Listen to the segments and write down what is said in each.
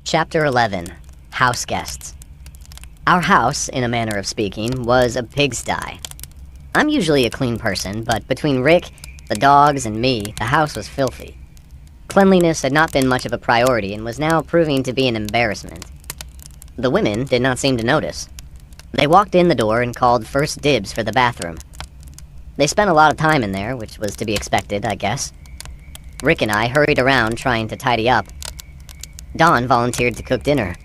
Chapter 11. House Guests. Our house, in a manner of speaking, was a pigsty. I'm usually a clean person, but between Rick, the dogs, and me, the house was filthy. Cleanliness had not been much of a priority and was now proving to be an embarrassment. The women did not seem to notice. They walked in the door and called first dibs for the bathroom. They spent a lot of time in there, which was to be expected, I guess. Rick and I hurried around trying to tidy up. Don volunteered to cook dinner.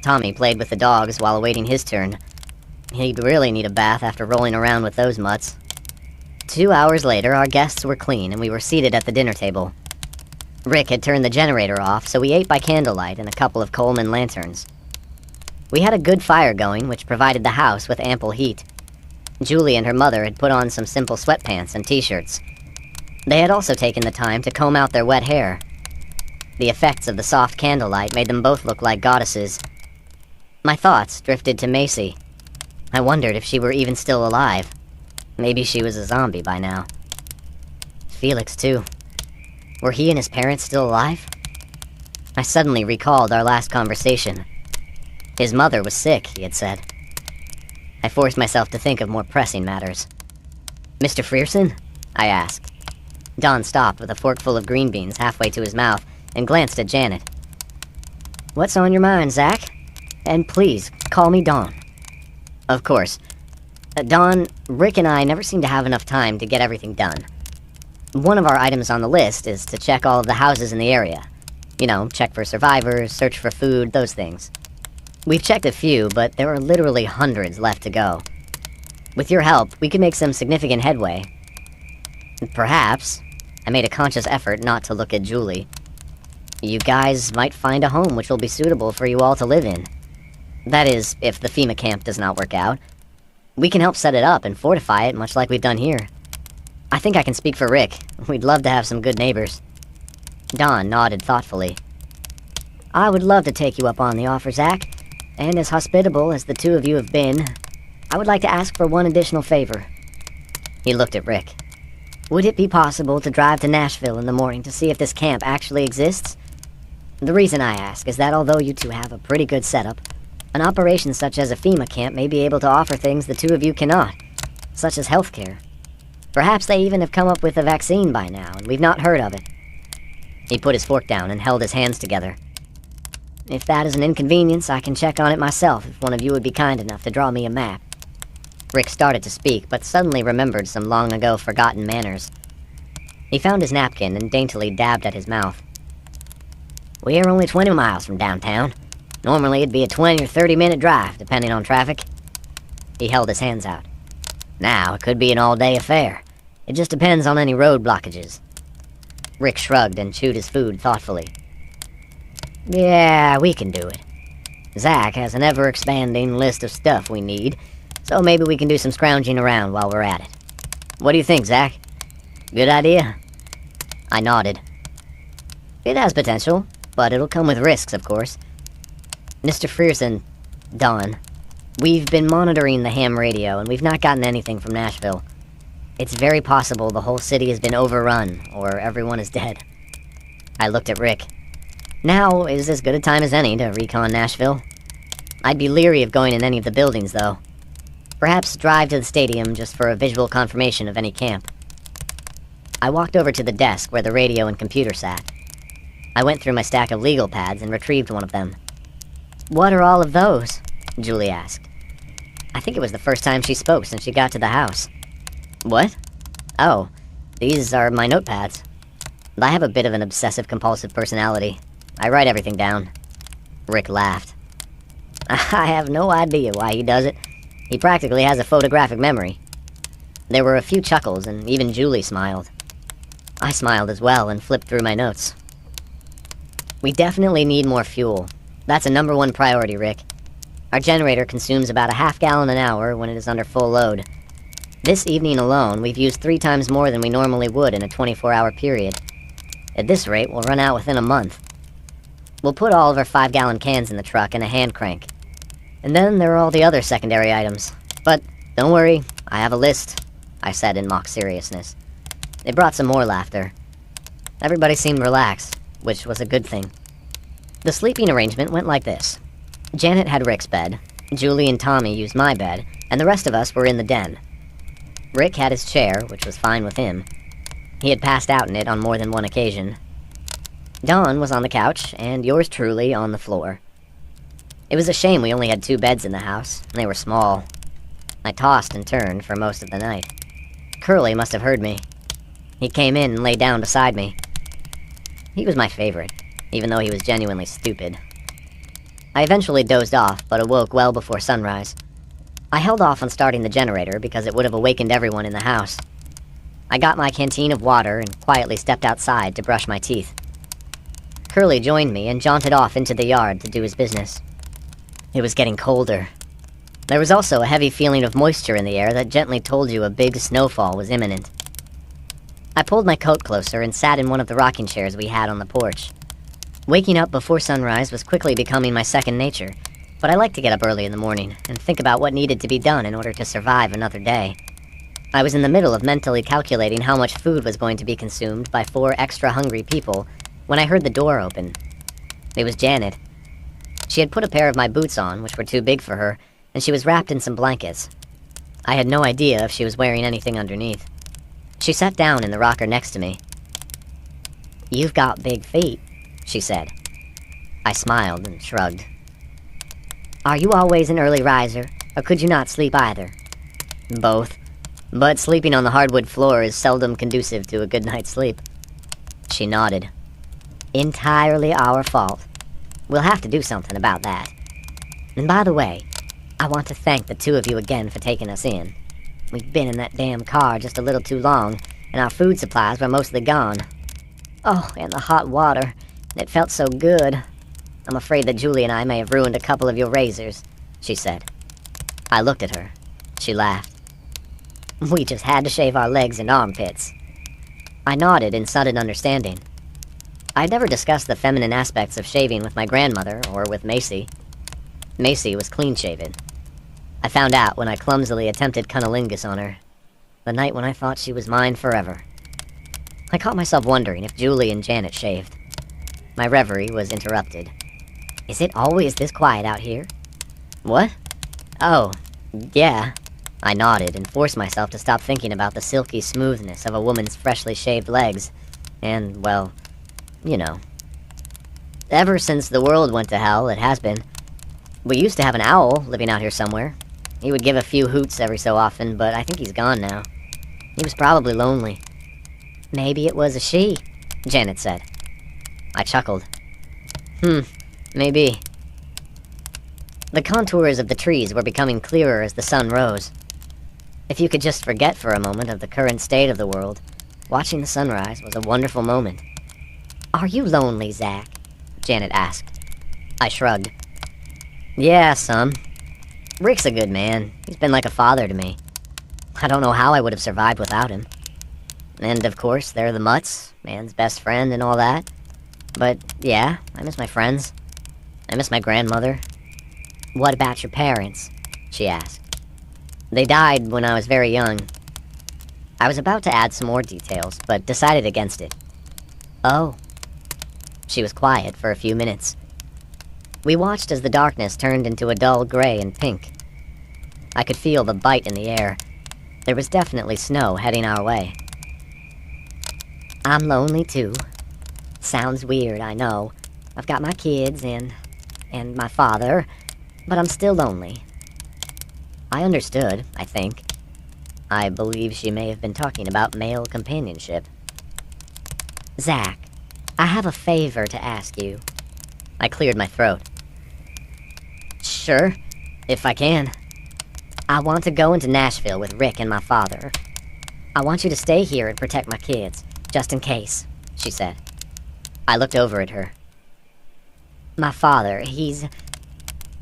Tommy played with the dogs while awaiting his turn. He'd really need a bath after rolling around with those mutts. 2 hours later, our guests were clean and we were seated at the dinner table. Rick had turned the generator off, so we ate by candlelight and a couple of Coleman lanterns. We had a good fire going, which provided the house with ample heat. Julie and her mother had put on some simple sweatpants and t-shirts. They had also taken the time to comb out their wet hair. The effects of the soft candlelight made them both look like goddesses. My thoughts drifted to Macy. I wondered if she were even still alive. Maybe she was a zombie by now. Felix, too. Were he and his parents still alive? I suddenly recalled our last conversation. His mother was sick, he had said. I forced myself to think of more pressing matters. "Mr. Frierson?" I asked. Don stopped with a forkful of green beans halfway to his mouth and glanced at Janet. "What's on your mind, Zach? And please, call me Don." "Of course. Don, Rick and I never seem to have enough time to get everything done. One of our items on the list is to check all of the houses in the area. You know, check for survivors, search for food, those things. We've checked a few, but there are literally hundreds left to go. With your help, we could make some significant headway. Perhaps," I made a conscious effort not to look at Julie, "you guys might find a home which will be suitable for you all to live in. That is, if the FEMA camp does not work out. We can help set it up and fortify it, much like we've done here. I think I can speak for Rick. We'd love to have some good neighbors." Don nodded thoughtfully. "I would love to take you up on the offer, Zach, and as hospitable as the two of you have been, I would like to ask for one additional favor." He looked at Rick. "Would it be possible to drive to Nashville in the morning to see if this camp actually exists? The reason I ask is that although you two have a pretty good setup, an operation such as a FEMA camp may be able to offer things the two of you cannot, such as healthcare. Perhaps they even have come up with a vaccine by now, and we've not heard of it." He put his fork down and held his hands together. "If that is an inconvenience, I can check on it myself if one of you would be kind enough to draw me a map." Rick started to speak, but suddenly remembered some long-ago forgotten manners. He found his napkin and daintily dabbed at his mouth. "We're only 20 miles from downtown. Normally it'd be a 20 or 30-minute drive, depending on traffic." He held his hands out. "Now, it could be an all-day affair. It just depends on any road blockages." Rick shrugged and chewed his food thoughtfully. "Yeah, we can do it. Zach has an ever-expanding list of stuff we need, so maybe we can do some scrounging around while we're at it. What do you think, Zach? Good idea?" I nodded. "It has potential, but it'll come with risks, of course. Mr. Frierson, Don, we've been monitoring the ham radio, and we've not gotten anything from Nashville. It's very possible the whole city has been overrun, or everyone is dead." I looked at Rick. "Now is as good a time as any to recon Nashville. I'd be leery of going in any of the buildings, though. Perhaps drive to the stadium just for a visual confirmation of any camp." I walked over to the desk where the radio and computer sat. I went through my stack of legal pads and retrieved one of them. "What are all of those?" Julie asked. I think it was the first time she spoke since she got to the house. "What? Oh, these are my notepads. I have a bit of an obsessive-compulsive personality. I write everything down." Rick laughed. "I have no idea why he does it. He practically has a photographic memory." There were a few chuckles, and even Julie smiled. I smiled as well and flipped through my notes. "We definitely need more fuel. That's a #1 priority, Rick. Our generator consumes about a half-gallon an hour when it is under full load. This evening alone, we've used 3 times more than we normally would in a 24-hour period. At this rate, we'll run out within a month. We'll put all of our 5-gallon cans in the truck and a hand crank. And then there are all the other secondary items. But don't worry, I have a list," I said in mock seriousness. It brought some more laughter. Everybody seemed relaxed, which was a good thing. The sleeping arrangement went like this. Janet had Rick's bed, Julie and Tommy used my bed, and the rest of us were in the den. Rick had his chair, which was fine with him. He had passed out in it on more than one occasion. Dawn was on the couch, and yours truly on the floor. It was a shame we only had 2 beds in the house, and they were small. I tossed and turned for most of the night. Curly must have heard me. He came in and lay down beside me. He was my favorite, even though he was genuinely stupid. I eventually dozed off, but awoke well before sunrise. I held off on starting the generator because it would have awakened everyone in the house. I got my canteen of water and quietly stepped outside to brush my teeth. Curly joined me and jaunted off into the yard to do his business. It was getting colder. There was also a heavy feeling of moisture in the air that gently told you a big snowfall was imminent. I pulled my coat closer and sat in one of the rocking chairs we had on the porch. Waking up before sunrise was quickly becoming my second nature, but I liked to get up early in the morning and think about what needed to be done in order to survive another day. I was in the middle of mentally calculating how much food was going to be consumed by 4 extra hungry people when I heard the door open. It was Janet. She had put a pair of my boots on, which were too big for her, and she was wrapped in some blankets. I had no idea if she was wearing anything underneath. She sat down in the rocker next to me. "You've got big feet," she said. I smiled and shrugged. "Are you always an early riser, or could you not sleep either?" "Both. But sleeping on the hardwood floor is seldom conducive to a good night's sleep." She nodded. "Entirely our fault. We'll have to do something about that. And by the way, I want to thank the 2 of you again for taking us in. We've been in that damn car just a little too long, and our food supplies were mostly gone. Oh, and the hot water. It felt so good. I'm afraid that Julie and I may have ruined a couple of your razors," she said. I looked at her. She laughed. "We just had to shave our legs and armpits." I nodded in sudden understanding. I'd never discussed the feminine aspects of shaving with my grandmother or with Macy. Macy was clean-shaven. I found out when I clumsily attempted cunnilingus on her, the night when I thought she was mine forever. I caught myself wondering if Julie and Janet shaved. My reverie was interrupted. "Is it always this quiet out here?" "What? Oh, yeah." I nodded and forced myself to stop thinking about the silky smoothness of a woman's freshly shaved legs, and, well, you know. "Ever since the world went to hell, it has been. We used to have an owl living out here somewhere. He would give a few hoots every so often, but I think he's gone now. He was probably lonely." "Maybe it was a she," Janet said. I chuckled. Maybe. The contours of the trees were becoming clearer as the sun rose. If you could just forget for a moment of the current state of the world, watching the sunrise was a wonderful moment. "Are you lonely, Zach?" Janet asked. I shrugged. "Yeah, some. Rick's a good man. He's been like a father to me. I don't know how I would have survived without him. And, of course, there are the Mutts, man's best friend and all that. But, yeah, I miss my friends. I miss my grandmother." "What about your parents?" she asked. "They died when I was very young." I was about to add some more details, but decided against it. "Oh." She was quiet for a few minutes. We watched as the darkness turned into a dull gray and pink. I could feel the bite in the air. There was definitely snow heading our way. "I'm lonely too. Sounds weird, I know. I've got my kids and my father, but I'm still lonely." I understood, I think. I believe she may have been talking about male companionship. "Zach, I have a favor to ask you." I cleared my throat. "Sure, if I can." "I want to go into Nashville with Rick and my father. I want you to stay here and protect my kids, just in case," she said. I looked over at her. "My father, he's..."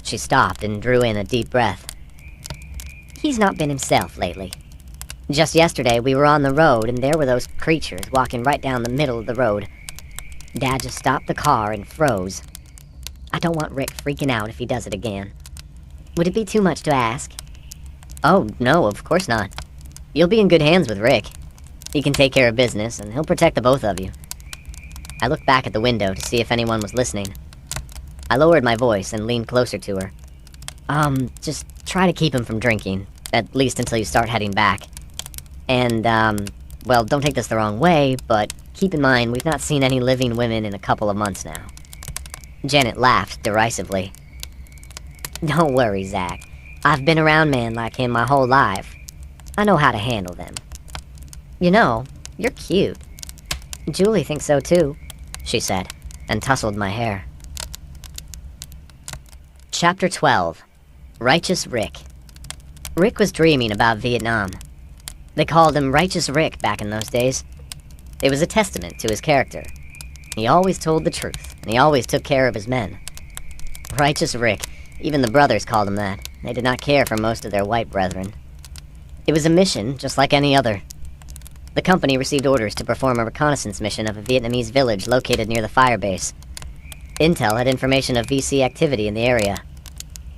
She stopped and drew in a deep breath. "He's not been himself lately. Just yesterday we were on the road and there were those creatures walking right down the middle of the road. Dad just stopped the car and froze. I don't want Rick freaking out if he does it again. Would it be too much to ask?" "Oh, no, of course not. You'll be in good hands with Rick. He can take care of business, and he'll protect the both of you." I looked back at the window to see if anyone was listening. I lowered my voice and leaned closer to her. Just try to keep him from drinking, at least until you start heading back. And, well, don't take this the wrong way, but keep in mind we've not seen any living women in a couple of months now. Janet laughed derisively. Don't worry, Zach. I've been around men like him my whole life. I know how to handle them. You know, you're cute. Julie thinks so too, she said, and tousled my hair. Chapter 12. Righteous Rick. Rick was dreaming about Vietnam. They called him Righteous Rick back in those days. It was a testament to his character. He always told the truth, and he always took care of his men. Righteous Rick. Even the brothers called him that. They did not care for most of their white brethren. It was a mission, just like any other. The company received orders to perform a reconnaissance mission of a Vietnamese village located near the fire base. Intel had information of VC activity in the area.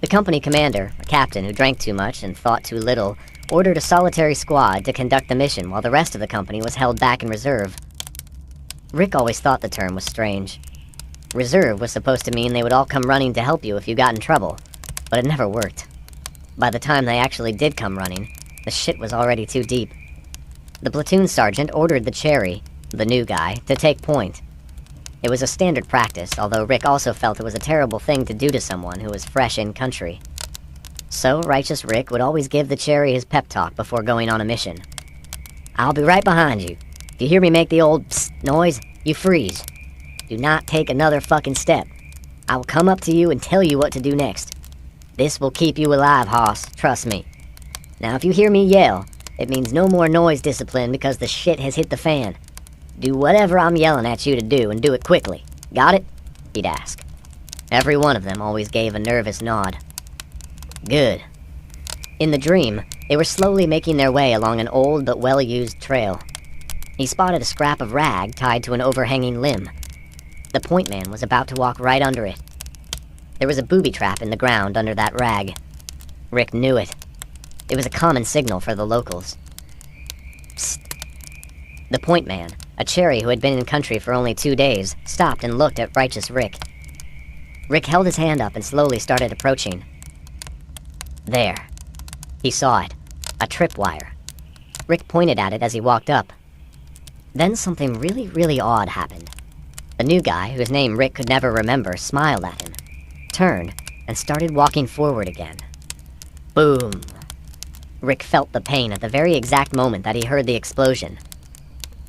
The company commander, a captain who drank too much and thought too little, ordered a solitary squad to conduct the mission while the rest of the company was held back in reserve. Rick always thought the term was strange. Reserve was supposed to mean they would all come running to help you if you got in trouble, but it never worked. By the time they actually did come running, the shit was already too deep. The platoon sergeant ordered the Cherry, the new guy, to take point. It was a standard practice, although Rick also felt it was a terrible thing to do to someone who was fresh in country. So, Righteous Rick would always give the Cherry his pep talk before going on a mission. I'll be right behind you. If you hear me make the old psst noise, you freeze. Do not take another fucking step. I will come up to you and tell you what to do next. This will keep you alive, hoss, trust me. Now if you hear me yell, it means no more noise discipline because the shit has hit the fan. Do whatever I'm yelling at you to do and do it quickly. Got it? He'd ask. Every one of them always gave a nervous nod. Good. In the dream, they were slowly making their way along an old but well-used trail. He spotted a scrap of rag tied to an overhanging limb. The point man was about to walk right under it. There was a booby trap in the ground under that rag. Rick knew it. It was a common signal for the locals. Psst. The point man, a Cherry who had been in country for only 2 days, stopped and looked at Righteous Rick. Rick held his hand up and slowly started approaching. There. He saw it. A tripwire. Rick pointed at it as he walked up. Then something really, really odd happened. The new guy, whose name Rick could never remember, smiled at him, turned, and started walking forward again. Boom. Rick felt the pain at the very exact moment that he heard the explosion.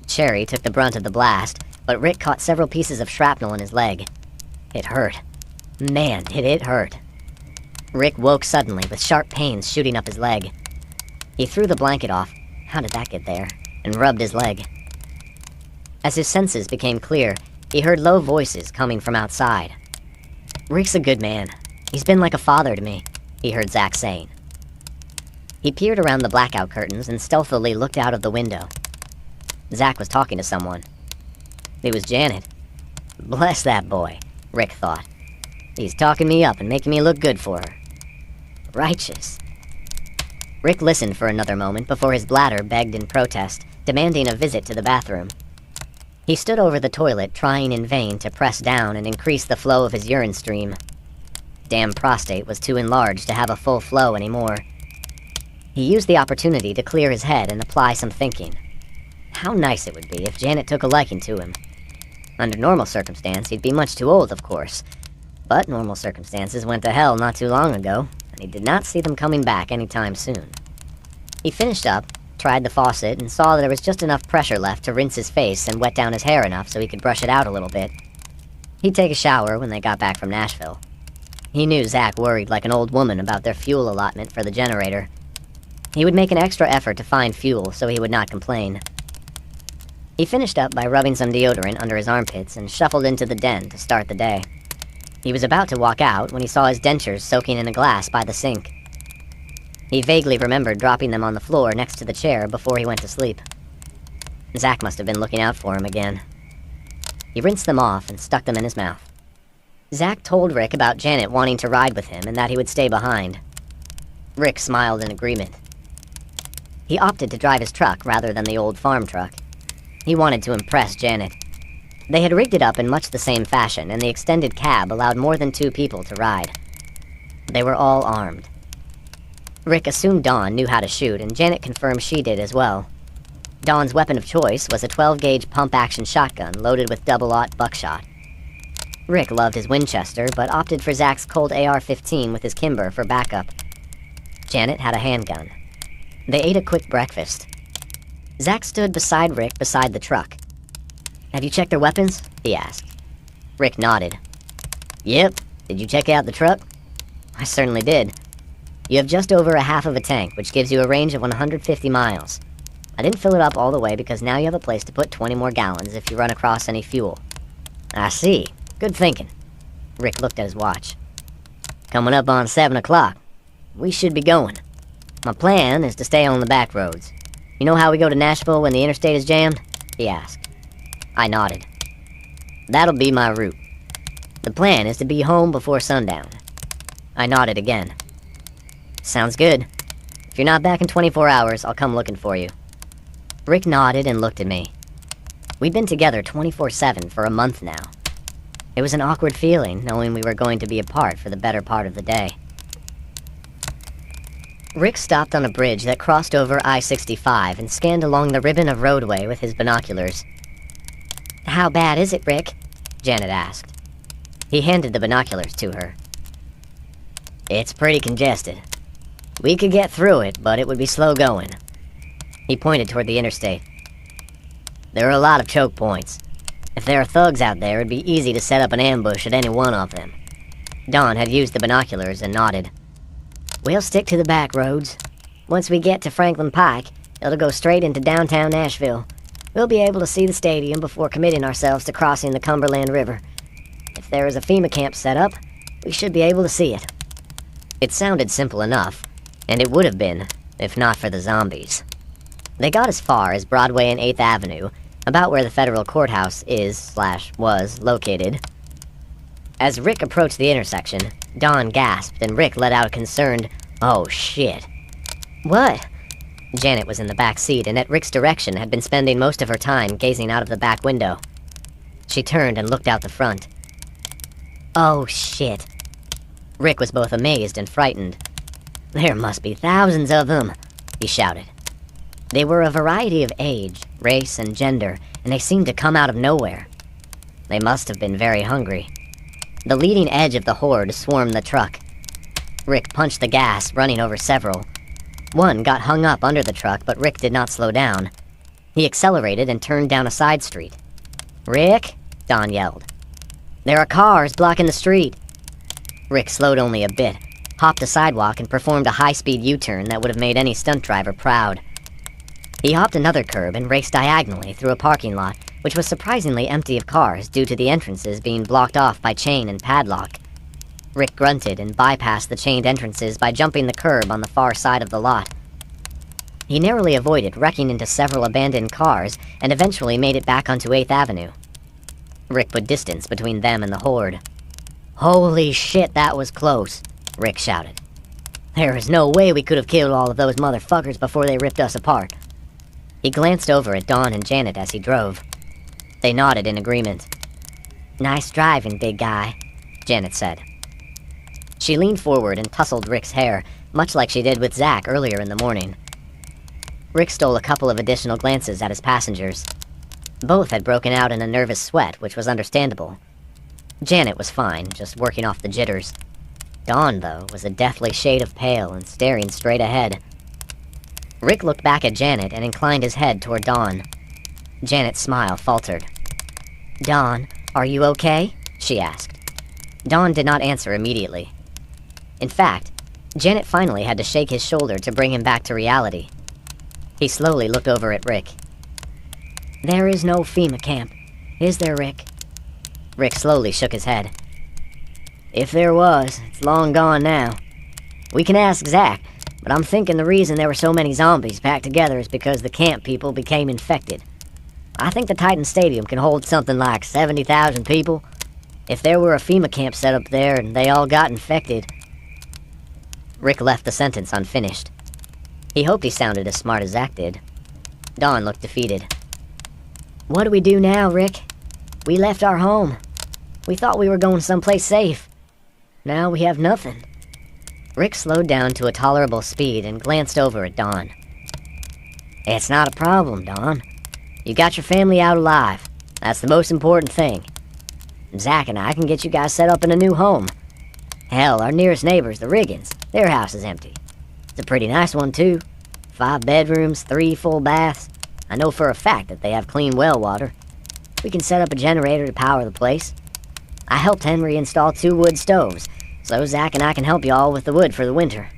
Cherry took the brunt of the blast, but Rick caught several pieces of shrapnel in his leg. It hurt. Man, did it hurt. Rick woke suddenly with sharp pains shooting up his leg. He threw the blanket off, how did that get there, and rubbed his leg. As his senses became clear, he heard low voices coming from outside. Rick's a good man. He's been like a father to me, he heard Zach saying. He peered around the blackout curtains and stealthily looked out of the window. Zach was talking to someone. It was Janet. Bless that boy, Rick thought. He's talking me up and making me look good for her. Righteous. Rick listened for another moment before his bladder begged in protest, demanding a visit to the bathroom. He stood over the toilet, trying in vain to press down and increase the flow of his urine stream. Damn prostate was too enlarged to have a full flow anymore. He used the opportunity to clear his head and apply some thinking. How nice it would be if Janet took a liking to him. Under normal circumstance, he'd be much too old, of course. But normal circumstances went to hell not too long ago, and he did not see them coming back anytime soon. He finished up, tried the faucet, and saw that there was just enough pressure left to rinse his face and wet down his hair enough so he could brush it out a little bit. He'd take a shower when they got back from Nashville. He knew Zach worried like an old woman about their fuel allotment for the generator. He would make an extra effort to find fuel so he would not complain. He finished up by rubbing some deodorant under his armpits and shuffled into the den to start the day. He was about to walk out when he saw his dentures soaking in a glass by the sink. He vaguely remembered dropping them on the floor next to the chair before he went to sleep. Zach must have been looking out for him again. He rinsed them off and stuck them in his mouth. Zach told Rick about Janet wanting to ride with him and that he would stay behind. Rick smiled in agreement. He opted to drive his truck rather than the old farm truck. He wanted to impress Janet. They had rigged it up in much the same fashion, and the extended cab allowed more than 2 people to ride. They were all armed. Rick assumed Dawn knew how to shoot, and Janet confirmed she did as well. Dawn's weapon of choice was a 12-gauge pump-action shotgun loaded with double-aught buckshot. Rick loved his Winchester, but opted for Zach's Colt AR-15 with his Kimber for backup. Janet had a handgun. They ate a quick breakfast. Zach stood beside Rick beside the truck. "Have you checked their weapons?" he asked. Rick nodded. "Yep. Did you check out the truck?" "I certainly did. You have just over a half of a tank, which gives you a range of 150 miles. I didn't fill it up all the way because now you have a place to put 20 more gallons if you run across any fuel." "I see. Good thinking." Rick looked at his watch. "Coming up on 7 o'clock. We should be going. My plan is to stay on the back roads. You know how we go to Nashville when the interstate is jammed?" he asked. I nodded. "That'll be my route. The plan is to be home before sundown." I nodded again. "Sounds good. If you're not back in 24 hours, I'll come looking for you." Rick nodded and looked at me. We'd been together 24/7 for a month now. It was an awkward feeling, knowing we were going to be apart for the better part of the day. Rick stopped on a bridge that crossed over I-65 and scanned along the ribbon of roadway with his binoculars. "How bad is it, Rick?" Janet asked. He handed the binoculars to her. "It's pretty congested. We could get through it, but it would be slow going." He pointed toward the interstate. "There are a lot of choke points. If there are thugs out there, it'd be easy to set up an ambush at any one of them." Dawn had used the binoculars and nodded. "We'll stick to the back roads. Once we get to Franklin Pike, it'll go straight into downtown Nashville. We'll be able to see the stadium before committing ourselves to crossing the Cumberland River. If there is a FEMA camp set up, we should be able to see it." It sounded simple enough, and it would have been, if not for the zombies. They got as far as Broadway and 8th Avenue, about where the federal courthouse is/was located. As Rick approached the intersection, Dawn gasped and Rick let out a concerned, "Oh shit." "What?" Janet was in the back seat and at Rick's direction had been spending most of her time gazing out of the back window. She turned and looked out the front. "Oh shit." Rick was both amazed and frightened. "There must be thousands of them," he shouted. They were a variety of age, race, and gender, and they seemed to come out of nowhere. They must have been very hungry. The leading edge of the horde swarmed the truck. Rick punched the gas, running over several. One got hung up under the truck, but Rick did not slow down. He accelerated and turned down a side street. "Rick!" Dawn yelled. "There are cars blocking the street." Rick slowed only a bit, hopped a sidewalk, and performed a high-speed U-turn that would have made any stunt driver proud. He hopped another curb and raced diagonally through a parking lot, which was surprisingly empty of cars due to the entrances being blocked off by chain and padlock. Rick grunted and bypassed the chained entrances by jumping the curb on the far side of the lot. He narrowly avoided wrecking into several abandoned cars and eventually made it back onto 8th Avenue. Rick put distance between them and the horde. "Holy shit, that was close," Rick shouted. "There is no way we could have killed all of those motherfuckers before they ripped us apart." He glanced over at Dawn and Janet as he drove. They nodded in agreement. "Nice driving, big guy," Janet said. She leaned forward and tousled Rick's hair, much like she did with Zach earlier in the morning. Rick stole a couple of additional glances at his passengers. Both had broken out in a nervous sweat, which was understandable. Janet was fine, just working off the jitters. Dawn, though, was a deathly shade of pale and staring straight ahead. Rick looked back at Janet and inclined his head toward Dawn. Janet's smile faltered. "Dawn, are you okay?" she asked. Dawn did not answer immediately. In fact, Janet finally had to shake his shoulder to bring him back to reality. He slowly looked over at Rick. "There is no FEMA camp, is there, Rick?" Rick slowly shook his head. "If there was, it's long gone now. We can ask Zach, but I'm thinking the reason there were so many zombies packed together is because the camp people became infected. I think the Titan Stadium can hold something like 70,000 people. If there were a FEMA camp set up there and they all got infected..." Rick left the sentence unfinished. He hoped he sounded as smart as Zach did. Dawn looked defeated. "What do we do now, Rick?" We left our home. We thought we were going someplace safe. Now we have nothing." Rick slowed down to a tolerable speed and glanced over at Dawn. "It's not a problem, Dawn. You got your family out alive. That's the most important thing. Zach and I can get you guys set up in a new home. Hell, our nearest neighbors, the Riggins, their house is empty. It's a pretty nice one, too. 5 bedrooms, 3 full baths. I know for a fact that they have clean well water. We can set up a generator to power the place. I helped Henry install 2 wood stoves, so Zach and I can help you all with the wood for the winter."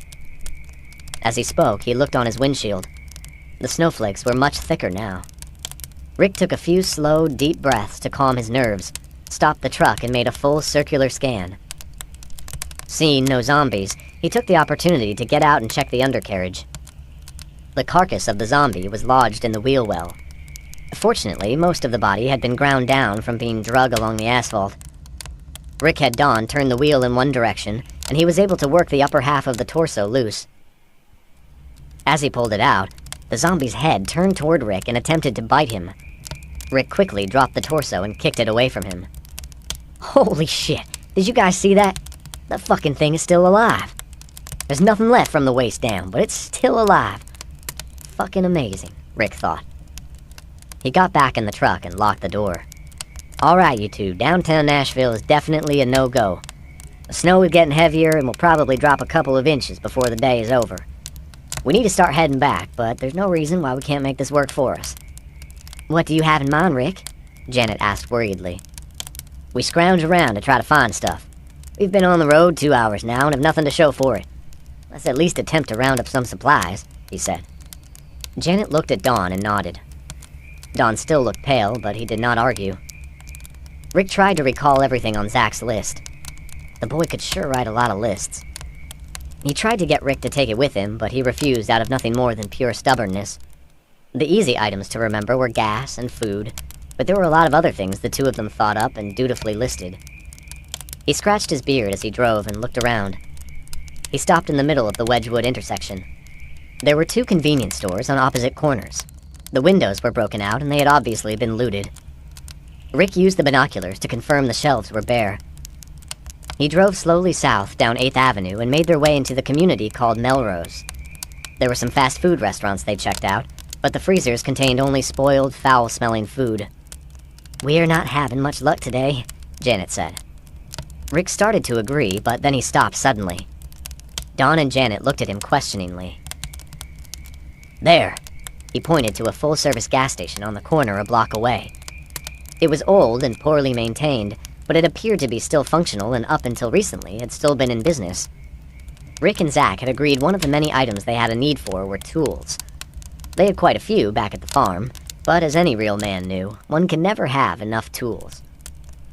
As he spoke, he looked on his windshield. The snowflakes were much thicker now. Rick took a few slow, deep breaths to calm his nerves, stopped the truck, and made a full circular scan. Seeing no zombies, he took the opportunity to get out and check the undercarriage. The carcass of the zombie was lodged in the wheel well. Fortunately, most of the body had been ground down from being drug along the asphalt. Rick had Dawn turn the wheel in one direction, and he was able to work the upper half of the torso loose. As he pulled it out, the zombie's head turned toward Rick and attempted to bite him. Rick quickly dropped the torso and kicked it away from him. "Holy shit! Did you guys see that? That fucking thing is still alive. There's nothing left from the waist down, but it's still alive. Fucking amazing," Rick thought. He got back in the truck and locked the door. "Alright, you two, downtown Nashville is definitely a no-go. The snow is getting heavier and will probably drop a couple of inches before the day is over. We need to start heading back, but there's no reason why we can't make this work for us." "What do you have in mind, Rick?" Janet asked worriedly. "We scrounge around to try to find stuff. We've been on the road 2 hours now and have nothing to show for it. Let's at least attempt to round up some supplies," he said. Janet looked at Dawn and nodded. Dawn still looked pale, but he did not argue. Rick tried to recall everything on Zach's list. The boy could sure write a lot of lists. He tried to get Rick to take it with him, but he refused out of nothing more than pure stubbornness. The easy items to remember were gas and food, but there were a lot of other things the two of them thought up and dutifully listed. He scratched his beard as he drove and looked around. He stopped in the middle of the Wedgwood intersection. There were 2 convenience stores on opposite corners. The windows were broken out and they had obviously been looted. Rick used the binoculars to confirm the shelves were bare. He drove slowly south down 8th Avenue and made their way into the community called Melrose. There were some fast food restaurants they checked out, but the freezers contained only spoiled, foul-smelling food. "We're not having much luck today," Janet said. Rick started to agree, but then he stopped suddenly. Dawn and Janet looked at him questioningly. "There!" He pointed to a full-service gas station on the corner a block away. It was old and poorly maintained, but it appeared to be still functional and up until recently had still been in business. Rick and Zach had agreed one of the many items they had a need for were tools. They had quite a few back at the farm, but as any real man knew, one can never have enough tools.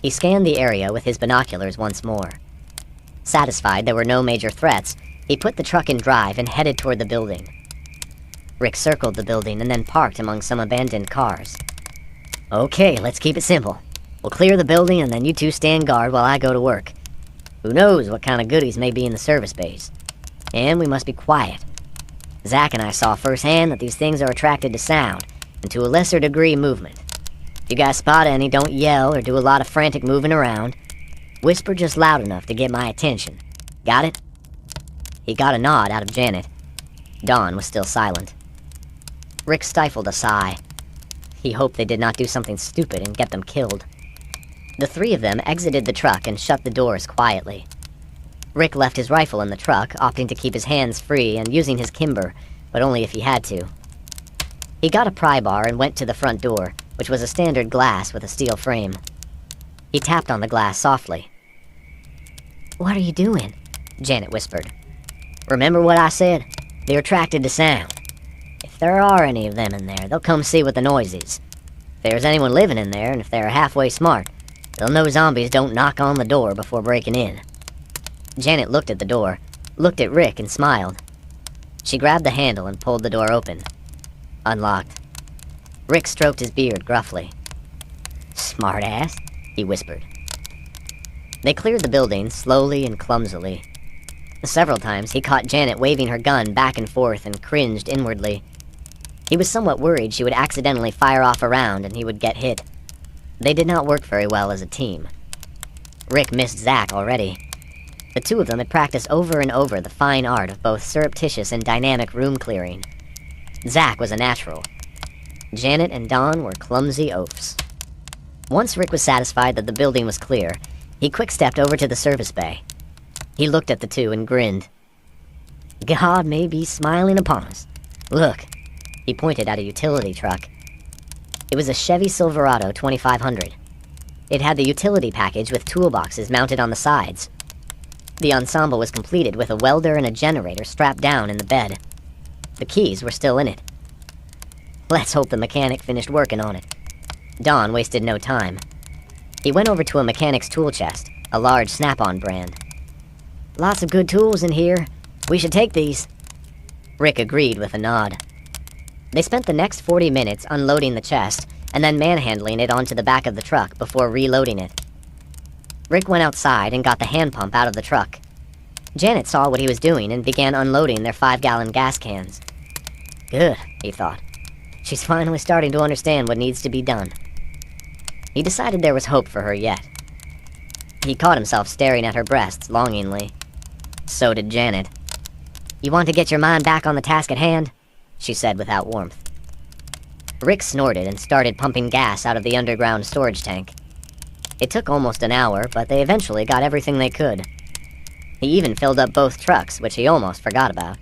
He scanned the area with his binoculars once more. Satisfied there were no major threats, he put the truck in drive and headed toward the building. Rick circled the building and then parked among some abandoned cars. "Okay, let's keep it simple. We'll clear the building and then you two stand guard while I go to work. Who knows what kind of goodies may be in the service bays. And we must be quiet. Zach and I saw firsthand that these things are attracted to sound, and to a lesser degree movement. If you guys spot any, don't yell or do a lot of frantic moving around. Whisper just loud enough to get my attention. Got it?" He got a nod out of Janet. Dawn was still silent. Rick stifled a sigh. He hoped they did not do something stupid and get them killed. The 3 of them exited the truck and shut the doors quietly. Rick left his rifle in the truck, opting to keep his hands free and using his Kimber, but only if he had to. He got a pry bar and went to the front door, which was a standard glass with a steel frame. He tapped on the glass softly. "What are you doing?" Janet whispered. "Remember what I said? They're attracted to sound. If there are any of them in there, they'll come see what the noise is. If there's anyone living in there, and if they're halfway smart, they'll know zombies don't knock on the door before breaking in." Janet looked at the door, looked at Rick, and smiled. She grabbed the handle and pulled the door open. Unlocked. Rick stroked his beard gruffly. "Smart-ass," he whispered. They cleared the building slowly and clumsily. Several times he caught Janet waving her gun back and forth and cringed inwardly. He was somewhat worried she would accidentally fire off a round and he would get hit. They did not work very well as a team. Rick missed Zach already. The two of them had practiced over and over the fine art of both surreptitious and dynamic room clearing. Zach was a natural. Janet and Don were clumsy oafs. Once Rick was satisfied that the building was clear, he quick-stepped over to the service bay. He looked at the two and grinned. God may be smiling upon us. Look. He pointed at a utility truck. It was a Chevy Silverado 2500. It had the utility package with toolboxes mounted on the sides. The ensemble was completed with a welder and a generator strapped down in the bed. The keys were still in it. Let's hope the mechanic finished working on it. Don wasted no time. He went over to a mechanic's tool chest, a large Snap-on brand. Lots of good tools in here. We should take these. Rick agreed with a nod. They spent the next 40 minutes unloading the chest and then manhandling it onto the back of the truck before reloading it. Rick went outside and got the hand pump out of the truck. Janet saw what he was doing and began unloading their 5-gallon gas cans. Good, he thought. She's finally starting to understand what needs to be done. He decided there was hope for her yet. He caught himself staring at her breasts longingly. So did Janet. You want to get your mind back on the task at hand? She said without warmth. Rick snorted and started pumping gas out of the underground storage tank. It took almost an hour, but they eventually got everything they could. He even filled up both trucks, which he almost forgot about.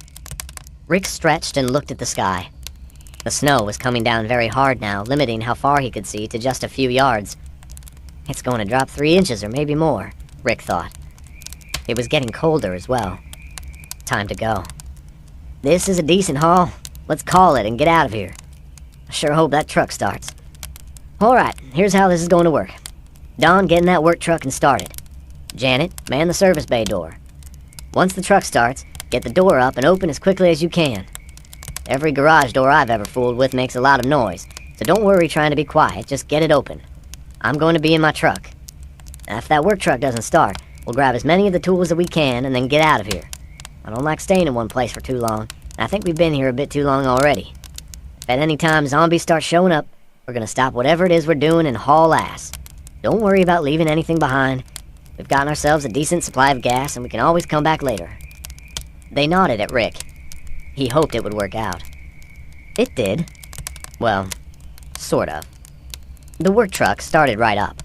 Rick stretched and looked at the sky. The snow was coming down very hard now, limiting how far he could see to just a few yards. It's going to drop 3 inches or maybe more, Rick thought. It was getting colder as well. Time to go. This is a decent haul. Let's call it and get out of here. I sure hope that truck starts. Alright, here's how this is going to work. Don, get in that work truck and start it. Janet, man the service bay door. Once the truck starts, get the door up and open as quickly as you can. Every garage door I've ever fooled with makes a lot of noise, so don't worry trying to be quiet, just get it open. I'm going to be in my truck. Now, if that work truck doesn't start, we'll grab as many of the tools that we can and then get out of here. I don't like staying in one place for too long, and I think we've been here a bit too long already. If at any time zombies start showing up, we're gonna stop whatever it is we're doing and haul ass. Don't worry about leaving anything behind. We've gotten ourselves a decent supply of gas, and we can always come back later. They nodded at Rick. He hoped it would work out. It did. Well, sort of. The work truck started right up.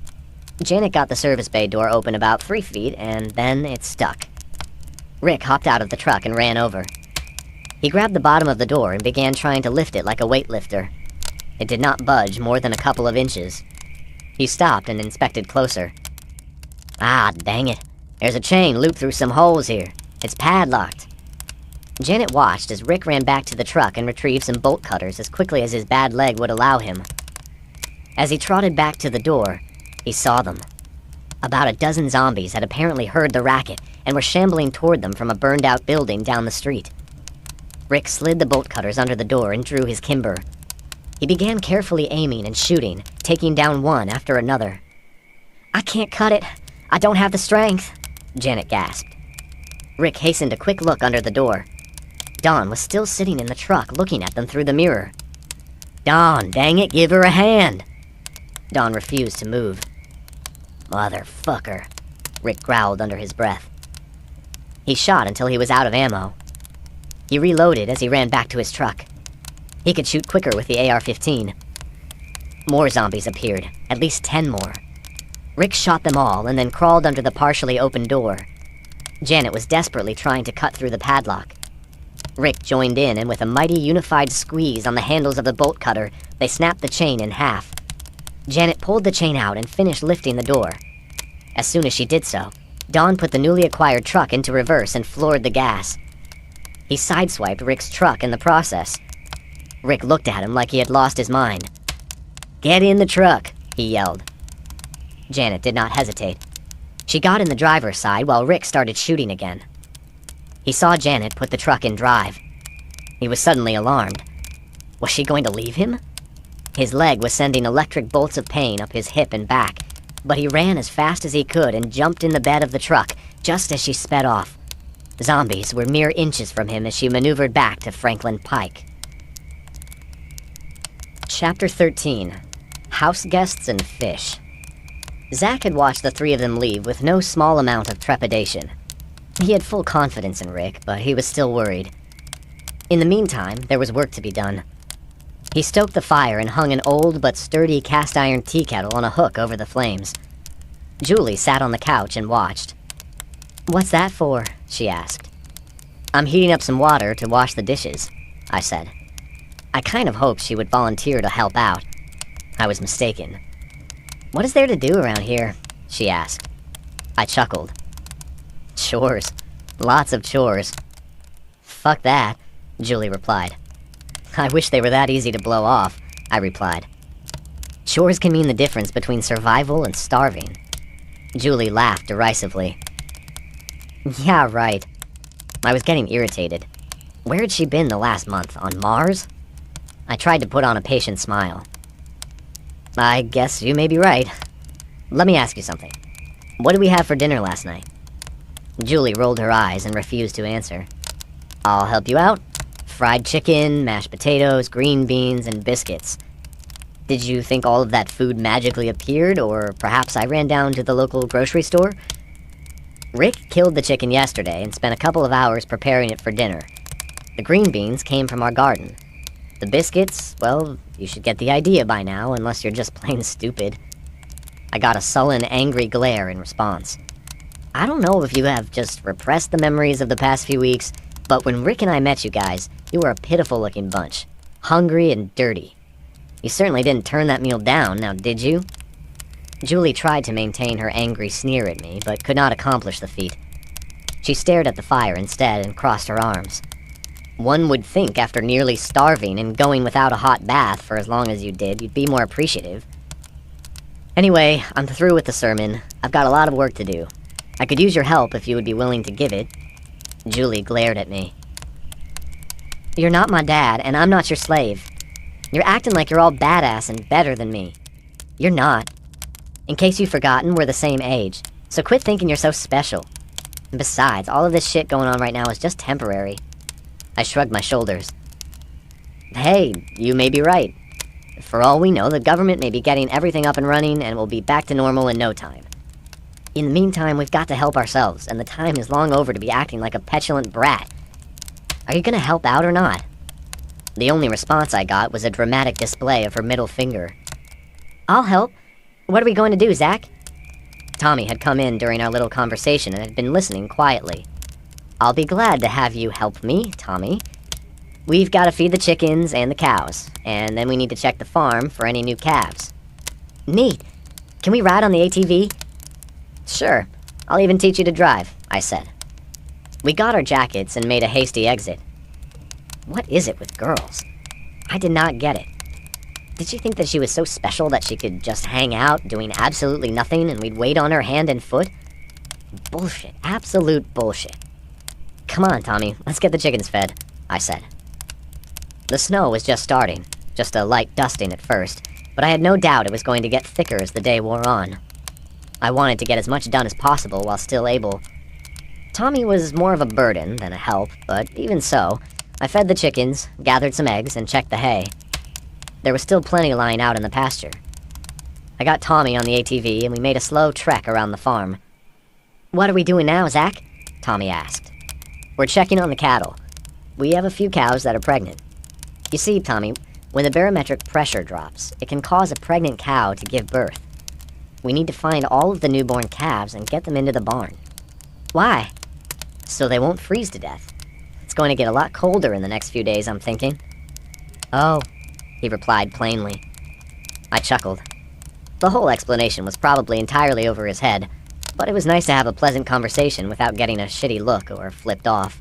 Janet got the service bay door open about 3 feet, and then it stuck. Rick hopped out of the truck and ran over. He grabbed the bottom of the door and began trying to lift it like a weightlifter. It did not budge more than a couple of inches. He stopped and inspected closer. Ah, dang it. There's a chain looped through some holes here. It's padlocked. Janet watched as Rick ran back to the truck and retrieved some bolt cutters as quickly as his bad leg would allow him. As he trotted back to the door, he saw them. About a dozen zombies had apparently heard the racket and were shambling toward them from a burned-out building down the street. Rick slid the bolt cutters under the door and drew his Kimber. He began carefully aiming and shooting, taking down one after another. I can't cut it. I don't have the strength, Janet gasped. Rick hastened a quick look under the door. Dawn was still sitting in the truck looking at them through the mirror. Dawn, dang it, give her a hand. Dawn refused to move. Motherfucker, Rick growled under his breath. He shot until he was out of ammo. He reloaded as he ran back to his truck. He could shoot quicker with the AR-15. More zombies appeared, at least 10 more. Rick shot them all and then crawled under the partially open door. Janet was desperately trying to cut through the padlock. Rick joined in, and with a mighty unified squeeze on the handles of the bolt cutter, they snapped the chain in half. Janet pulled the chain out and finished lifting the door. As soon as she did so, Dawn put the newly acquired truck into reverse and floored the gas. He sideswiped Rick's truck in the process. Rick looked at him like he had lost his mind. Get in the truck, he yelled. Janet did not hesitate. She got in the driver's side while Rick started shooting again. He saw Janet put the truck in drive. He was suddenly alarmed. Was she going to leave him? His leg was sending electric bolts of pain up his hip and back, but he ran as fast as he could and jumped in the bed of the truck just as she sped off. Zombies were mere inches from him as she maneuvered back to Franklin Pike. Chapter 13. House guests and fish. Zach had watched the three of them leave with no small amount of trepidation. He had full confidence in Rick, but he was still worried. In the meantime, there was work to be done. He stoked the fire and hung an old but sturdy cast-iron tea kettle on a hook over the flames. Julie sat on the couch and watched. "What's that for?" she asked. "I'm heating up some water to wash the dishes," I said. I kind of hoped she would volunteer to help out. I was mistaken. "What is there to do around here?" she asked. I chuckled. "Chores. Lots of chores." "Fuck that," Julie replied. "I wish they were that easy to blow off," I replied. "Chores can mean the difference between survival and starving." Julie laughed derisively. "Yeah, right." I was getting irritated. Where had she been the last month? On Mars? I tried to put on a patient smile. "I guess you may be right. Let me ask you something. What did we have for dinner last night?" Julie rolled her eyes and refused to answer. "I'll help you out. Fried chicken, mashed potatoes, green beans, and biscuits. Did you think all of that food magically appeared, or perhaps I ran down to the local grocery store?" "Rick killed the chicken yesterday and spent a couple of hours preparing it for dinner. The green beans came from our garden. The biscuits, well, you should get the idea by now, unless you're just plain stupid." I got a sullen, angry glare in response. I don't know if you have just repressed the memories of the past few weeks, but when Rick and I met you guys, you were a pitiful-looking bunch. Hungry and dirty. You certainly didn't turn that meal down, now did you? Julie tried to maintain her angry sneer at me, but could not accomplish the feat. She stared at the fire instead and crossed her arms. "One would think after nearly starving and going without a hot bath for as long as you did, you'd be more appreciative. Anyway, I'm through with the sermon. I've got a lot of work to do. I could use your help if you would be willing to give it." Julie glared at me. "You're not my dad, and I'm not your slave. You're acting like you're all badass and better than me. You're not. In case you've forgotten, we're the same age, so quit thinking you're so special. And besides, all of this shit going on right now is just temporary." I shrugged my shoulders. "Hey, you may be right. For all we know, the government may be getting everything up and running, and we'll be back to normal in no time. In the meantime, we've got to help ourselves, and the time is long over to be acting like a petulant brat. Are you gonna help out or not?" The only response I got was a dramatic display of her middle finger. "I'll help. What are we going to do, Zach?" Tommy had come in during our little conversation and had been listening quietly. "I'll be glad to have you help me, Tommy. We've got to feed the chickens and the cows, and then we need to check the farm for any new calves." "Neat. Can we ride on the ATV?" "Sure. I'll even teach you to drive," I said. We got our jackets and made a hasty exit. What is it with girls? I did not get it. Did she think that she was so special that she could just hang out, doing absolutely nothing, and we'd wait on her hand and foot? Bullshit. Absolute bullshit. "Come on, Tommy, let's get the chickens fed," I said. The snow was just starting, just a light dusting at first, but I had no doubt it was going to get thicker as the day wore on. I wanted to get as much done as possible while still able. Tommy was more of a burden than a help, but even so, I fed the chickens, gathered some eggs, and checked the hay. There was still plenty lying out in the pasture. I got Tommy on the ATV, and we made a slow trek around the farm. "What are we doing now, Zach?" Tommy asked. "We're checking on the cattle. We have a few cows that are pregnant. You see, Tommy, when the barometric pressure drops, it can cause a pregnant cow to give birth. We need to find all of the newborn calves and get them into the barn." "Why?" "So they won't freeze to death. It's going to get a lot colder in the next few days, I'm thinking." "Oh," he replied plainly. I chuckled. The whole explanation was probably entirely over his head, but it was nice to have a pleasant conversation without getting a shitty look or flipped off.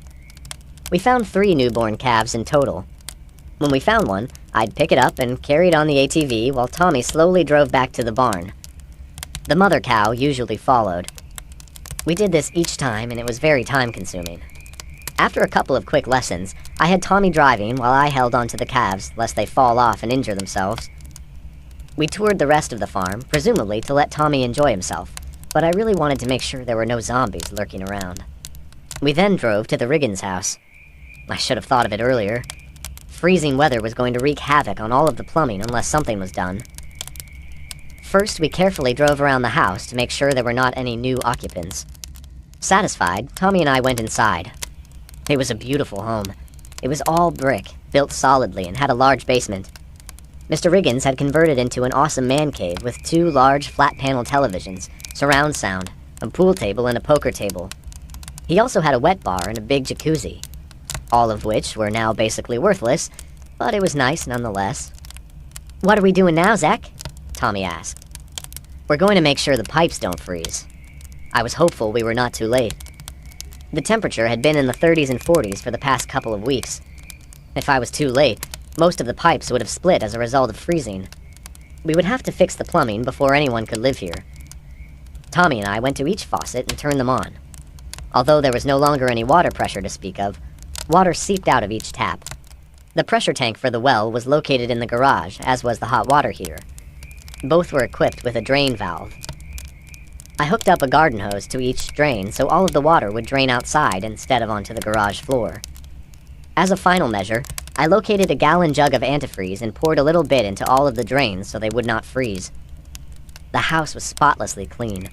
We found 3 newborn calves in total. When we found one, I'd pick it up and carry it on the ATV while Tommy slowly drove back to the barn. The mother cow usually followed. We did this each time, and it was very time-consuming. After a couple of quick lessons, I had Tommy driving while I held onto the calves, lest they fall off and injure themselves. We toured the rest of the farm, presumably to let Tommy enjoy himself, but I really wanted to make sure there were no zombies lurking around. We then drove to the Riggins house. I should have thought of it earlier. Freezing weather was going to wreak havoc on all of the plumbing unless something was done. First, we carefully drove around the house to make sure there were not any new occupants. Satisfied, Tommy and I went inside. It was a beautiful home. It was all brick, built solidly, and had a large basement. Mr. Riggins had converted into an awesome man cave with 2 large flat-panel televisions, surround sound, a pool table, and a poker table. He also had a wet bar and a big jacuzzi, all of which were now basically worthless, but it was nice nonetheless. "What are we doing now, Zach?" Tommy asked. "We're going to make sure the pipes don't freeze." I was hopeful we were not too late. The temperature had been in the 30s and 40s for the past couple of weeks. If I was too late, most of the pipes would have split as a result of freezing. We would have to fix the plumbing before anyone could live here. Tommy and I went to each faucet and turned them on. Although there was no longer any water pressure to speak of, water seeped out of each tap. The pressure tank for the well was located in the garage, as was the hot water heater. Both were equipped with a drain valve. I hooked up a garden hose to each drain so all of the water would drain outside instead of onto the garage floor. As a final measure, I located a gallon jug of antifreeze and poured a little bit into all of the drains so they would not freeze. The house was spotlessly clean.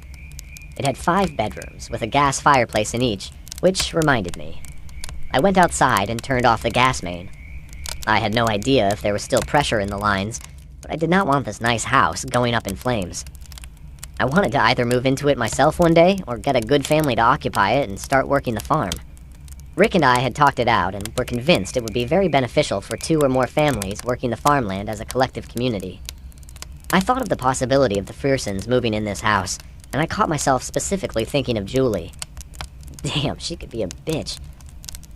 It had 5 bedrooms, with a gas fireplace in each, which reminded me. I went outside and turned off the gas main. I had no idea if there was still pressure in the lines, but I did not want this nice house going up in flames. I wanted to either move into it myself one day, or get a good family to occupy it and start working the farm. Rick and I had talked it out, and were convinced it would be very beneficial for 2 or more families working the farmland as a collective community. I thought of the possibility of the Friersons moving in this house, and I caught myself specifically thinking of Julie. Damn, she could be a bitch.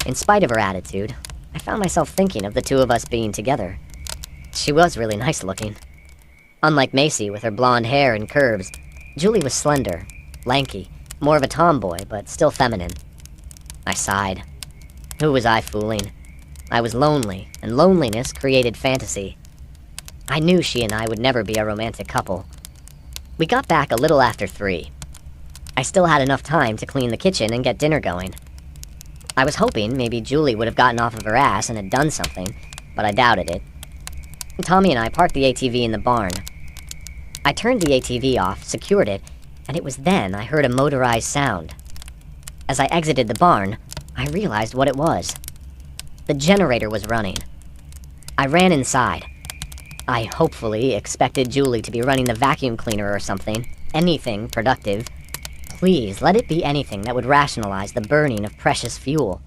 In spite of her attitude, I found myself thinking of the 2 of us being together. She was really nice looking. Unlike Macy with her blonde hair and curves, Julie was slender, lanky, more of a tomboy, but still feminine. I sighed. Who was I fooling? I was lonely, and loneliness created fantasy. I knew she and I would never be a romantic couple. We got back a little after 3. I still had enough time to clean the kitchen and get dinner going. I was hoping maybe Julie would have gotten off of her ass and had done something, but I doubted it. Tommy and I parked the ATV in the barn. I turned the ATV off, secured it, and it was then I heard a motorized sound. As I exited the barn, I realized what it was. The generator was running. I ran inside. I hopefully expected Julie to be running the vacuum cleaner or something. Anything productive. Please, let it be anything that would rationalize the burning of precious fuel.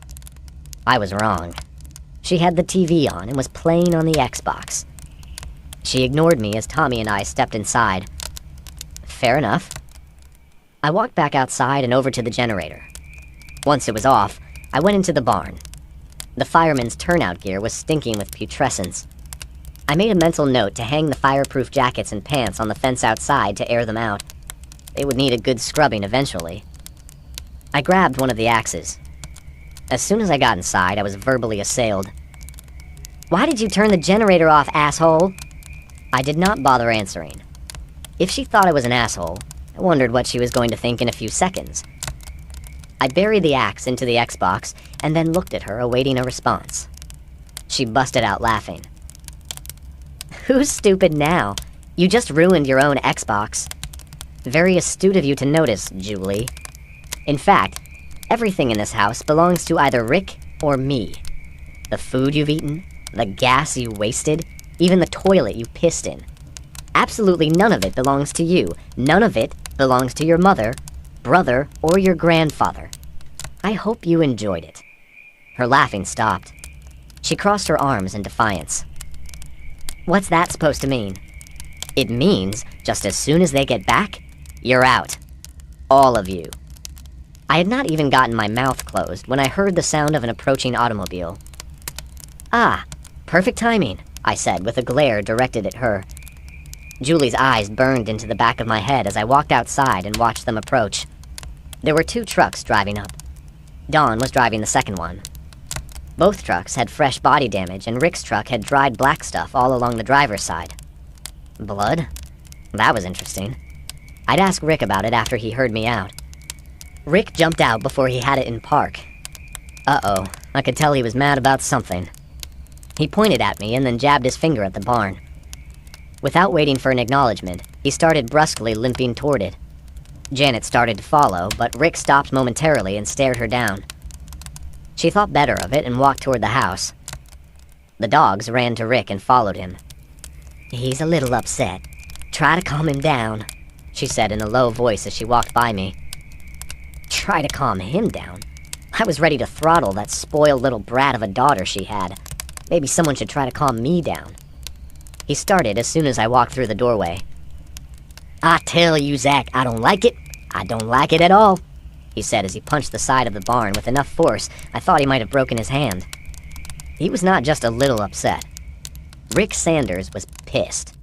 I was wrong. She had the TV on and was playing on the Xbox. She ignored me as Tommy and I stepped inside. Fair enough. I walked back outside and over to the generator. Once it was off, I went into the barn. The fireman's turnout gear was stinking with putrescence. I made a mental note to hang the fireproof jackets and pants on the fence outside to air them out. They would need a good scrubbing eventually. I grabbed one of the axes. As soon as I got inside, I was verbally assailed. "Why did you turn the generator off, asshole?" I did not bother answering. If she thought I was an asshole, I wondered what she was going to think in a few seconds. I buried the axe into the Xbox, and then looked at her, awaiting a response. She busted out laughing. "Who's stupid now? You just ruined your own Xbox." Very astute of you to notice, Julie. In fact, everything in this house belongs to either Rick or me. The food you've eaten, the gas you wasted, even the toilet you pissed in. Absolutely none of it belongs to you. None of it belongs to your mother, brother, or your grandfather. I hope you enjoyed it. Her laughing stopped. She crossed her arms in defiance. What's that supposed to mean? It means, just as soon as they get back, you're out. All of you. I had not even gotten my mouth closed when I heard the sound of an approaching automobile. "Ah, perfect timing," I said with a glare directed at her. Julie's eyes burned into the back of my head as I walked outside and watched them approach. There were 2 trucks driving up. Dawn was driving the second one. Both trucks had fresh body damage, and Rick's truck had dried black stuff all along the driver's side. Blood? That was interesting. I'd ask Rick about it after he heard me out. Rick jumped out before he had it in park. Uh-oh, I could tell he was mad about something. He pointed at me and then jabbed his finger at the barn. Without waiting for an acknowledgement, He started brusquely limping toward it. Janet started to follow, but Rick stopped momentarily and stared her down. She thought better of it and walked toward the house. The dogs ran to Rick and followed him. "He's a little upset. Try to calm him down," she said in a low voice as she walked by me. Try to calm him down? I was ready to throttle that spoiled little brat of a daughter she had. Maybe someone should try to calm me down. He started as soon as I walked through the doorway. "I tell you, Zach, I don't like it. I don't like it at all," he said as he punched the side of the barn with enough force I thought he might have broken his hand. He was not just a little upset. Rick Sanders was pissed.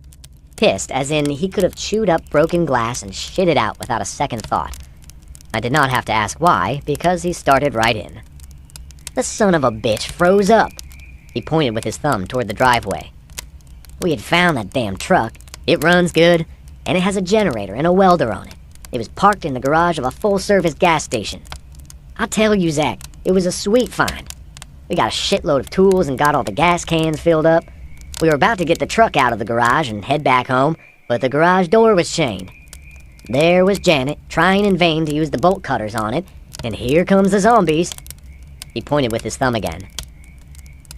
Pissed, as in he could have chewed up broken glass and shit it out without a second thought. I did not have to ask why, because he started right in. "The son of a bitch froze up." He pointed with his thumb toward the driveway. "We had found that damn truck. It runs good, and it has a generator and a welder on it. It was parked in the garage of a full-service gas station. I tell you, Zach, it was a sweet find. We got a shitload of tools and got all the gas cans filled up. We were about to get the truck out of the garage and head back home, but the garage door was chained. There was Janet, trying in vain to use the bolt cutters on it, and here comes the zombies." He pointed with his thumb again.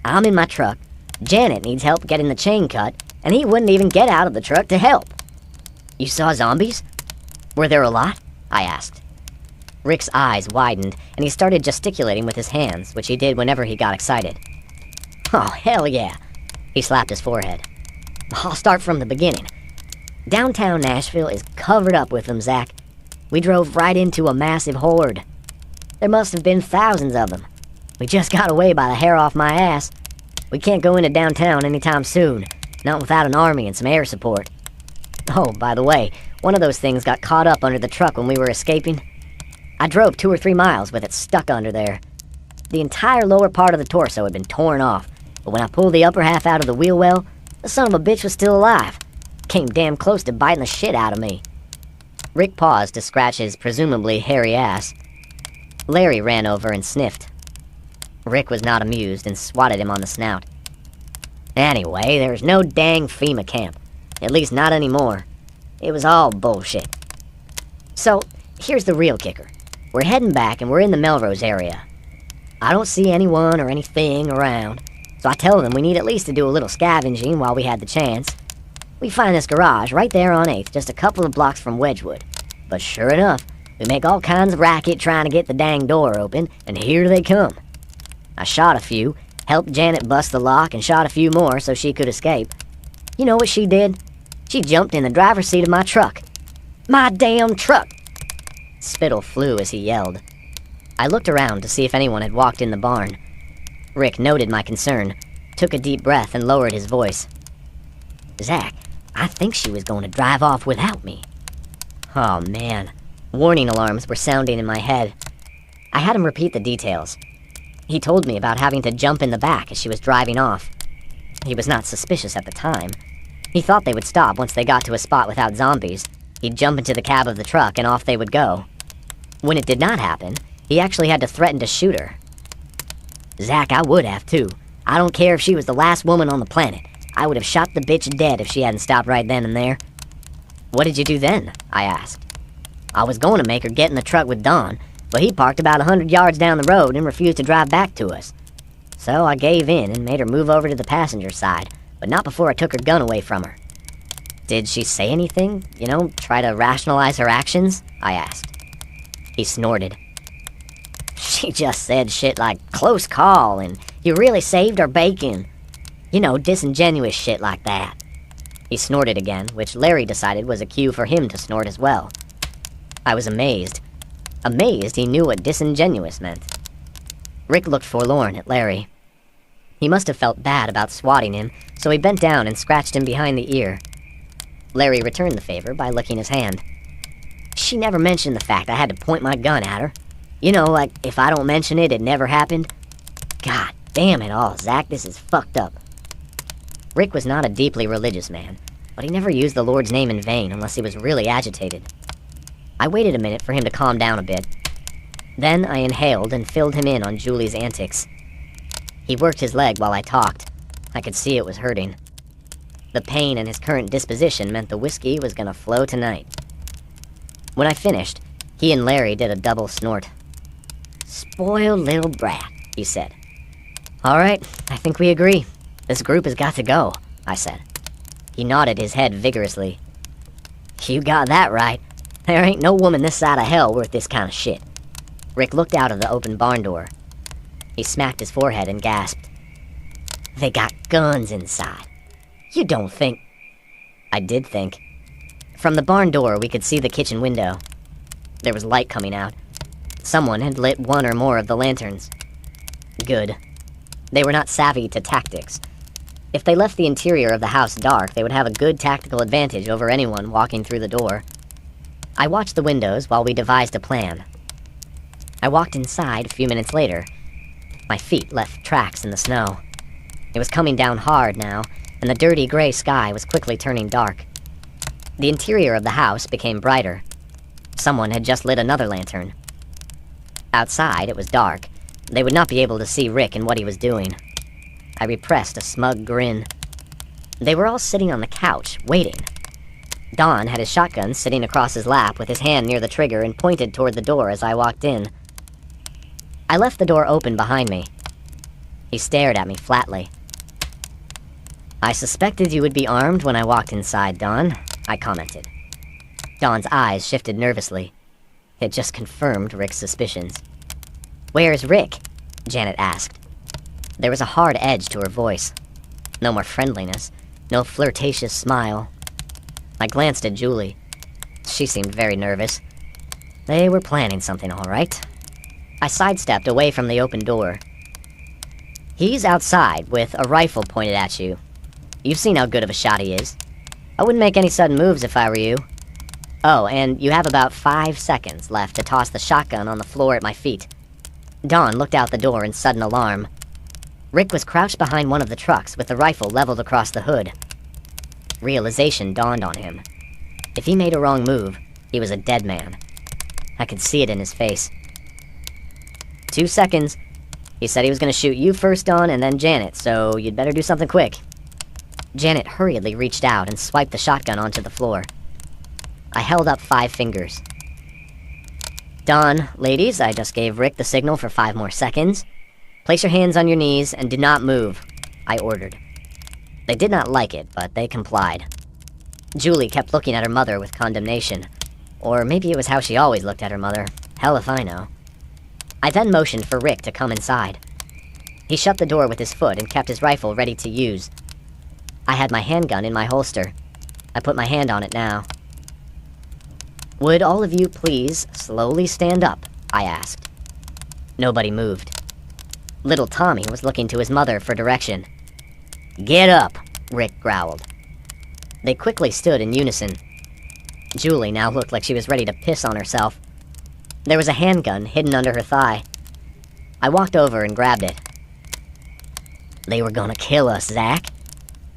"I'm in my truck. Janet needs help getting the chain cut, and he wouldn't even get out of the truck to help." "You saw zombies? Were there a lot?" I asked. Rick's eyes widened, and he started gesticulating with his hands, which he did whenever he got excited. "Oh, hell yeah." He slapped his forehead. "I'll start from the beginning. Downtown Nashville is covered up with them, Zach. We drove right into a massive horde. There must have been thousands of them. We just got away by the hair off my ass. We can't go into downtown anytime soon, not without an army and some air support. Oh, by the way, one of those things got caught up under the truck when we were escaping. I drove 2 or 3 miles with it stuck under there. The entire lower part of the torso had been torn off, but when I pulled the upper half out of the wheel well, the son of a bitch was still alive. Came damn close to biting the shit out of me." Rick paused to scratch his presumably hairy ass. Larry ran over and sniffed. Rick was not amused and swatted him on the snout. "Anyway, there's no dang FEMA camp. At least not anymore. It was all bullshit. So, here's the real kicker. We're heading back and we're in the Melrose area. I don't see anyone or anything around, so I tell them we need at least to do a little scavenging while we had the chance. We find this garage right there on 8th, just a couple of blocks from Wedgwood. But sure enough, we make all kinds of racket trying to get the dang door open, and here they come. I shot a few, helped Janet bust the lock, and shot a few more so she could escape. You know what she did? She jumped in the driver's seat of my truck. My damn truck!" Spittle flew as he yelled. I looked around to see if anyone had walked in the barn. Rick noted my concern, took a deep breath, and lowered his voice. "Zach, I think she was going to drive off without me." Oh man, warning alarms were sounding in my head. I had him repeat the details. He told me about having to jump in the back as she was driving off. He was not suspicious at the time. He thought they would stop once they got to a spot without zombies. He'd jump into the cab of the truck and off they would go. When it did not happen, he actually had to threaten to shoot her. "Zach, I would have too. I don't care if she was the last woman on the planet. I would have shot the bitch dead if she hadn't stopped right then and there." "What did you do then?" I asked. "I was going to make her get in the truck with Don, but he parked about 100 yards down the road and refused to drive back to us. So I gave in and made her move over to the passenger side, but not before I took her gun away from her." "Did she say anything? You know, try to rationalize her actions?" I asked. He snorted. "She just said shit like, 'Close call,' and 'You really saved our bacon.' You know, disingenuous shit like that." He snorted again, which Larry decided was a cue for him to snort as well. I was amazed. Amazed he knew what disingenuous meant. Rick looked forlorn at Larry. He must have felt bad about swatting him, so he bent down and scratched him behind the ear. Larry returned the favor by licking his hand. "She never mentioned the fact I had to point my gun at her. You know, like, if I don't mention it, it never happened. God damn it all, Zach, this is fucked up." Rick was not a deeply religious man, but he never used the Lord's name in vain unless he was really agitated. I waited a minute for him to calm down a bit. Then I inhaled and filled him in on Julie's antics. He worked his leg while I talked. I could see it was hurting. The pain and his current disposition meant the whiskey was gonna flow tonight. When I finished, he and Larry did a double snort. "Spoiled little brat," he said. "All right, I think we agree. This group has got to go," I said. He nodded his head vigorously. "You got that right. There ain't no woman this side of hell worth this kind of shit." Rick looked out of the open barn door. He smacked his forehead and gasped. "They got guns inside. You don't think..." I did think. From the barn door, we could see the kitchen window. There was light coming out. Someone had lit one or more of the lanterns. Good. They were not savvy to tactics. If they left the interior of the house dark, they would have a good tactical advantage over anyone walking through the door. I watched the windows while we devised a plan. I walked inside a few minutes later. My feet left tracks in the snow. It was coming down hard now, and the dirty gray sky was quickly turning dark. The interior of the house became brighter. Someone had just lit another lantern. Outside, it was dark. They would not be able to see Rick and what he was doing. I repressed a smug grin. They were all sitting on the couch, waiting. Don had his shotgun sitting across his lap with his hand near the trigger and pointed toward the door as I walked in. I left the door open behind me. He stared at me flatly. "I suspected you would be armed when I walked inside, Don," I commented. Don's eyes shifted nervously. It just confirmed Rick's suspicions. "Where's Rick?" Janet asked. There was a hard edge to her voice. No more friendliness, no flirtatious smile. I glanced at Julie. She seemed very nervous. They were planning something, all right. I sidestepped away from the open door. "He's outside with a rifle pointed at you. You've seen how good of a shot he is. I wouldn't make any sudden moves if I were you. Oh, and you have about 5 seconds left to toss the shotgun on the floor at my feet." Dawn looked out the door in sudden alarm. Rick was crouched behind one of the trucks with the rifle leveled across the hood. Realization dawned on him. If he made a wrong move, he was a dead man. I could see it in his face. 2 seconds. He said he was going to shoot you first, Dawn, and then Janet, so you'd better do something quick. Janet hurriedly reached out and swiped the shotgun onto the floor. I held up 5 fingers. "Dawn, ladies, I just gave Rick the signal for 5 more seconds. Place your hands on your knees and do not move," I ordered. They did not like it, but they complied. Julie kept looking at her mother with condemnation. Or maybe it was how she always looked at her mother. Hell if I know. I then motioned for Rick to come inside. He shut the door with his foot and kept his rifle ready to use. I had my handgun in my holster. I put my hand on it now. "Would all of you please slowly stand up?" I asked. Nobody moved. Little Tommy was looking to his mother for direction. "Get up," Rick growled. They quickly stood in unison. Julie now looked like she was ready to piss on herself. There was a handgun hidden under her thigh. I walked over and grabbed it. "They were gonna kill us, Zach.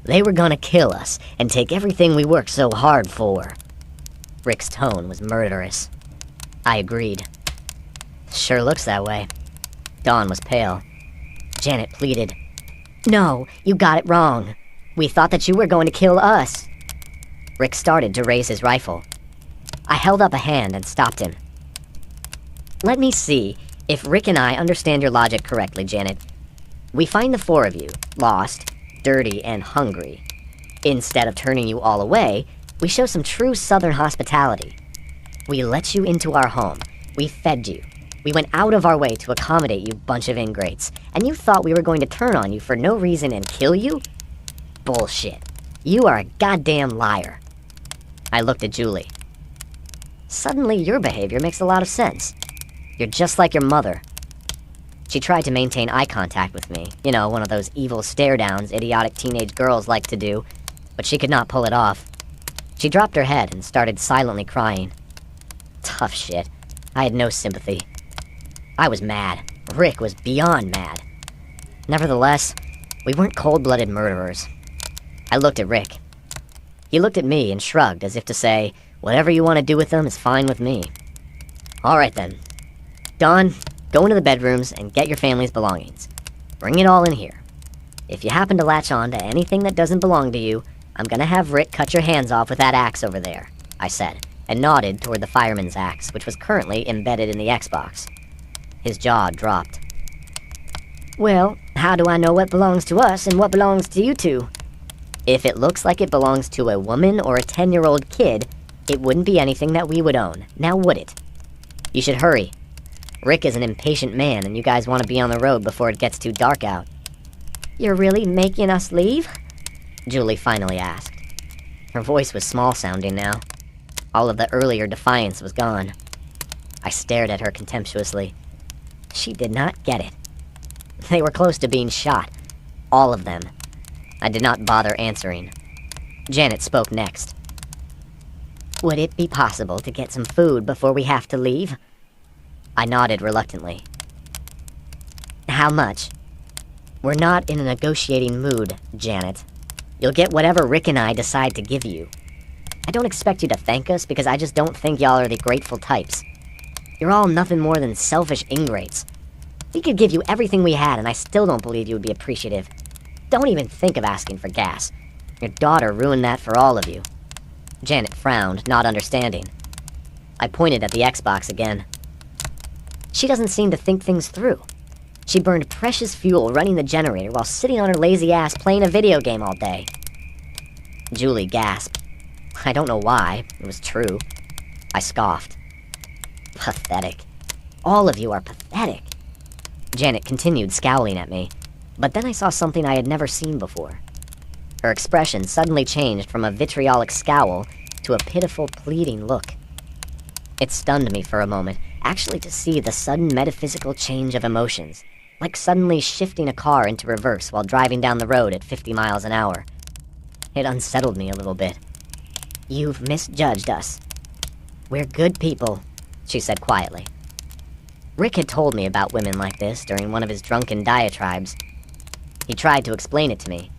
They were gonna kill us and take everything we worked so hard for." Rick's tone was murderous. I agreed. "Sure looks that way." Dawn was pale. Janet pleaded. "No, you got it wrong. We thought that you were going to kill us." Rick started to raise his rifle. I held up a hand and stopped him. "Let me see if Rick and I understand your logic correctly, Janet. We find the 4 of you, lost, dirty, and hungry. Instead of turning you all away, we show some true Southern hospitality. We let you into our home. We fed you. We went out of our way to accommodate you bunch of ingrates, and you thought we were going to turn on you for no reason and kill you? Bullshit. You are a goddamn liar." I looked at Julie. "Suddenly your behavior makes a lot of sense. You're just like your mother." She tried to maintain eye contact with me, you know, one of those evil stare-downs idiotic teenage girls like to do, but she could not pull it off. She dropped her head and started silently crying. Tough shit. I had no sympathy. I was mad. Rick was beyond mad. Nevertheless, we weren't cold-blooded murderers. I looked at Rick. He looked at me and shrugged as if to say, whatever you want to do with them is fine with me. "All right then. Dawn, go into the bedrooms and get your family's belongings. Bring it all in here. If you happen to latch on to anything that doesn't belong to you, I'm gonna have Rick cut your hands off with that axe over there, I said, and nodded toward the fireman's axe, which was currently embedded in the Xbox. His jaw dropped. Well, how do I know what belongs to us and what belongs to you two? If it looks like it belongs to a woman or a 10-year-old kid, it wouldn't be anything that we would own, now would it? You should hurry. Rick is an impatient man, and you guys want to be on the road before it gets too dark out. You're really making us leave? Julie finally asked. Her voice was small-sounding now. All of the earlier defiance was gone. I stared at her contemptuously. She did not get it. They were close to being shot. All of them. I did not bother answering. Janet spoke next. Would it be possible to get some food before we have to leave? I nodded reluctantly. How much? We're not in a negotiating mood, Janet. You'll get whatever Rick and I decide to give you. I don't expect you to thank us because I just don't think y'all are the grateful types. You're all nothing more than selfish ingrates. We could give you everything we had and I still don't believe you would be appreciative. Don't even think of asking for gas. Your daughter ruined that for all of you. Janet frowned, not understanding. I pointed at the Xbox again. She doesn't seem to think things through. She burned precious fuel running the generator while sitting on her lazy ass playing a video game all day. Julie gasped. I don't know why. It was true. I scoffed. Pathetic. All of you are pathetic. Janet continued scowling at me, but then I saw something I had never seen before. Her expression suddenly changed from a vitriolic scowl to a pitiful, pleading look. It stunned me for a moment, actually to see the sudden metaphysical change of emotions, like suddenly shifting a car into reverse while driving down the road at 50 miles an hour. It unsettled me a little bit. You've misjudged us. We're good people, she said quietly. Rick had told me about women like this during one of his drunken diatribes. He tried to explain it to me.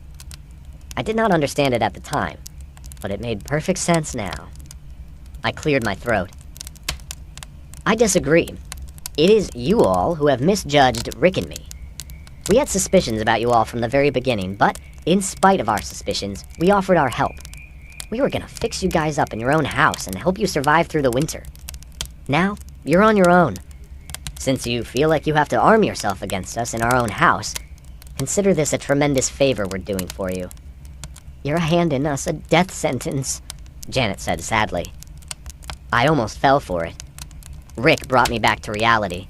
I did not understand it at the time, but it made perfect sense now. I cleared my throat. I disagree. It is you all who have misjudged Rick and me. We had suspicions about you all from the very beginning, but in spite of our suspicions, we offered our help. We were gonna fix you guys up in your own house and help you survive through the winter. Now, you're on your own. Since you feel like you have to arm yourself against us in our own house, consider this a tremendous favor we're doing for you. You're handing us a death sentence, Janet said sadly. I almost fell for it. Rick brought me back to reality.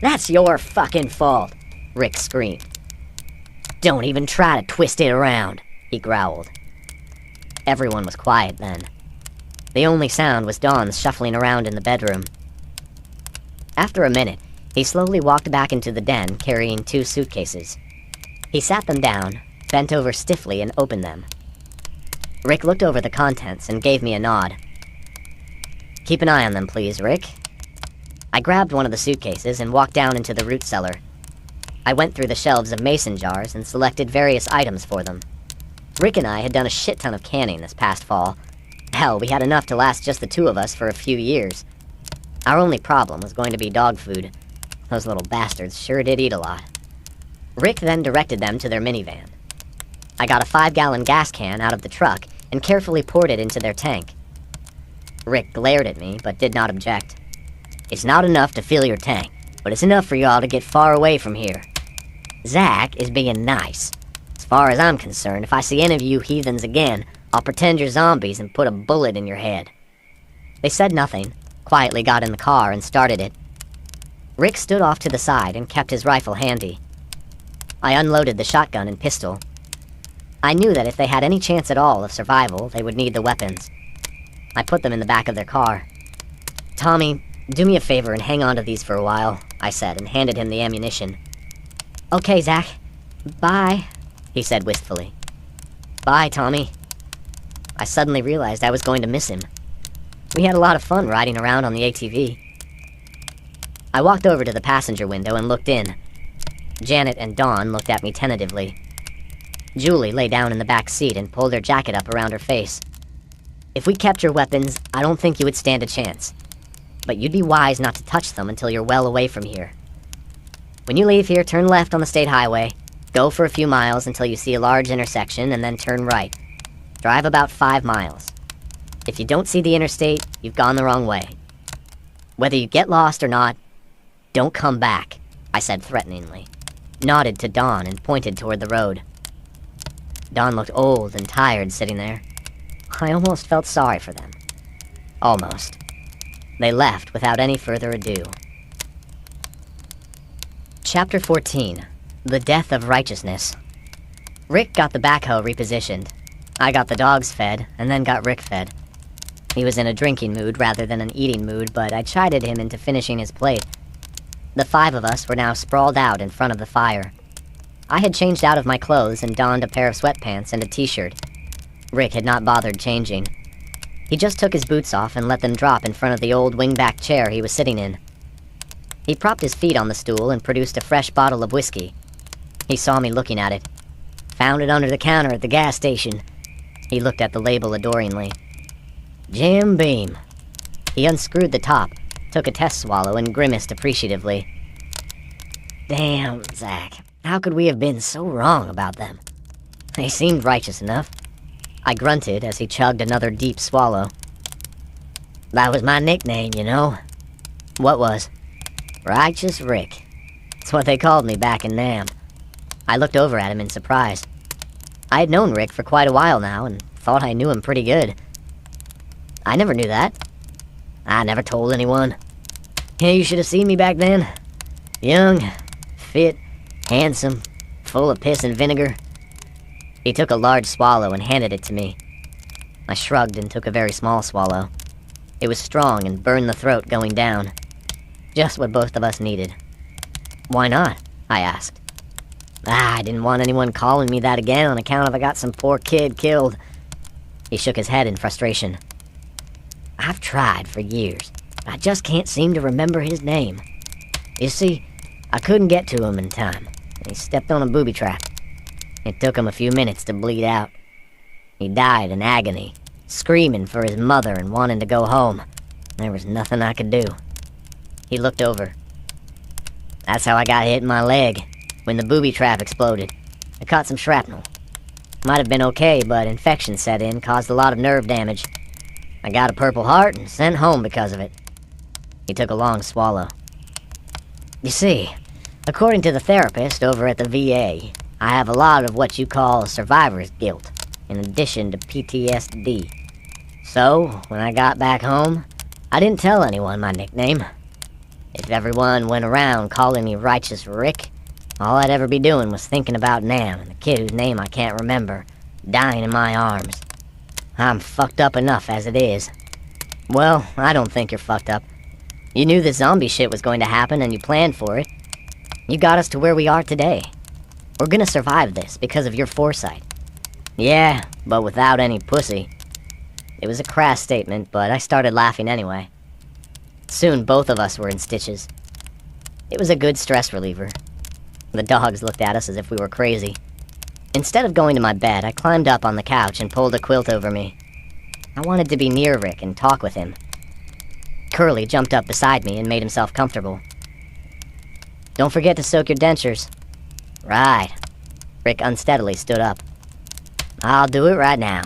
That's your fucking fault, Rick screamed. Don't even try to twist it around, he growled. Everyone was quiet then. The only sound was Dawn's shuffling around in the bedroom. After a minute, he slowly walked back into the den carrying 2 suitcases. He sat them down, bent over stiffly, and opened them. Rick looked over the contents and gave me a nod. Keep an eye on them, please, Rick. I grabbed one of the suitcases and walked down into the root cellar. I went through the shelves of mason jars and selected various items for them. Rick and I had done a shit ton of canning this past fall. Hell, we had enough to last just the 2 of us for a few years. Our only problem was going to be dog food. Those little bastards sure did eat a lot. Rick then directed them to their minivan. I got a 5-gallon gas can out of the truck and carefully poured it into their tank. Rick glared at me, but did not object. It's not enough to fill your tank, but it's enough for y'all to get far away from here. Zach is being nice. As far as I'm concerned, if I see any of you heathens again, I'll pretend you're zombies and put a bullet in your head. They said nothing, quietly got in the car and started it. Rick stood off to the side and kept his rifle handy. I unloaded the shotgun and pistol. I knew that if they had any chance at all of survival, they would need the weapons. I put them in the back of their car. Tommy, do me a favor and hang on to these for a while, I said, and handed him the ammunition. Okay, Zach. Bye, he said wistfully. Bye, Tommy. I suddenly realized I was going to miss him. We had a lot of fun riding around on the ATV. I walked over to the passenger window and looked in. Janet and Dawn looked at me tentatively. Julie lay down in the back seat and pulled her jacket up around her face. If we kept your weapons, I don't think you would stand a chance. But you'd be wise not to touch them until you're well away from here. When you leave here, turn left on the state highway. Go for a few miles until you see a large intersection, and then turn right. Drive about 5 miles. If you don't see the interstate, you've gone the wrong way. Whether you get lost or not, don't come back, I said threateningly, nodded to Dawn and pointed toward the road. Dawn looked old and tired sitting there. I almost felt sorry for them. Almost. They left without any further ado. Chapter 14. The Death of Righteousness. Rick got the backhoe repositioned. I got the dogs fed, and then got Rick fed. He was in a drinking mood rather than an eating mood, but I chided him into finishing his plate. The 5 of us were now sprawled out in front of the fire. I had changed out of my clothes and donned a pair of sweatpants and a t-shirt. Rick had not bothered changing. He just took his boots off and let them drop in front of the old wingback chair he was sitting in. He propped his feet on the stool and produced a fresh bottle of whiskey. He saw me looking at it. Found it under the counter at the gas station. He looked at the label adoringly. Jim Beam. He unscrewed the top, took a test swallow, and grimaced appreciatively. Damn, Zach. How could we have been so wrong about them? They seemed righteous enough. I grunted as he chugged another deep swallow. That was my nickname, you know. What was? Righteous Rick. It's what they called me back in Nam. I looked over at him in surprise. I had known Rick for quite a while now, and thought I knew him pretty good. I never knew that. I never told anyone. Yeah, you should have seen me back then. Young, fit, handsome, full of piss and vinegar. He took a large swallow and handed it to me. I shrugged and took a very small swallow. It was strong and burned the throat going down. Just what both of us needed. Why not? I asked. I didn't want anyone calling me that again on account of I got some poor kid killed. He shook his head in frustration. I've tried for years. I just can't seem to remember his name. You see, I couldn't get to him in time. He stepped on a booby trap. It took him a few minutes to bleed out. He died in agony, screaming for his mother and wanting to go home. There was nothing I could do. He looked over. That's how I got hit in my leg, when the booby trap exploded. I caught some shrapnel. Might have been okay, but infection set in, caused a lot of nerve damage. I got a Purple Heart and sent home because of it. He took a long swallow. You see, according to the therapist over at the VA, I have a lot of what you call survivor's guilt, in addition to PTSD. So, when I got back home, I didn't tell anyone my nickname. If everyone went around calling me Righteous Rick, all I'd ever be doing was thinking about Nam and the kid whose name I can't remember, dying in my arms. I'm fucked up enough as it is. Well, I don't think you're fucked up. You knew this zombie shit was going to happen and you planned for it. You got us to where we are today. We're gonna survive this because of your foresight. Yeah, but without any pussy. It was a crass statement, but I started laughing anyway. Soon both of us were in stitches. It was a good stress reliever. The dogs looked at us as if we were crazy. Instead of going to my bed, I climbed up on the couch and pulled a quilt over me. I wanted to be near Rick and talk with him. Curly jumped up beside me and made himself comfortable. Don't forget to soak your dentures. Right. Rick unsteadily stood up. I'll do it right now.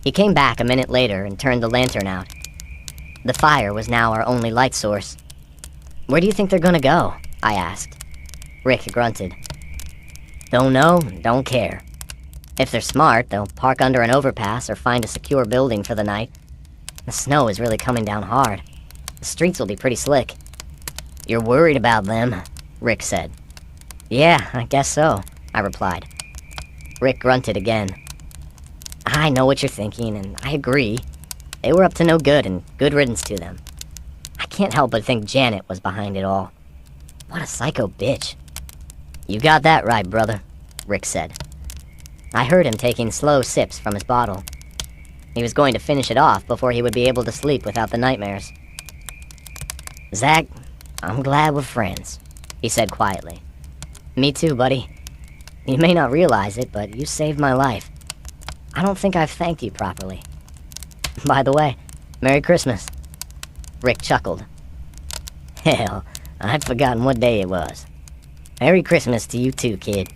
He came back a minute later and turned the lantern out. The fire was now our only light source. Where do you think they're gonna go? I asked. Rick grunted. Don't know, don't care. If they're smart, they'll park under an overpass or find a secure building for the night. The snow is really coming down hard. The streets will be pretty slick. You're worried about them, Rick said. Yeah, I guess so, I replied. Rick grunted again. I know what you're thinking, and I agree. They were up to no good, and good riddance to them. I can't help but think Janet was behind it all. What a psycho bitch. You got that right, brother, Rick said. I heard him taking slow sips from his bottle. He was going to finish it off before he would be able to sleep without the nightmares. Zach, I'm glad we're friends, he said quietly. Me too, buddy. You may not realize it, but you saved my life. I don't think I've thanked you properly. By the way, Merry Christmas. Rick chuckled. Hell, I'd forgotten what day it was. Merry Christmas to you too, kid.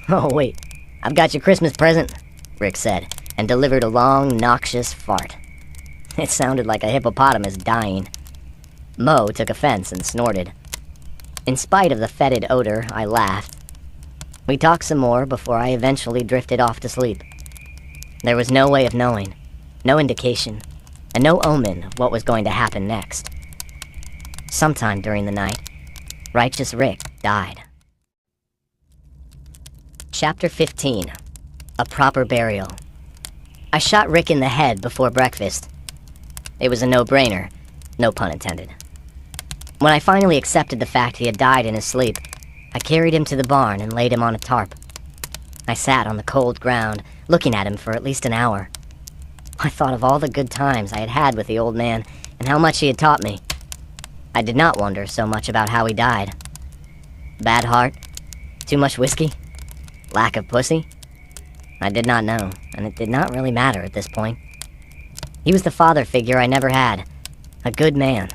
Oh, wait. I've got your Christmas present, Rick said, and delivered a long, noxious fart. It sounded like a hippopotamus dying. Mo took offense and snorted. In spite of the fetid odor, I laughed. We talked some more before I eventually drifted off to sleep. There was no way of knowing, no indication, and no omen of what was going to happen next. Sometime during the night, Righteous Rick died. Chapter 15. A Proper Burial. I shot Rick in the head before breakfast. It was a no-brainer, no pun intended. When I finally accepted the fact he had died in his sleep, I carried him to the barn and laid him on a tarp. I sat on the cold ground, looking at him for at least an hour. I thought of all the good times I had had with the old man and how much he had taught me. I did not wonder so much about how he died. Bad heart? Too much whiskey? Lack of pussy? I did not know, and it did not really matter at this point. He was the father figure I never had. A good man.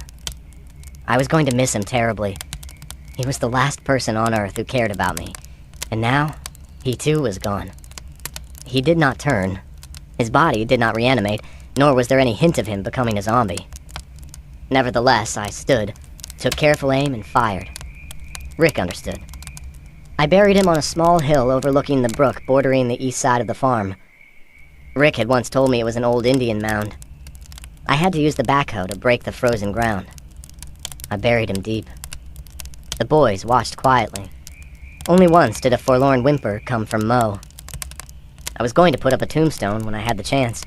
I was going to miss him terribly. He was the last person on Earth who cared about me. And now, he too was gone. He did not turn. His body did not reanimate, nor was there any hint of him becoming a zombie. Nevertheless, I stood, took careful aim, and fired. Rick understood. I buried him on a small hill overlooking the brook bordering the east side of the farm. Rick had once told me it was an old Indian mound. I had to use the backhoe to break the frozen ground. I buried him deep. The boys watched quietly. Only once did a forlorn whimper come from Mo. I was going to put up a tombstone when I had the chance.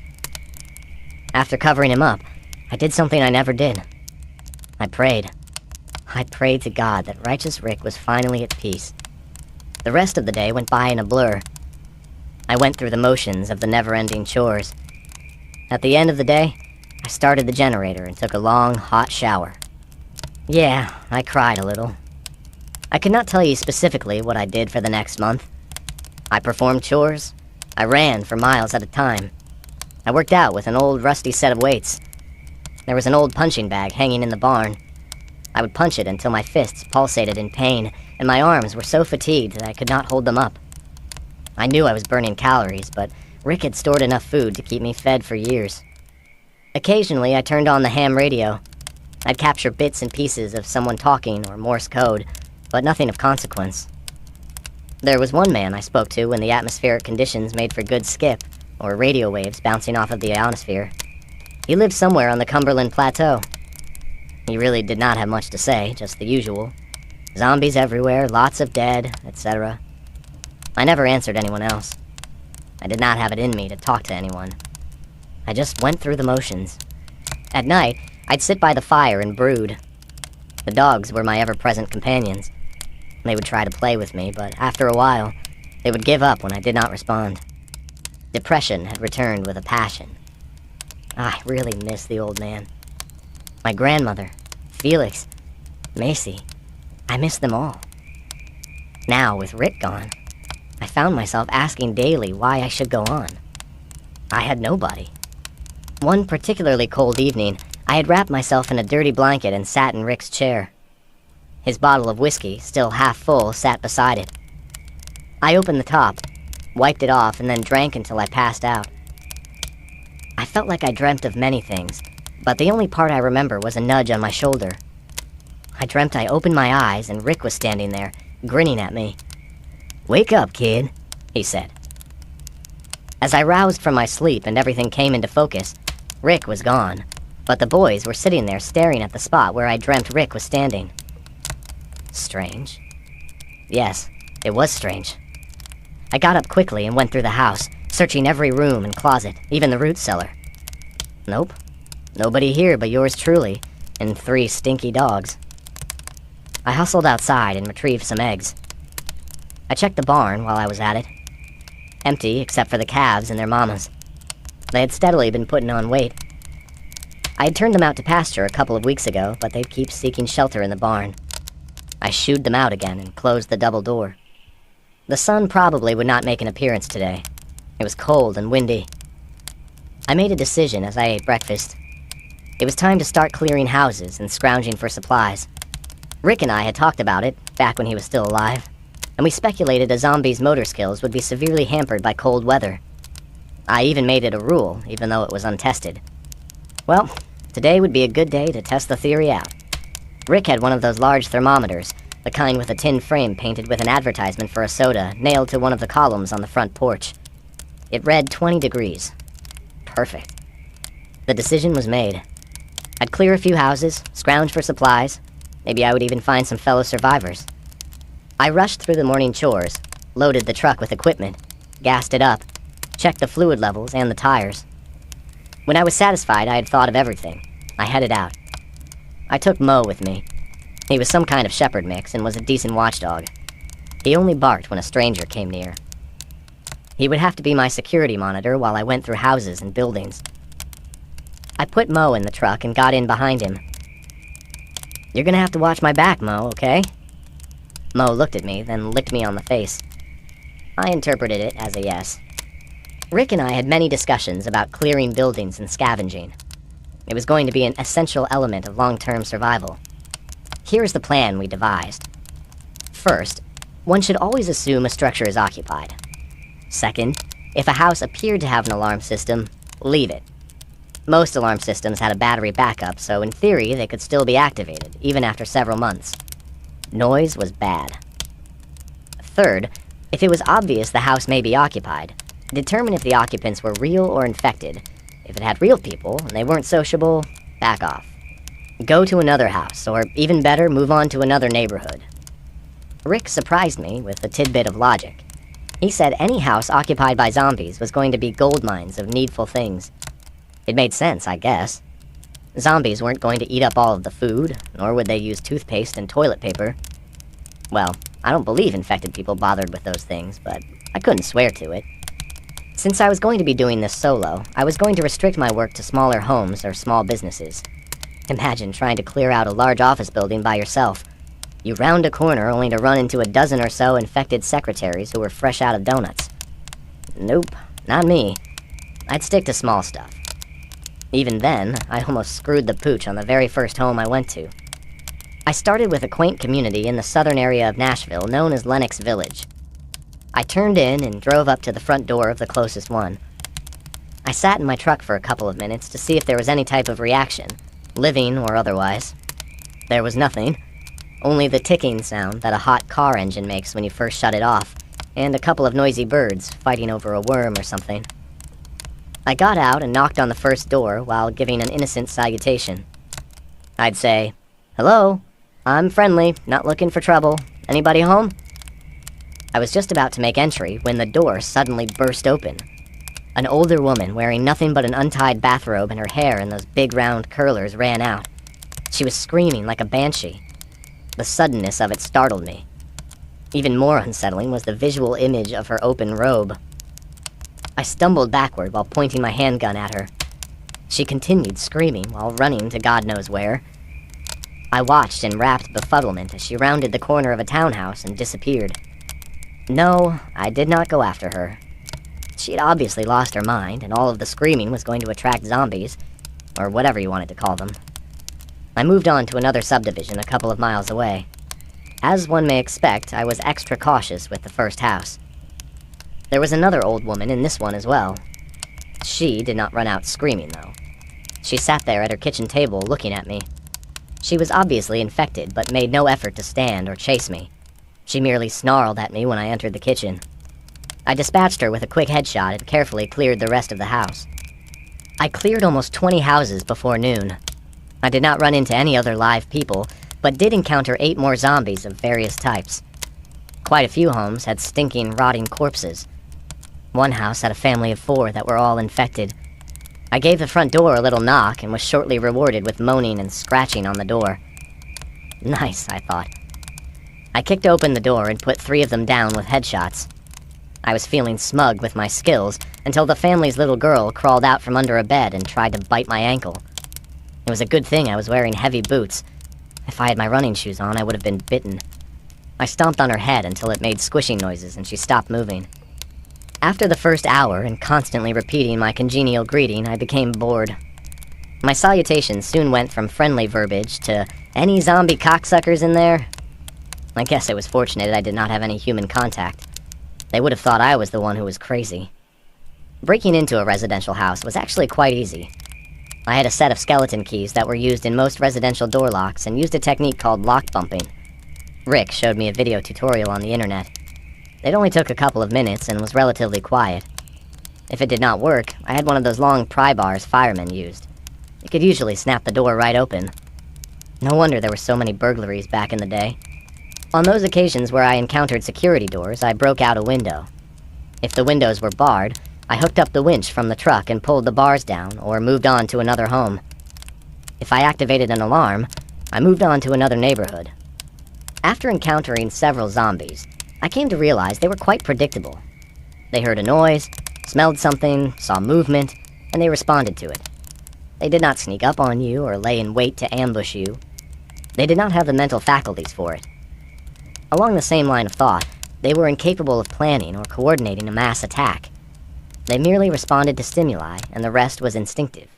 After covering him up, I did something I never did. I prayed. I prayed to God that Righteous Rick was finally at peace. The rest of the day went by in a blur. I went through the motions of the never-ending chores. At the end of the day, I started the generator and took a long, hot shower. Yeah, I cried a little. I could not tell you specifically what I did for the next month. I performed chores. I ran for miles at a time. I worked out with an old rusty set of weights. There was an old punching bag hanging in the barn. I would punch it until my fists pulsated in pain, and my arms were so fatigued that I could not hold them up. I knew I was burning calories, but Rick had stored enough food to keep me fed for years. Occasionally, I turned on the ham radio. I'd capture bits and pieces of someone talking or Morse code, but nothing of consequence. There was one man I spoke to when the atmospheric conditions made for good skip, or radio waves bouncing off of the ionosphere. He lived somewhere on the Cumberland Plateau. He really did not have much to say, just the usual. Zombies everywhere, lots of dead, etc. I never answered anyone else. I did not have it in me to talk to anyone. I just went through the motions. At night, I'd sit by the fire and brood. The dogs were my ever-present companions. They would try to play with me, but after a while, they would give up when I did not respond. Depression had returned with a passion. I really missed the old man. My grandmother, Felix, Macy, I missed them all. Now, with Rick gone, I found myself asking daily why I should go on. I had nobody. One particularly cold evening, I had wrapped myself in a dirty blanket and sat in Rick's chair. His bottle of whiskey, still half full, sat beside it. I opened the top, wiped it off, and then drank until I passed out. I felt like I dreamt of many things, but the only part I remember was a nudge on my shoulder. I dreamt I opened my eyes and Rick was standing there, grinning at me. "Wake up, kid," he said. As I roused from my sleep and everything came into focus, Rick was gone, but the boys were sitting there staring at the spot where I dreamt Rick was standing. Strange. Yes, it was strange. I got up quickly and went through the house, searching every room and closet, even the root cellar. Nope. Nobody here but yours truly, and 3 stinky dogs. I hustled outside and retrieved some eggs. I checked the barn while I was at it. Empty except for the calves and their mamas. They had steadily been putting on weight. I had turned them out to pasture a couple of weeks ago, but they'd keep seeking shelter in the barn. I shooed them out again and closed the double door. The sun probably would not make an appearance today. It was cold and windy. I made a decision as I ate breakfast. It was time to start clearing houses and scrounging for supplies. Rick and I had talked about it, back when he was still alive, and we speculated a zombie's motor skills would be severely hampered by cold weather. I even made it a rule, even though it was untested. Well, today would be a good day to test the theory out. Rick had one of those large thermometers, the kind with a tin frame painted with an advertisement for a soda nailed to one of the columns on the front porch. It read 20 degrees. Perfect. The decision was made. I'd clear a few houses, scrounge for supplies. Maybe I would even find some fellow survivors. I rushed through the morning chores, loaded the truck with equipment, gassed it up, checked the fluid levels and the tires. When I was satisfied I had thought of everything, I headed out. I took Mo with me. He was some kind of shepherd mix and was a decent watchdog. He only barked when a stranger came near. He would have to be my security monitor while I went through houses and buildings. I put Mo in the truck and got in behind him. "You're gonna have to watch my back, Mo, okay?" Mo looked at me, then licked me on the face. I interpreted it as a yes. Rick and I had many discussions about clearing buildings and scavenging. It was going to be an essential element of long-term survival. Here's the plan we devised. First, one should always assume a structure is occupied. Second, if a house appeared to have an alarm system, leave it. Most alarm systems had a battery backup, so in theory they could still be activated, even after several months. Noise was bad. Third, if it was obvious the house may be occupied, determine if the occupants were real or infected. If it had real people and they weren't sociable, back off. Go to another house, or even better, move on to another neighborhood. Rick surprised me with a tidbit of logic. He said any house occupied by zombies was going to be gold mines of needful things. It made sense, I guess. Zombies weren't going to eat up all of the food, nor would they use toothpaste and toilet paper. Well, I don't believe infected people bothered with those things, but I couldn't swear to it. Since I was going to be doing this solo, I was going to restrict my work to smaller homes or small businesses. Imagine trying to clear out a large office building by yourself. You round a corner only to run into a dozen or so infected secretaries who were fresh out of donuts. Nope, not me. I'd stick to small stuff. Even then, I almost screwed the pooch on the very first home I went to. I started with a quaint community in the southern area of Nashville known as Lenox Village. I turned in and drove up to the front door of the closest one. I sat in my truck for a couple of minutes to see if there was any type of reaction, living or otherwise. There was nothing. Only the ticking sound that a hot car engine makes when you first shut it off, and a couple of noisy birds fighting over a worm or something. I got out and knocked on the first door while giving an innocent salutation. I'd say, "Hello, I'm friendly, not looking for trouble. Anybody home?" I was just about to make entry when the door suddenly burst open. An older woman wearing nothing but an untied bathrobe and her hair in those big round curlers ran out. She was screaming like a banshee. The suddenness of it startled me. Even more unsettling was the visual image of her open robe. I stumbled backward while pointing my handgun at her. She continued screaming while running to God knows where. I watched in rapt befuddlement as she rounded the corner of a townhouse and disappeared. No, I did not go after her. She had obviously lost her mind, and all of the screaming was going to attract zombies, or whatever you wanted to call them. I moved on to another subdivision a couple of miles away. As one may expect, I was extra cautious with the first house. There was another old woman in this one as well. She did not run out screaming, though. She sat there at her kitchen table looking at me. She was obviously infected, but made no effort to stand or chase me. She merely snarled at me when I entered the kitchen. I dispatched her with a quick headshot and carefully cleared the rest of the house. I cleared almost 20 houses before noon. I did not run into any other live people, but did encounter 8 more zombies of various types. Quite a few homes had stinking, rotting corpses. One house had a family of 4 that were all infected. I gave the front door a little knock and was shortly rewarded with moaning and scratching on the door. Nice, I thought. I kicked open the door and put 3 of them down with headshots. I was feeling smug with my skills until the family's little girl crawled out from under a bed and tried to bite my ankle. It was a good thing I was wearing heavy boots. If I had my running shoes on, I would have been bitten. I stomped on her head until it made squishing noises and she stopped moving. After the first hour and constantly repeating my congenial greeting, I became bored. My salutations soon went from friendly verbiage to, "Any zombie cocksuckers in there?" I guess it was fortunate I did not have any human contact. They would have thought I was the one who was crazy. Breaking into a residential house was actually quite easy. I had a set of skeleton keys that were used in most residential door locks and used a technique called lock bumping. Rick showed me a video tutorial on the internet. It only took a couple of minutes and was relatively quiet. If it did not work, I had one of those long pry bars firemen used. It could usually snap the door right open. No wonder there were so many burglaries back in the day. On those occasions where I encountered security doors, I broke out a window. If the windows were barred, I hooked up the winch from the truck and pulled the bars down, or moved on to another home. If I activated an alarm, I moved on to another neighborhood. After encountering several zombies, I came to realize they were quite predictable. They heard a noise, smelled something, saw movement, and they responded to it. They did not sneak up on you or lay in wait to ambush you. They did not have the mental faculties for it. Along the same line of thought, they were incapable of planning or coordinating a mass attack. They merely responded to stimuli, and the rest was instinctive.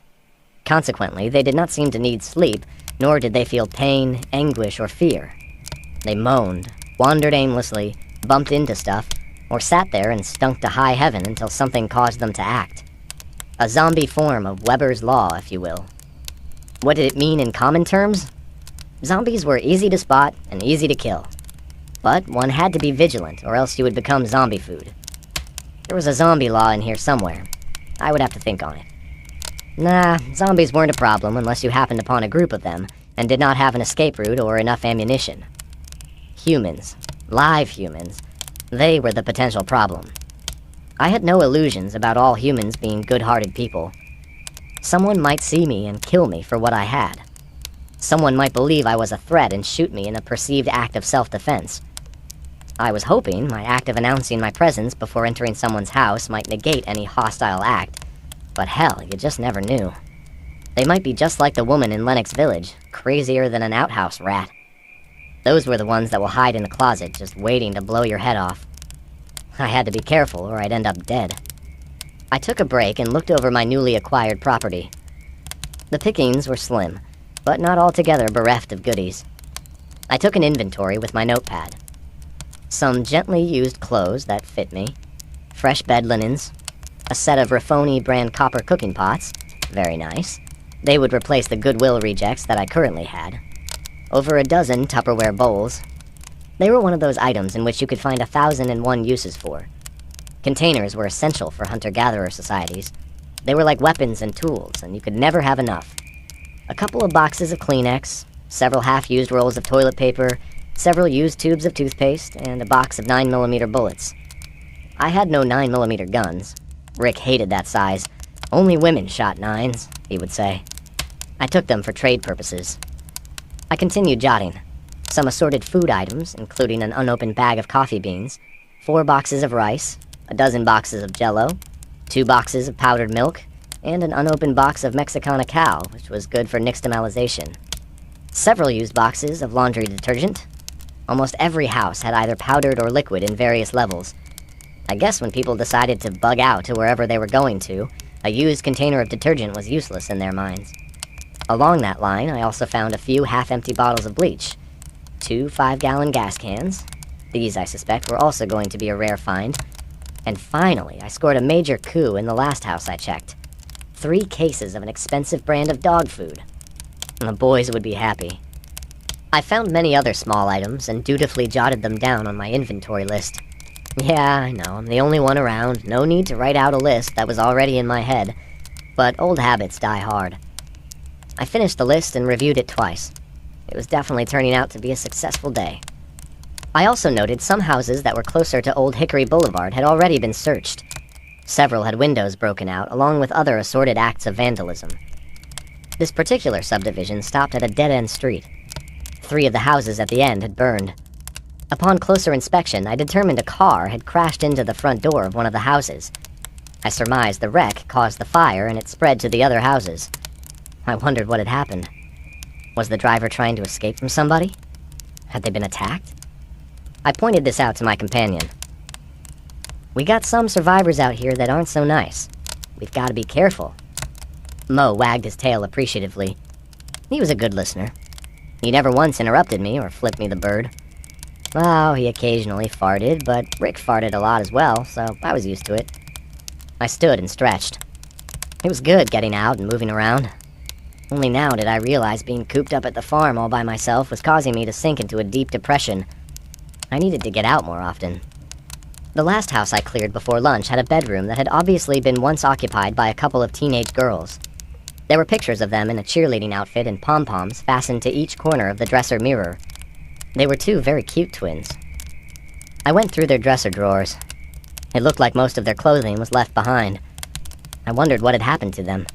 Consequently, they did not seem to need sleep, nor did they feel pain, anguish, or fear. They moaned, wandered aimlessly, bumped into stuff, or sat there and stunk to high heaven until something caused them to act. A zombie form of Weber's Law, if you will. What did it mean in common terms? Zombies were easy to spot and easy to kill. But one had to be vigilant, or else you would become zombie food. There was a zombie law in here somewhere. I would have to think on it. Nah, zombies weren't a problem unless you happened upon a group of them and did not have an escape route or enough ammunition. Humans, live humans, they were the potential problem. I had no illusions about all humans being good-hearted people. Someone might see me and kill me for what I had. Someone might believe I was a threat and shoot me in a perceived act of self-defense. I was hoping my act of announcing my presence before entering someone's house might negate any hostile act, but hell, you just never knew. They might be just like the woman in Lennox Village, crazier than an outhouse rat. Those were the ones that will hide in a closet, just waiting to blow your head off. I had to be careful or I'd end up dead. I took a break and looked over my newly acquired property. The pickings were slim, but not altogether bereft of goodies. I took an inventory with my notepad. Some gently used clothes that fit me, fresh bed linens, a set of Raffoni brand copper cooking pots, very nice. They would replace the Goodwill rejects that I currently had. Over a dozen Tupperware bowls. They were one of those items in which you could find 1,001 uses for. Containers were essential for hunter-gatherer societies. They were like weapons and tools, and you could never have enough. A couple of boxes of Kleenex, several half-used rolls of toilet paper, several used tubes of toothpaste, and a box of 9mm bullets. I had no 9mm guns. Rick hated that size. Only women shot 9s, he would say. I took them for trade purposes. I continued jotting. Some assorted food items, including an unopened bag of coffee beans, 4 boxes of rice, a dozen boxes of Jell-O, 2 boxes of powdered milk, and an unopened box of Mexicana Cal, which was good for nixtamalization. Several used boxes of laundry detergent. Almost every house had either powdered or liquid in various levels. I guess when people decided to bug out to wherever they were going to, a used container of detergent was useless in their minds. Along that line, I also found a few half-empty bottles of bleach, 2 5-gallon gas cans. These, I suspect, were also going to be a rare find. And finally, I scored a major coup in the last house I checked. 3 cases of an expensive brand of dog food. The boys would be happy. I found many other small items and dutifully jotted them down on my inventory list. Yeah, I know, I'm the only one around. No need to write out a list that was already in my head. But old habits die hard. I finished the list and reviewed it twice. It was definitely turning out to be a successful day. I also noted some houses that were closer to Old Hickory Boulevard had already been searched. Several had windows broken out, along with other assorted acts of vandalism. This particular subdivision stopped at a dead-end street. 3 of the houses at the end had burned. Upon closer inspection, I determined a car had crashed into the front door of one of the houses. I surmised the wreck caused the fire and it spread to the other houses. I wondered what had happened. Was the driver trying to escape from somebody? Had they been attacked? I pointed this out to my companion. We got some survivors out here that aren't so nice. We've got to be careful. Mo wagged his tail appreciatively. He was a good listener. He never once interrupted me or flipped me the bird. Oh, he occasionally farted, but Rick farted a lot as well, so I was used to it. I stood and stretched. It was good getting out and moving around. Only now did I realize being cooped up at the farm all by myself was causing me to sink into a deep depression. I needed to get out more often. The last house I cleared before lunch had a bedroom that had obviously been once occupied by a couple of teenage girls. There were pictures of them in a cheerleading outfit and pom-poms fastened to each corner of the dresser mirror. They were two very cute twins. I went through their dresser drawers. It looked like most of their clothing was left behind. I wondered what had happened to them.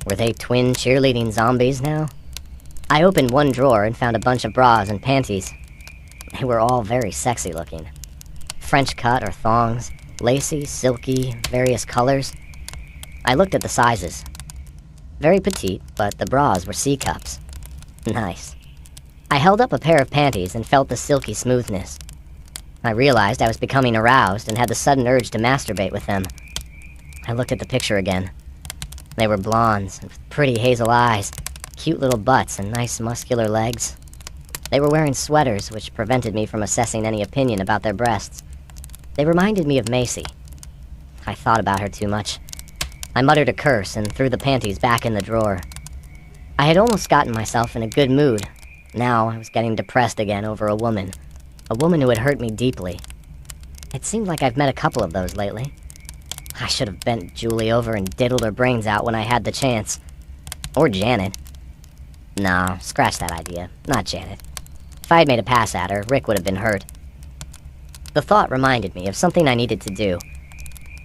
Were they twin cheerleading zombies now? I opened one drawer and found a bunch of bras and panties. They were all very sexy looking. French cut or thongs, lacy, silky, various colors. I looked at the sizes. Very petite, but the bras were C-cups. Nice. I held up a pair of panties and felt the silky smoothness. I realized I was becoming aroused and had the sudden urge to masturbate with them. I looked at the picture again. They were blondes, with pretty hazel eyes, cute little butts, and nice muscular legs. They were wearing sweaters, which prevented me from assessing any opinion about their breasts. They reminded me of Macy. I thought about her too much. I muttered a curse and threw the panties back in the drawer. I had almost gotten myself in a good mood. Now I was getting depressed again over a woman who had hurt me deeply. It seemed like I've met a couple of those lately. I should have bent Julie over and diddled her brains out when I had the chance. Or Janet. No, scratch that idea. Not Janet. If I had made a pass at her, Rick would have been hurt. The thought reminded me of something I needed to do.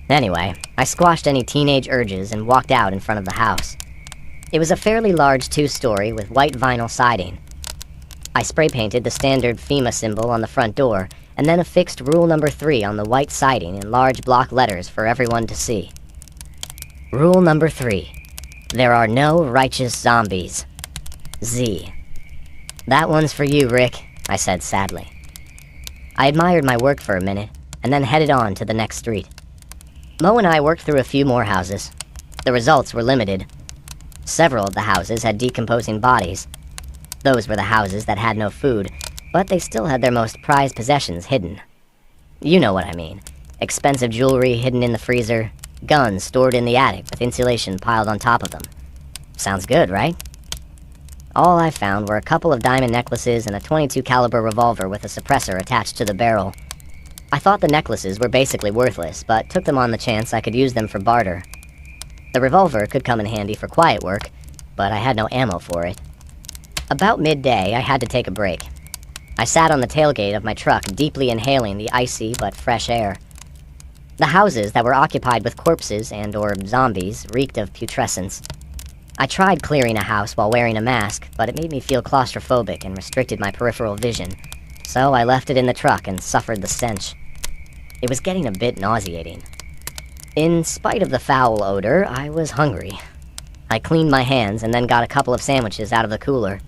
Anyway, I squashed any teenage urges and walked out in front of the house. It was a fairly large 2-story with white vinyl siding. I spray-painted the standard FEMA symbol on the front door, and then affixed rule number 3 on the white siding in large block letters for everyone to see. Rule number 3. There are no righteous zombies. Z. That one's for you, Rick, I said sadly. I admired my work for a minute, and then headed on to the next street. Mo and I worked through a few more houses. The results were limited. Several of the houses had decomposing bodies. Those were the houses that had no food, but they still had their most prized possessions hidden. You know what I mean. Expensive jewelry hidden in the freezer, guns stored in the attic with insulation piled on top of them. Sounds good, right? All I found were a couple of diamond necklaces and a .22 caliber revolver with a suppressor attached to the barrel. I thought the necklaces were basically worthless, but took them on the chance I could use them for barter. The revolver could come in handy for quiet work, but I had no ammo for it. About midday, I had to take a break. I sat on the tailgate of my truck, deeply inhaling the icy but fresh air. The houses that were occupied with corpses and/or zombies reeked of putrescence. I tried clearing a house while wearing a mask, but it made me feel claustrophobic and restricted my peripheral vision, so I left it in the truck and suffered the stench. It was getting a bit nauseating. In spite of the foul odor, I was hungry. I cleaned my hands and then got a couple of sandwiches out of the cooler.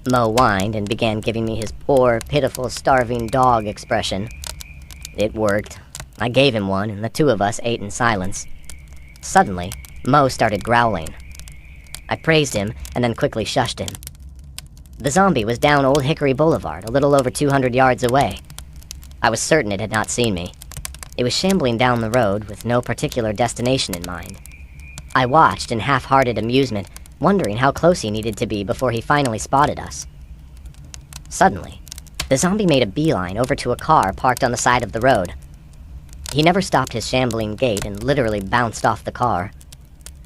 Mo whined and began giving me his poor, pitiful, starving dog expression. It worked. I gave him one, and the two of us ate in silence. Suddenly, Mo started growling. I praised him, and then quickly shushed him. The zombie was down Old Hickory Boulevard, a little over 200 yards away. I was certain it had not seen me. It was shambling down the road with no particular destination in mind. I watched in half-hearted amusement, wondering how close he needed to be before he finally spotted us. Suddenly, the zombie made a beeline over to a car parked on the side of the road. He never stopped his shambling gait and literally bounced off the car.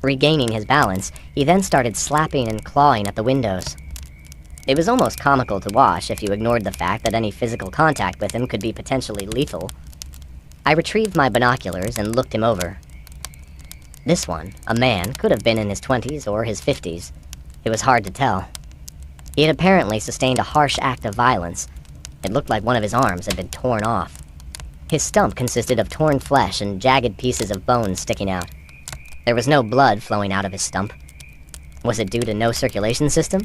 Regaining his balance, he then started slapping and clawing at the windows. It was almost comical to watch if you ignored the fact that any physical contact with him could be potentially lethal. I retrieved my binoculars and looked him over. This one, a man, could have been in his 20s or his 50s. It was hard to tell. He had apparently sustained a harsh act of violence. It looked like one of his arms had been torn off. His stump consisted of torn flesh and jagged pieces of bone sticking out. There was no blood flowing out of his stump. Was it due to no circulation system?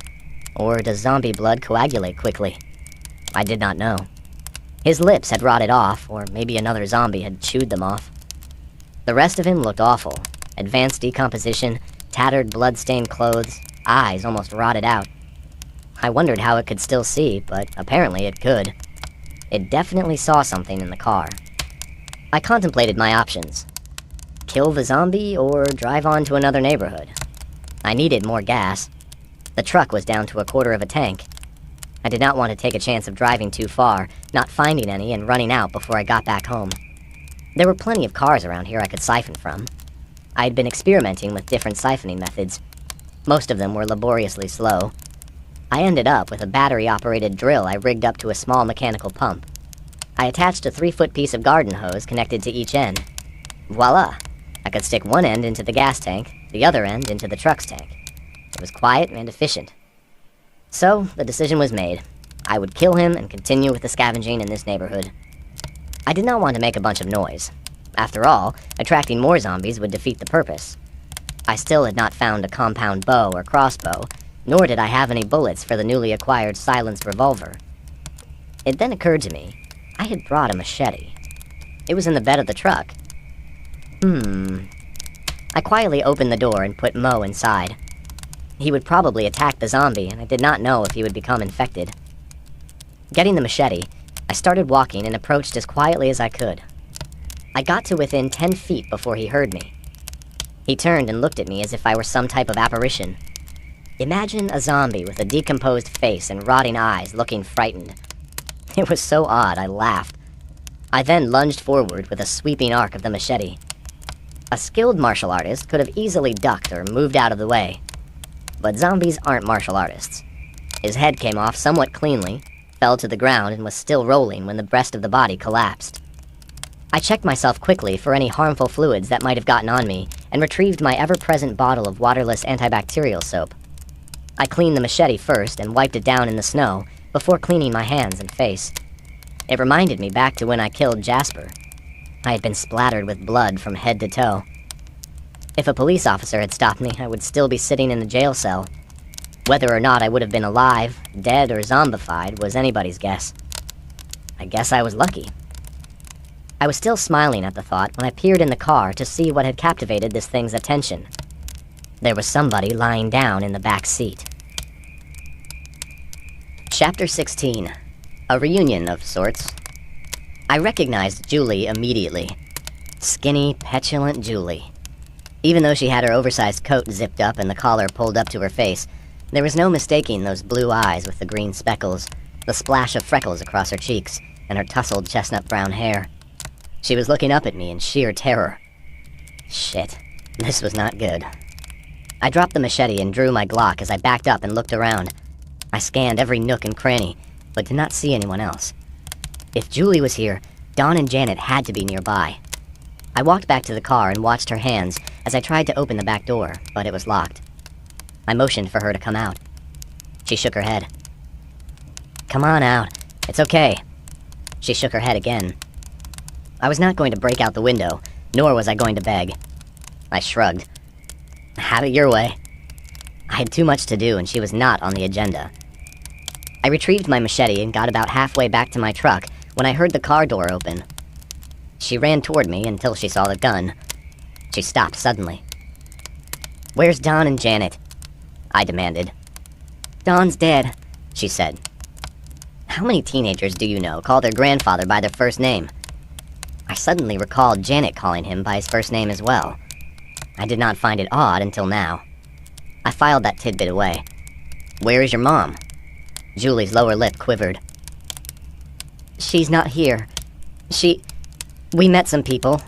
Or does zombie blood coagulate quickly? I did not know. His lips had rotted off, or maybe another zombie had chewed them off. The rest of him looked awful. Advanced decomposition, tattered blood-stained clothes, eyes almost rotted out. I wondered how it could still see, but apparently it could. It definitely saw something in the car. I contemplated my options. kill the zombie or drive on to another neighborhood. I needed more gas. The truck was down to a quarter of a tank. I did not want to take a chance of driving too far, not finding any, and running out before I got back home. There were plenty of cars around here I could siphon from. I had been experimenting with different siphoning methods. Most of them were laboriously slow. I ended up with a battery-operated drill I rigged up to a small mechanical pump. I attached a 3-foot piece of garden hose connected to each end. Voila! I could stick one end into the gas tank, the other end into the truck's tank. It was quiet and efficient. So, the decision was made. I would kill him and continue with the scavenging in this neighborhood. I did not want to make a bunch of noise. After all, attracting more zombies would defeat the purpose. I still had not found a compound bow or crossbow, nor did I have any bullets for the newly acquired silenced revolver. It then occurred to me, I had brought a machete. It was in the bed of the truck. I quietly opened the door and put Mo inside. He would probably attack the zombie, and I did not know if he would become infected. Getting the machete, I started walking and approached as quietly as I could. I got to within 10 feet before he heard me. He turned and looked at me as if I were some type of apparition. Imagine a zombie with a decomposed face and rotting eyes looking frightened. It was so odd, I laughed. I then lunged forward with a sweeping arc of the machete. A skilled martial artist could have easily ducked or moved out of the way. But zombies aren't martial artists. His head came off somewhat cleanly, fell to the ground, and was still rolling when the rest of the body collapsed. I checked myself quickly for any harmful fluids that might have gotten on me, and retrieved my ever-present bottle of waterless antibacterial soap. I cleaned the machete first and wiped it down in the snow, before cleaning my hands and face. It reminded me back to when I killed Jasper. I had been splattered with blood from head to toe. If a police officer had stopped me, I would still be sitting in the jail cell. Whether or not I would have been alive, dead, or zombified was anybody's guess. I guess I was lucky. I was still smiling at the thought when I peered in the car to see what had captivated this thing's attention. There was somebody lying down in the back seat. Chapter 16. A reunion of sorts. I recognized Julie immediately. Skinny, petulant Julie. Even though she had her oversized coat zipped up and the collar pulled up to her face, there was no mistaking those blue eyes with the green speckles, the splash of freckles across her cheeks, and her tousled chestnut brown hair. She was looking up at me in sheer terror. Shit, this was not good. I dropped the machete and drew my Glock as I backed up and looked around. I scanned every nook and cranny, but did not see anyone else. If Julie was here, Dawn and Janet had to be nearby. I walked back to the car and watched her hands as I tried to open the back door, but it was locked. I motioned for her to come out. She shook her head. Come on out. It's okay. She shook her head again. I was not going to break out the window, nor was I going to beg. I shrugged. Have it your way. I had too much to do, and she was not on the agenda. I retrieved my machete and got about halfway back to my truck when I heard the car door open. She ran toward me until she saw the gun. She stopped suddenly. Where's Dawn and Janet? I demanded. Dawn's dead, she said. How many teenagers do you know call their grandfather by their first name? I suddenly recalled Janet calling him by his first name as well. I did not find it odd until now. I filed that tidbit away. Where is your mom? Julie's lower lip quivered. She's not here. We met some people.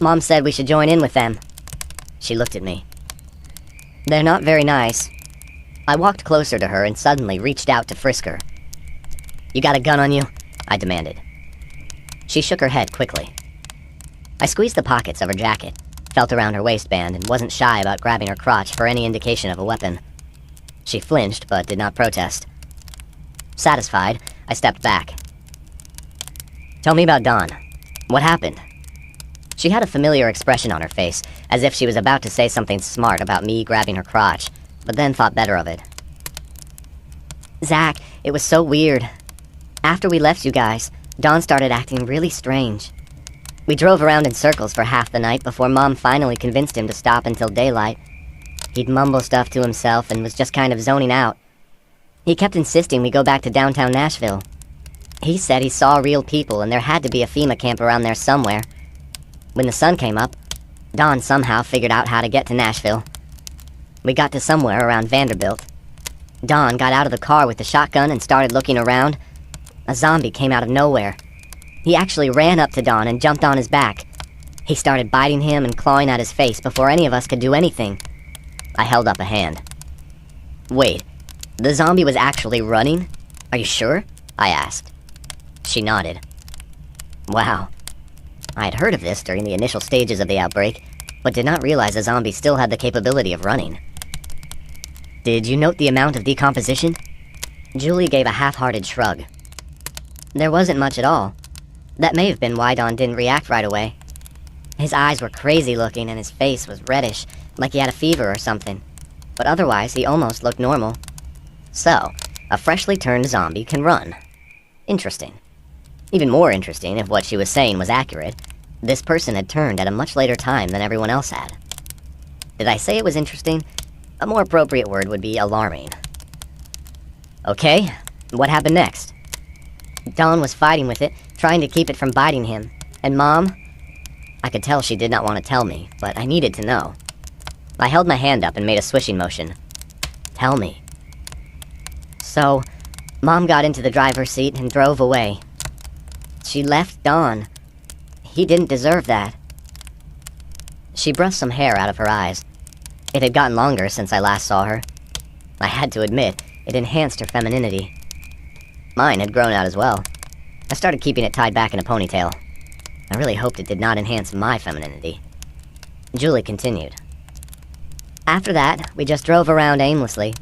Mom said we should join in with them. She looked at me. They're not very nice. I walked closer to her and suddenly reached out to frisk her. You got a gun on you? I demanded. She shook her head quickly. I squeezed the pockets of her jacket, felt around her waistband, and wasn't shy about grabbing her crotch for any indication of a weapon. She flinched, but did not protest. Satisfied, I stepped back. Tell me about Dawn. What happened? She had a familiar expression on her face, as if she was about to say something smart about me grabbing her crotch, but then thought better of it. Zach, it was so weird. After we left you guys, Dawn started acting really strange. We drove around in circles for half the night before Mom finally convinced him to stop until daylight. He'd mumble stuff to himself and was just kind of zoning out. He kept insisting we go back to downtown Nashville. He said he saw real people and there had to be a FEMA camp around there somewhere. When the sun came up, Don somehow figured out how to get to Nashville. We got to somewhere around Vanderbilt. Don got out of the car with the shotgun and started looking around. A zombie came out of nowhere. He actually ran up to Don and jumped on his back. He started biting him and clawing at his face before any of us could do anything. I held up a hand. "Wait, the zombie was actually running? Are you sure?" I asked. She nodded. Wow. I had heard of this during the initial stages of the outbreak, but did not realize a zombie still had the capability of running. "Did you note the amount of decomposition?" Julie gave a half-hearted shrug. "There wasn't much at all. That may have been why Don didn't react right away. His eyes were crazy looking and his face was reddish, like he had a fever or something. But otherwise, he almost looked normal. So, a freshly turned zombie can run. Interesting. Even more interesting, if what she was saying was accurate, this person had turned at a much later time than everyone else had. Did I say it was interesting? A more appropriate word would be alarming. Okay, what happened next?" "Dawn was fighting with it, trying to keep it from biting him. And Mom?" I could tell she did not want to tell me, but I needed to know. I held my hand up and made a swishing motion. "Tell me." "So, Mom got into the driver's seat and drove away. She left Don. He didn't deserve that." She brushed some hair out of her eyes. It had gotten longer since I last saw her. I had to admit, it enhanced her femininity. Mine had grown out as well. I started keeping it tied back in a ponytail. I really hoped it did not enhance my femininity. Julie continued. "After that, we just drove around aimlessly.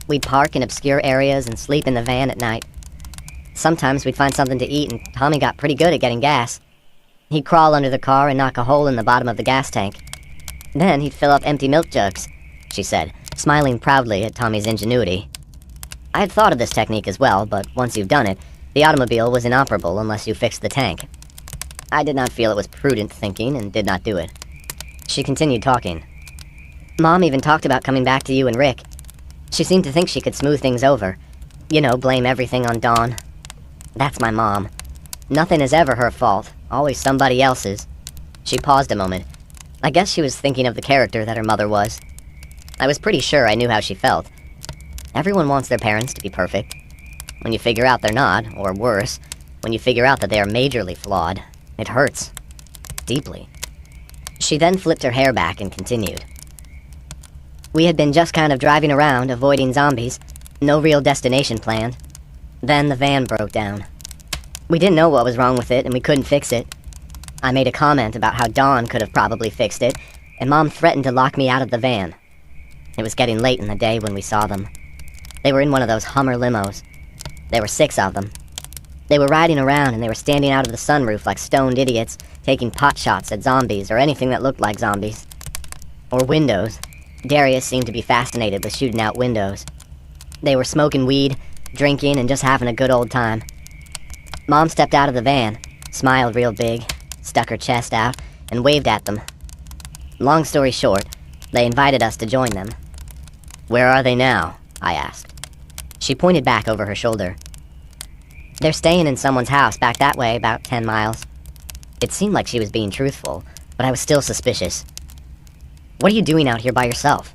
We'd park in obscure areas and sleep in the van at night. Sometimes we'd find something to eat, and Tommy got pretty good at getting gas. He'd crawl under the car and knock a hole in the bottom of the gas tank. Then he'd fill up empty milk jugs," she said, smiling proudly at Tommy's ingenuity. I had thought of this technique as well, but once you've done it, the automobile was inoperable unless you fixed the tank. I did not feel it was prudent thinking and did not do it. She continued talking. "Mom even talked about coming back to you and Rick. She seemed to think she could smooth things over. You know, blame everything on Dawn. That's my mom. Nothing is ever her fault, always somebody else's." She paused a moment. I guess she was thinking of the character that her mother was. I was pretty sure I knew how she felt. Everyone wants their parents to be perfect. When you figure out they're not, or worse, when you figure out that they are majorly flawed, it hurts. Deeply. She then flipped her hair back and continued. "We had been just kind of driving around, avoiding zombies. No real destination planned. Then the van broke down. We didn't know what was wrong with it, and we couldn't fix it. I made a comment about how Dawn could have probably fixed it, and Mom threatened to lock me out of the van. It was getting late in the day when we saw them. They were in one of those Hummer limos. There were 6 of them. They were riding around and they were standing out of the sunroof like stoned idiots, taking pot shots at zombies or anything that looked like zombies. Or windows. Darius seemed to be fascinated with shooting out windows. They were smoking weed, drinking, and just having a good old time. Mom stepped out of the van, smiled real big, stuck her chest out, and waved at them. Long story short, they invited us to join them. "Where are they now?" I asked. She pointed back over her shoulder. "They're staying in someone's house back that way, about 10 miles. It seemed like she was being truthful, but I was still suspicious. "What are you doing out here by yourself?"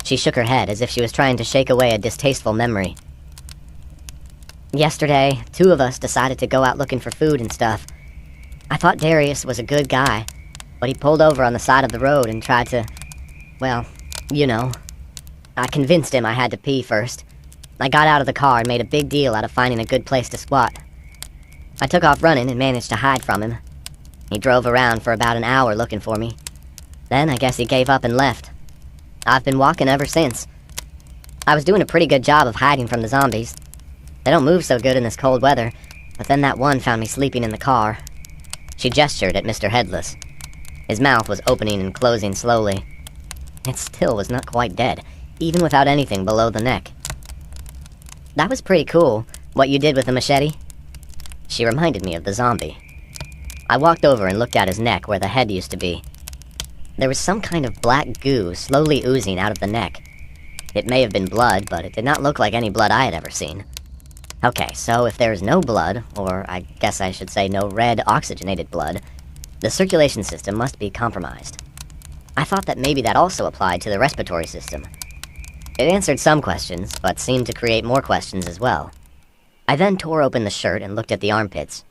She shook her head as if she was trying to shake away a distasteful memory. "Yesterday, 2 of us decided to go out looking for food and stuff. I thought Darius was a good guy, but he pulled over on the side of the road and tried to, well, you know. I convinced him I had to pee first. I got out of the car and made a big deal out of finding a good place to squat. I took off running and managed to hide from him. He drove around for about an hour looking for me. Then I guess he gave up and left. I've been walking ever since. I was doing a pretty good job of hiding from the zombies. They don't move so good in this cold weather, but then that one found me sleeping in the car." She gestured at Mr. Headless. His mouth was opening and closing slowly. It still was not quite dead, even without anything below the neck. "That was pretty cool, what you did with the machete." She reminded me of the zombie. I walked over and looked at his neck where the head used to be. There was some kind of black goo slowly oozing out of the neck. It may have been blood, but it did not look like any blood I had ever seen. Okay, so if there is no blood, or I guess I should say no red oxygenated blood, The circulation system must be compromised. I thought that maybe that also applied to the respiratory system. It answered some questions, but seemed to create more questions as well. I then tore open the shirt and looked at the armpits.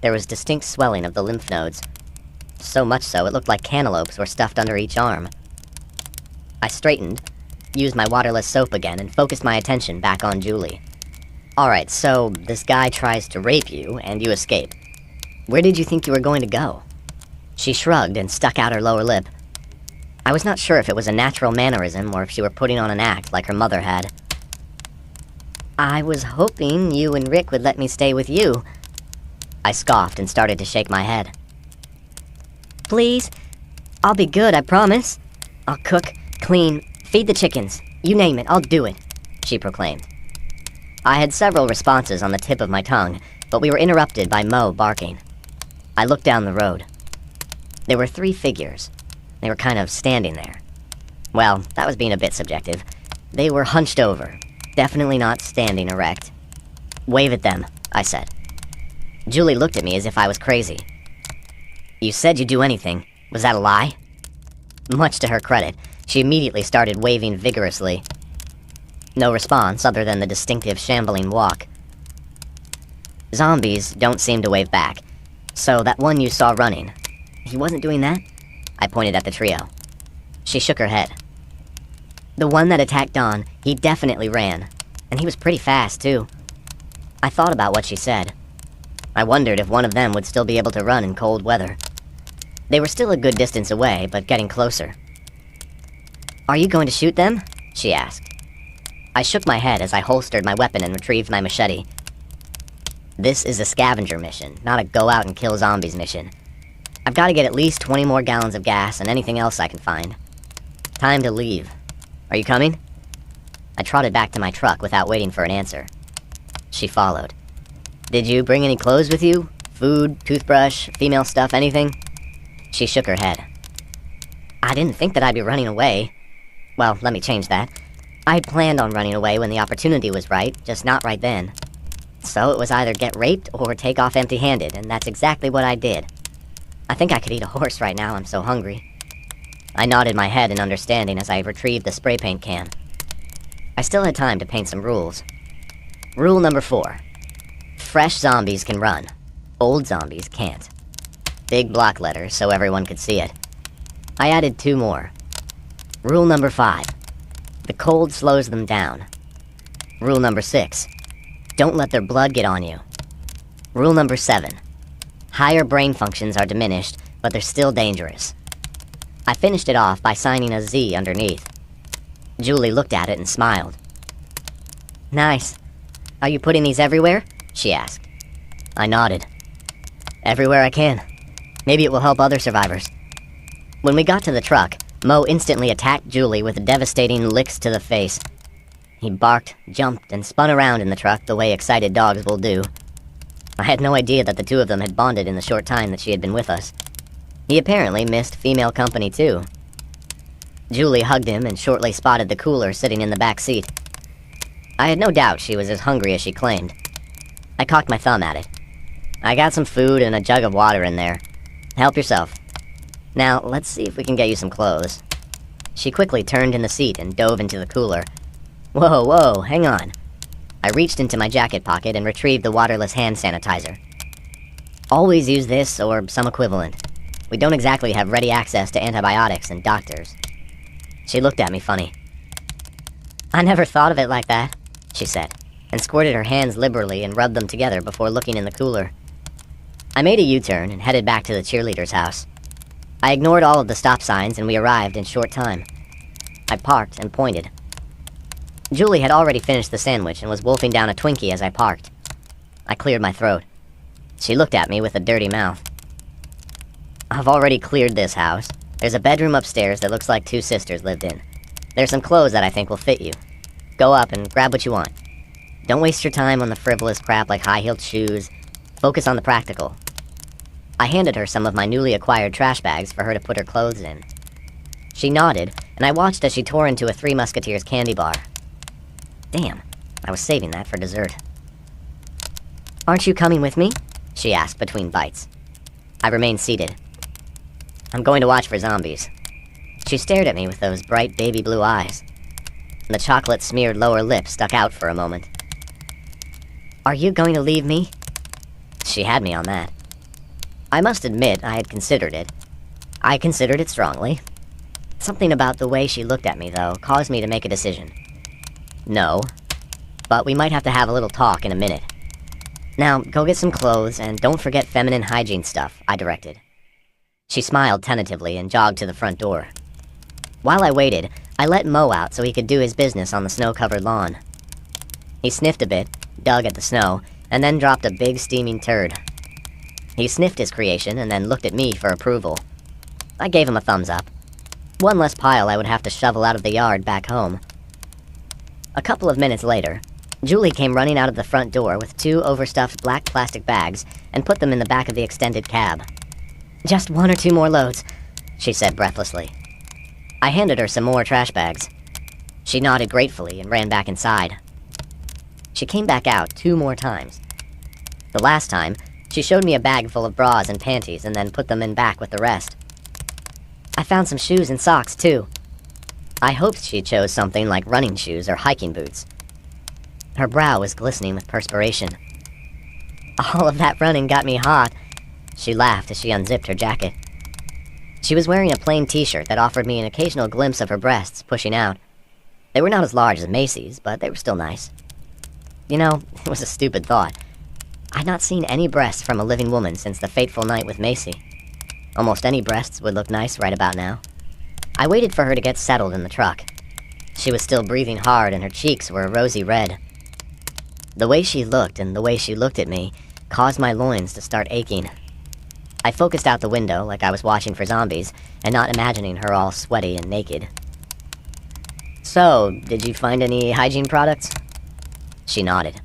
There was distinct swelling of the lymph nodes. So much so, it looked like cantaloupes were stuffed under each arm. I straightened, used my waterless soap again, and focused my attention back on Julie. Alright, so this guy tries to rape you, and you escape. Where did you think you were going to go? She shrugged and stuck out her lower lip. I was not sure if it was a natural mannerism or if she were putting on an act like her mother had. I was hoping you and Rick would let me stay with you. I scoffed and started to shake my head. Please? I'll be good, I promise. I'll cook, clean, feed the chickens. You name it, I'll do it, she proclaimed. I had several responses on the tip of my tongue, but we were interrupted by Mo barking. I looked down the road. There were 3 figures. They were kind of standing there. Well, that was being a bit subjective. They were hunched over, definitely not standing erect. Wave at them, I said. Julie looked at me as if I was crazy. You said you'd do anything. Was that a lie? Much to her credit, she immediately started waving vigorously. No response other than the distinctive shambling walk. Zombies don't seem to wave back, so that one you saw running, he wasn't doing that? I pointed at the trio. She shook her head. The one that attacked Don, he definitely ran, and he was pretty fast, too. I thought about what she said. I wondered if one of them would still be able to run in cold weather. They were still a good distance away, but getting closer. Are you going to shoot them? She asked. I shook my head as I holstered my weapon and retrieved my machete. This is a scavenger mission, not a go-out-and-kill-zombies mission. I've got to get at least 20 more gallons of gas and anything else I can find. Time to leave. Are you coming? I trotted back to my truck without waiting for an answer. She followed. Did you bring any clothes with you? Food, toothbrush, female stuff, anything? She shook her head. I didn't think that I'd be running away. Well, let me change that. I had planned on running away when the opportunity was right, just not right then. So it was either get raped or take off empty-handed, and that's exactly what I did. I think I could eat a horse right now, I'm so hungry. I nodded my head in understanding as I retrieved the spray paint can. I still had time to paint some rules. Rule number 4. Fresh zombies can run. Old zombies can't. Big block letters so everyone could see it. I added 2 more. Rule number 5. The cold slows them down. Rule number 6. Don't let their blood get on you. Rule number 7. Higher brain functions are diminished, but they're still dangerous. I finished it off by signing a Z underneath. Julie looked at it and smiled. Nice. Are you putting these everywhere? She asked. I nodded. Everywhere I can. Maybe it will help other survivors. When we got to the truck, Mo instantly attacked Julie with devastating licks to the face. He barked, jumped, and spun around in the truck the way excited dogs will do. I had no idea that the 2 of them had bonded in the short time that she had been with us. He apparently missed female company too. Julie hugged him and shortly spotted the cooler sitting in the back seat. I had no doubt she was as hungry as she claimed. I cocked my thumb at it. I got some food and a jug of water in there. Help yourself. Now, let's see if we can get you some clothes. She quickly turned in the seat and dove into the cooler. Whoa, whoa, hang on. I reached into my jacket pocket and retrieved the waterless hand sanitizer. Always use this or some equivalent. We don't exactly have ready access to antibiotics and doctors. She looked at me funny. I never thought of it like that, she said, and squirted her hands liberally and rubbed them together before looking in the cooler. I made a U-turn and headed back to the cheerleader's house. I ignored all of the stop signs and we arrived in short time. I parked and pointed. Julie had already finished the sandwich and was wolfing down a Twinkie as I parked. I cleared my throat. She looked at me with a dirty mouth. I've already cleared this house. There's a bedroom upstairs that looks like 2 sisters lived in. There's some clothes that I think will fit you. Go up and grab what you want. Don't waste your time on the frivolous crap like high-heeled shoes. Focus on the practical. I handed her some of my newly acquired trash bags for her to put her clothes in. She nodded, and I watched as she tore into a 3 Musketeers candy bar. Damn, I was saving that for dessert. Aren't you coming with me? She asked between bites. I remained seated. I'm going to watch for zombies. She stared at me with those bright baby blue eyes. The chocolate-smeared lower lip stuck out for a moment. Are you going to leave me? She had me on that. I must admit I had considered it. I considered it strongly. Something about the way she looked at me, though, caused me to make a decision. No, but we might have to have a little talk in a minute. Now, go get some clothes, and don't forget feminine hygiene stuff, I directed. She smiled tentatively and jogged to the front door. While I waited, I let Mo out so he could do his business on the snow-covered lawn. He sniffed a bit, dug at the snow, and then dropped a big steaming turd. He sniffed his creation and then looked at me for approval. I gave him a thumbs up. One less pile I would have to shovel out of the yard back home. A couple of minutes later, Julie came running out of the front door with 2 overstuffed black plastic bags and put them in the back of the extended cab. "Just 1 or 2 more loads," she said breathlessly. I handed her some more trash bags. She nodded gratefully and ran back inside. She came back out 2 more times. The last time, she showed me a bag full of bras and panties and then put them in back with the rest. I found some shoes and socks, too. I hoped she chose something like running shoes or hiking boots. Her brow was glistening with perspiration. "All of that running got me hot," she laughed as she unzipped her jacket. She was wearing a plain t-shirt that offered me an occasional glimpse of her breasts pushing out. They were not as large as Macy's, but they were still nice. You know, it was a stupid thought. I'd not seen any breasts from a living woman since the fateful night with Macy. Almost any breasts would look nice right about now. I waited for her to get settled in the truck. She was still breathing hard and her cheeks were a rosy red. The way she looked and the way she looked at me caused my loins to start aching. I focused out the window like I was watching for zombies and not imagining her all sweaty and naked. "So, did you find any hygiene products?" She nodded.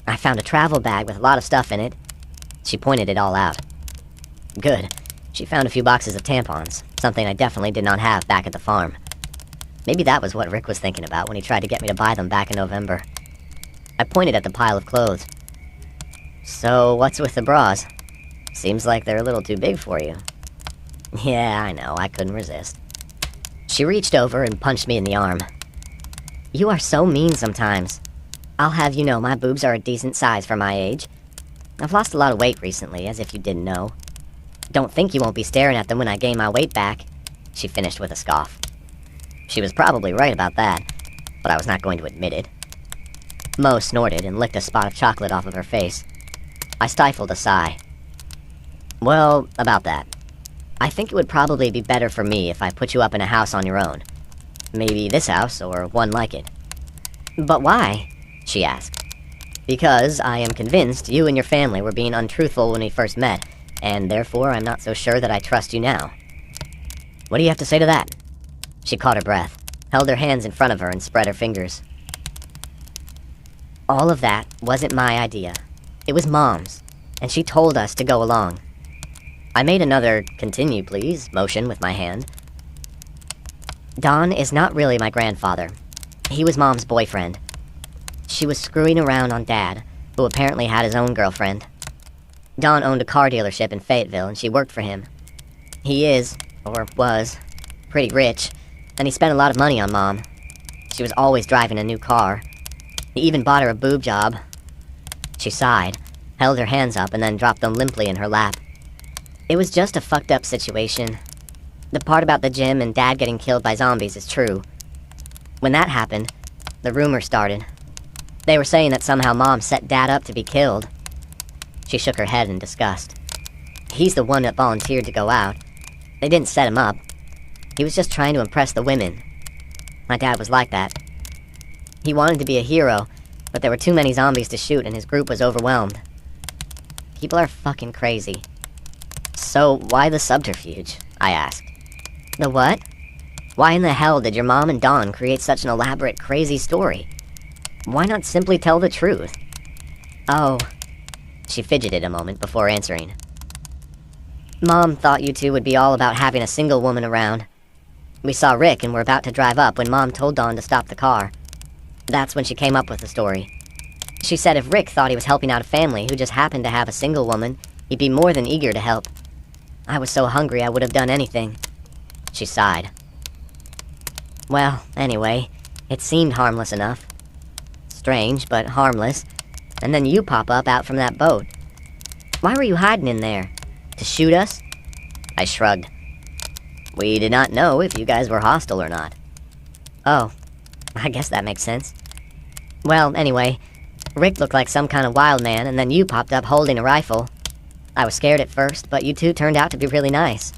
"I found a travel bag with a lot of stuff in it." She pointed it all out. Good. She found a few boxes of tampons, something I definitely did not have back at the farm. Maybe that was what Rick was thinking about when he tried to get me to buy them back in November. I pointed at the pile of clothes. "So, what's with the bras? Seems like they're a little too big for you." "Yeah, I know, I couldn't resist." She reached over and punched me in the arm. "You are so mean sometimes. I'll have you know my boobs are a decent size for my age. I've lost a lot of weight recently, as if you didn't know. Don't think you won't be staring at them when I gain my weight back," she finished with a scoff. She was probably right about that, but I was not going to admit it. Mo snorted and licked a spot of chocolate off of her face. I stifled a sigh. "Well, about that. I think it would probably be better for me if I put you up in a house on your own. Maybe this house, or one like it." "But why?" she asked. "Because I am convinced you and your family were being untruthful when we first met, and therefore I'm not so sure that I trust you now." "What do you have to say to that?" She caught her breath, held her hands in front of her, and spread her fingers. "All of that wasn't my idea. It was Mom's, and she told us to go along." I made another "continue, please" motion with my hand. "Don is not really my grandfather. He was Mom's boyfriend. She was screwing around on Dad, who apparently had his own girlfriend. Don owned a car dealership in Fayetteville, and she worked for him. He is, or was, pretty rich, and he spent a lot of money on Mom. She was always driving a new car. He even bought her a boob job." She sighed, held her hands up, and then dropped them limply in her lap. "It was just a fucked up situation. The part about the gym and Dad getting killed by zombies is true. When that happened, the rumor started. They were saying that somehow Mom set Dad up to be killed." She shook her head in disgust. "He's the one that volunteered to go out. They didn't set him up. He was just trying to impress the women. My dad was like that. He wanted to be a hero, but there were too many zombies to shoot and his group was overwhelmed. People are fucking crazy." "So, why the subterfuge?" I asked. "The what?" "Why in the hell did your mom and Don create such an elaborate, crazy story? Why not simply tell the truth?" "Oh." She fidgeted a moment before answering. "Mom thought you two would be all about having a single woman around. We saw Rick and were about to drive up when Mom told Don to stop the car. That's when she came up with the story. She said if Rick thought he was helping out a family who just happened to have a single woman, he'd be more than eager to help. I was so hungry I would have done anything." She sighed. "Well, anyway, it seemed harmless enough. Strange, but harmless. And then you pop up out from that boat. Why were you hiding in there? To shoot us?" I shrugged. "We did not know if you guys were hostile or not." "Oh, I guess that makes sense. Well, anyway, Rick looked like some kind of wild man, and then you popped up holding a rifle. I was scared at first, but you two turned out to be really nice.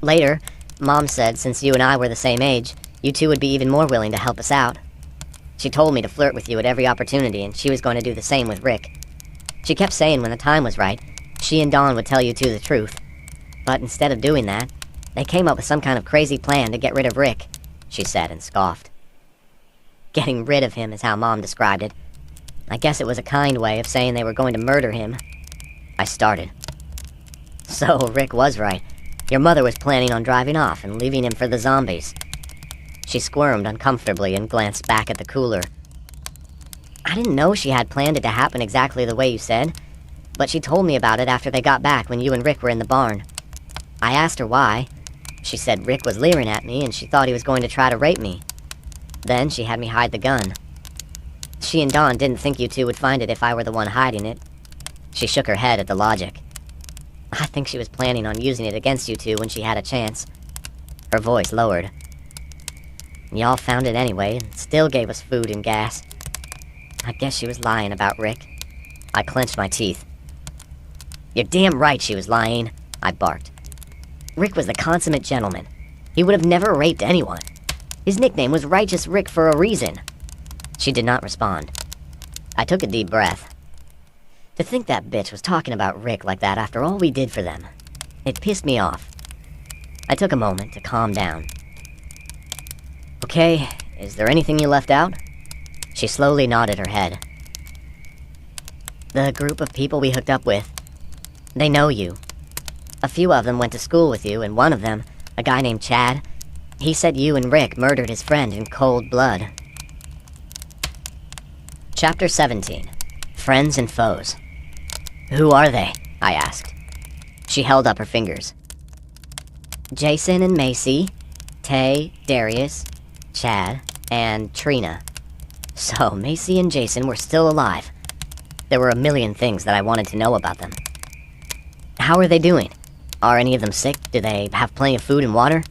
Later, Mom said since you and I were the same age, you two would be even more willing to help us out. She told me to flirt with you at every opportunity, and she was going to do the same with Rick. She kept saying when the time was right, she and Dawn would tell you two the truth. But instead of doing that, they came up with some kind of crazy plan to get rid of Rick," she said and scoffed. Getting rid of him is how Mom described it. I guess it was a kind way of saying they were going to murder him. I started. "So Rick was right. Your mother was planning on driving off and leaving him for the zombies." She squirmed uncomfortably and glanced back at the cooler. "I didn't know she had planned it to happen exactly the way you said, but she told me about it after they got back when you and Rick were in the barn. I asked her why. She said Rick was leering at me and she thought he was going to try to rape me. Then she had me hide the gun. She and Dawn didn't think you two would find it if I were the one hiding it." She shook her head at the logic. "I think she was planning on using it against you two when she had a chance." Her voice lowered. "Y'all found it anyway and still gave us food and gas. I guess she was lying about Rick." I clenched my teeth. "You're damn right she was lying," I barked. "Rick was the consummate gentleman. He would have never raped anyone. His nickname was Righteous Rick for a reason." She did not respond. I took a deep breath. To think that bitch was talking about Rick like that after all we did for them. It pissed me off. I took a moment to calm down. "Okay, is there anything you left out?" She slowly nodded her head. "The group of people we hooked up with. They know you. A few of them went to school with you, and one of them, a guy named Chad, he said you and Rick murdered his friend in cold blood." Chapter 17. Friends and Foes. "Who are they?" I asked. She held up her fingers. "Jason and Macy, Tay, Darius, Chad, and Trina." So Macy and Jason were still alive. There were a million things that I wanted to know about them. "How are they doing? Are any of them sick? Do they have plenty of food and water?"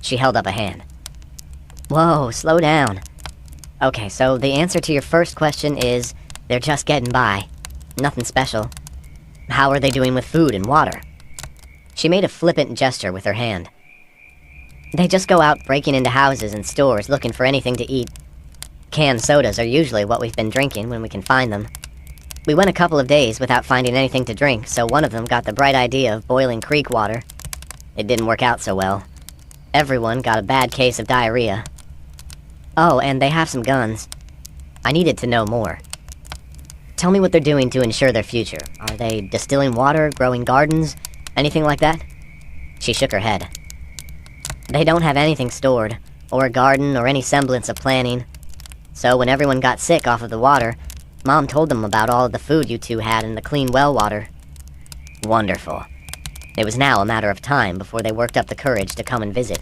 She held up a hand. "Whoa, slow down. Okay, so the answer to your first question is, they're just getting by. Nothing special. How are they doing with food and water?" She made a flippant gesture with her hand. "They just go out breaking into houses and stores looking for anything to eat. Canned sodas are usually what we've been drinking when we can find them. We went a couple of days without finding anything to drink, so one of them got the bright idea of boiling creek water. It didn't work out so well. Everyone got a bad case of diarrhea. Oh, and they have some guns. I needed to know more. Tell me what they're doing to ensure their future. Are they distilling water, growing gardens, anything like that?" She shook her head. "They don't have anything stored, or a garden, or any semblance of planning. So when everyone got sick off of the water, Mom told them about all of the food you two had in the clean well water." Wonderful. It was now a matter of time before they worked up the courage to come and visit.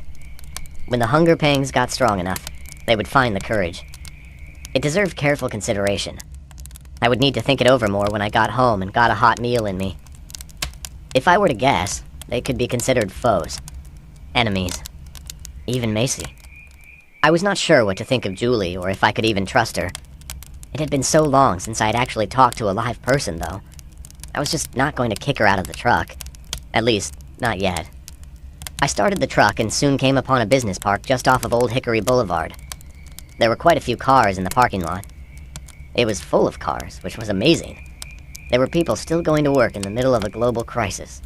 When the hunger pangs got strong enough, they would find the courage. It deserved careful consideration. I would need to think it over more when I got home and got a hot meal in me. If I were to guess, they could be considered foes. Enemies. Even Macy. I was not sure what to think of Julie, or if I could even trust her. It had been so long since I had actually talked to a live person, though. I was just not going to kick her out of the truck. At least, not yet. I started the truck and soon came upon a business park just off of Old Hickory Boulevard. There were quite a few cars in the parking lot. It was full of cars, which was amazing. There were people still going to work in the middle of a global crisis.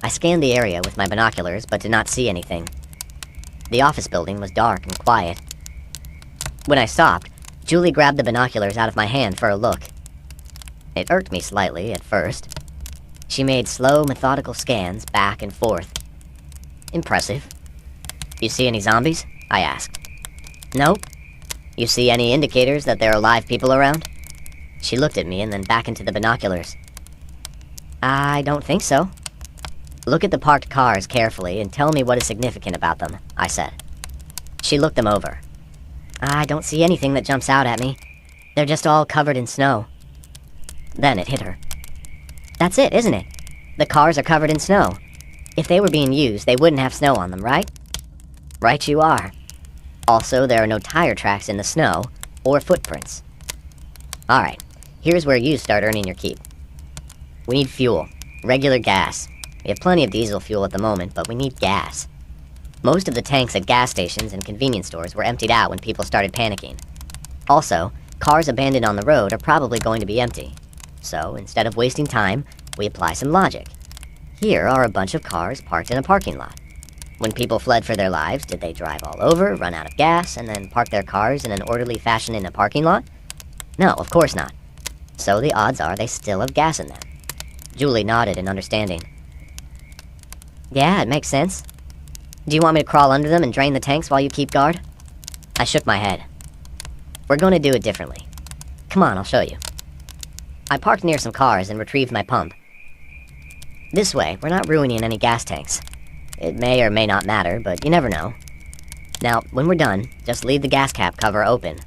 I scanned the area with my binoculars, but did not see anything. The office building was dark and quiet. When I stopped, Julie grabbed the binoculars out of my hand for a look. It irked me slightly at first. She made slow, methodical scans back and forth. Impressive. "You see any zombies?" I asked. "Nope." "You see any indicators that there are live people around?" She looked at me and then back into the binoculars. "I don't think so." Look at the parked cars carefully and tell me what is significant about them, I said. She looked them over. I don't see anything that jumps out at me. They're just all covered in snow. Then it hit her. That's it, isn't it? The cars are covered in snow. If they were being used, they wouldn't have snow on them, right? Right you are. Also, there are no tire tracks in the snow, or footprints. Alright, here's where you start earning your keep. We need fuel. Regular gas. We have plenty of diesel fuel at the moment, but we need gas. Most of the tanks at gas stations and convenience stores were emptied out when people started panicking. Also, cars abandoned on the road are probably going to be empty. So, instead of wasting time, we apply some logic. Here are a bunch of cars parked in a parking lot. When people fled for their lives, did they drive all over, run out of gas, and then park their cars in an orderly fashion in a parking lot? No, of course not. So the odds are they still have gas in them. Julie nodded in understanding. Yeah, it makes sense. Do you want me to crawl under them and drain the tanks while you keep guard? I shook my head. We're going to do it differently. Come on, I'll show you. I parked near some cars and retrieved my pump. This way, we're not ruining any gas tanks. It may or may not matter, but you never know. Now, when we're done, just leave the gas cap cover open.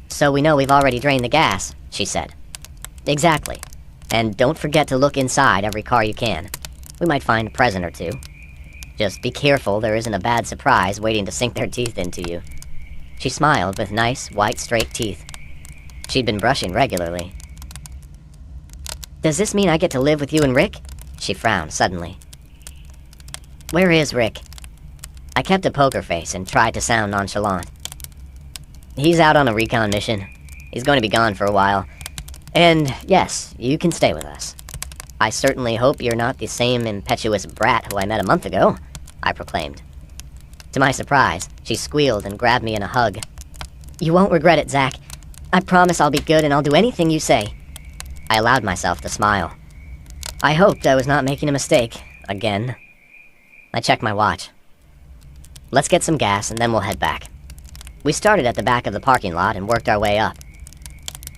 So we know we've already drained the gas, she said. Exactly. And don't forget to look inside every car you can. We might find a present or two. Just be careful there isn't a bad surprise waiting to sink their teeth into you. She smiled with nice, white, straight teeth. She'd been brushing regularly. Does this mean I get to live with you and Rick? She frowned suddenly. Where is Rick? I kept a poker face and tried to sound nonchalant. He's out on a recon mission. He's going to be gone for a while. And, yes, you can stay with us. I certainly hope you're not the same impetuous brat who I met a month ago, I proclaimed. To my surprise, she squealed and grabbed me in a hug. You won't regret it, Zach. I promise I'll be good and I'll do anything you say. I allowed myself to smile. I hoped I was not making a mistake, again. I checked my watch. Let's get some gas and then we'll head back. We started at the back of the parking lot and worked our way up.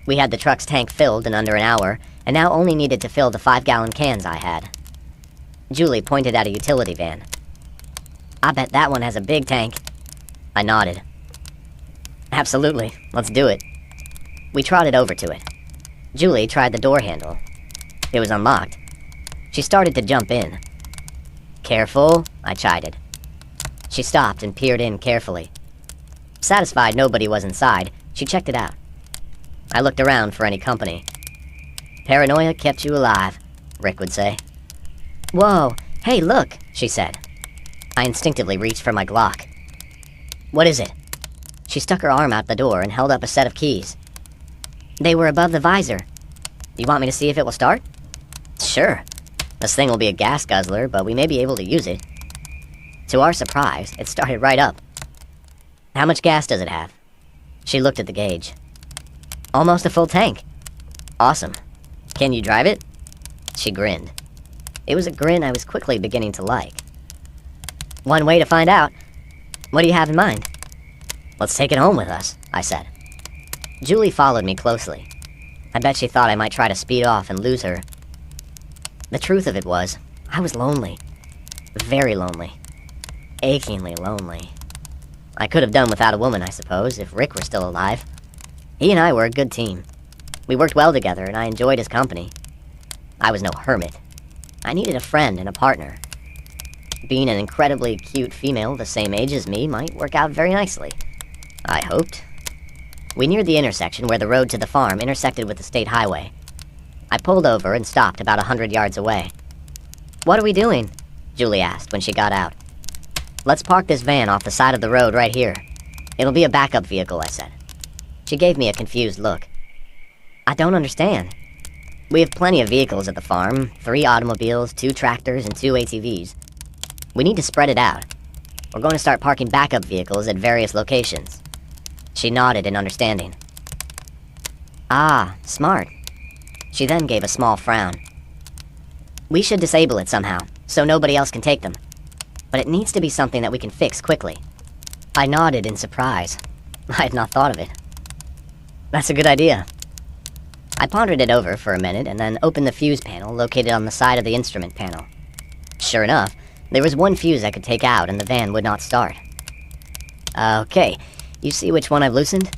We had the truck's tank filled in under an hour, and now only needed to fill the 5-gallon cans I had. Julie pointed at a utility van. I bet that one has a big tank. I nodded. Absolutely, let's do it. We trotted over to it. Julie tried the door handle. It was unlocked. She started to jump in. Careful, I chided. She stopped and peered in carefully. Satisfied nobody was inside, she checked it out. I looked around for any company. Paranoia kept you alive, Rick would say. Whoa, hey look, she said. I instinctively reached for my Glock. What is it? She stuck her arm out the door and held up a set of keys. They were above the visor. You want me to see if it will start? Sure. This thing will be a gas guzzler, but we may be able to use it. To our surprise, it started right up. How much gas does it have? She looked at the gauge. Almost a full tank. Awesome. Can you drive it? She grinned. It was a grin I was quickly beginning to like. One way to find out. What do you have in mind? Let's take it home with us, I said. Julie followed me closely. I bet she thought I might try to speed off and lose her. The truth of it was, I was lonely. Very lonely. Achingly lonely. I could have done without a woman, I suppose, if Rick were still alive. He and I were a good team. We worked well together, and I enjoyed his company. I was no hermit. I needed a friend and a partner. Being an incredibly cute female the same age as me might work out very nicely. I hoped. We neared the intersection where the road to the farm intersected with the state highway. I pulled over and stopped about 100 yards away. What are we doing? Julie asked when she got out. Let's park this van off the side of the road right here. It'll be a backup vehicle, I said. She gave me a confused look. I don't understand. We have plenty of vehicles at the farm, 3 automobiles, 2 tractors, and 2 ATVs. We need to spread it out. We're going to start parking backup vehicles at various locations. She nodded in understanding. Ah, smart. She then gave a small frown. We should disable it somehow, so nobody else can take them. But it needs to be something that we can fix quickly. I nodded in surprise. I had not thought of it. That's a good idea. I pondered it over for a minute and then opened the fuse panel located on the side of the instrument panel. Sure enough, there was one fuse I could take out and the van would not start. Okay, you see which one I've loosened?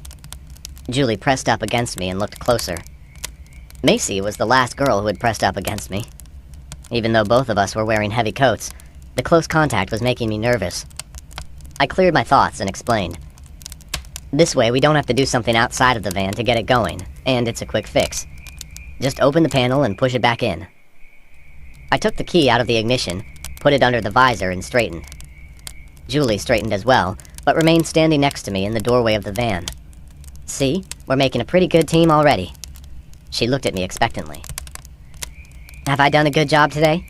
Julie pressed up against me and looked closer. Macy was the last girl who had pressed up against me. Even though both of us were wearing heavy coats, the close contact was making me nervous. I cleared my thoughts and explained. This way, we don't have to do something outside of the van to get it going, and it's a quick fix. Just open the panel and push it back in. I took the key out of the ignition, put it under the visor, and straightened. Julie straightened as well, but remained standing next to me in the doorway of the van. See, we're making a pretty good team already. She looked at me expectantly. Have I done a good job today?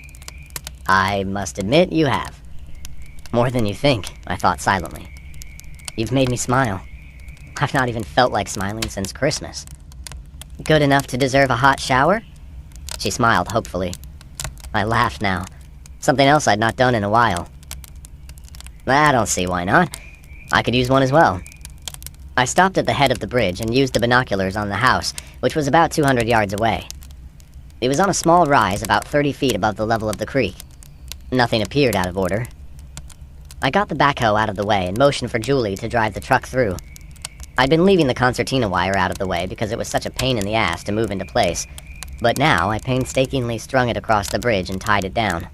I must admit you have. More than you think, I thought silently. You've made me smile. I've not even felt like smiling since Christmas. Good enough to deserve a hot shower? She smiled hopefully. I laughed now. Something else I'd not done in a while. I don't see why not. I could use one as well. I stopped at the head of the bridge and used the binoculars on the house, which was about 200 yards away. It was on a small rise about 30 feet above the level of the creek. Nothing appeared out of order. I got the backhoe out of the way and motioned for Julie to drive the truck through. I'd been leaving the concertina wire out of the way because it was such a pain in the ass to move into place, but now I painstakingly strung it across the bridge and tied it down.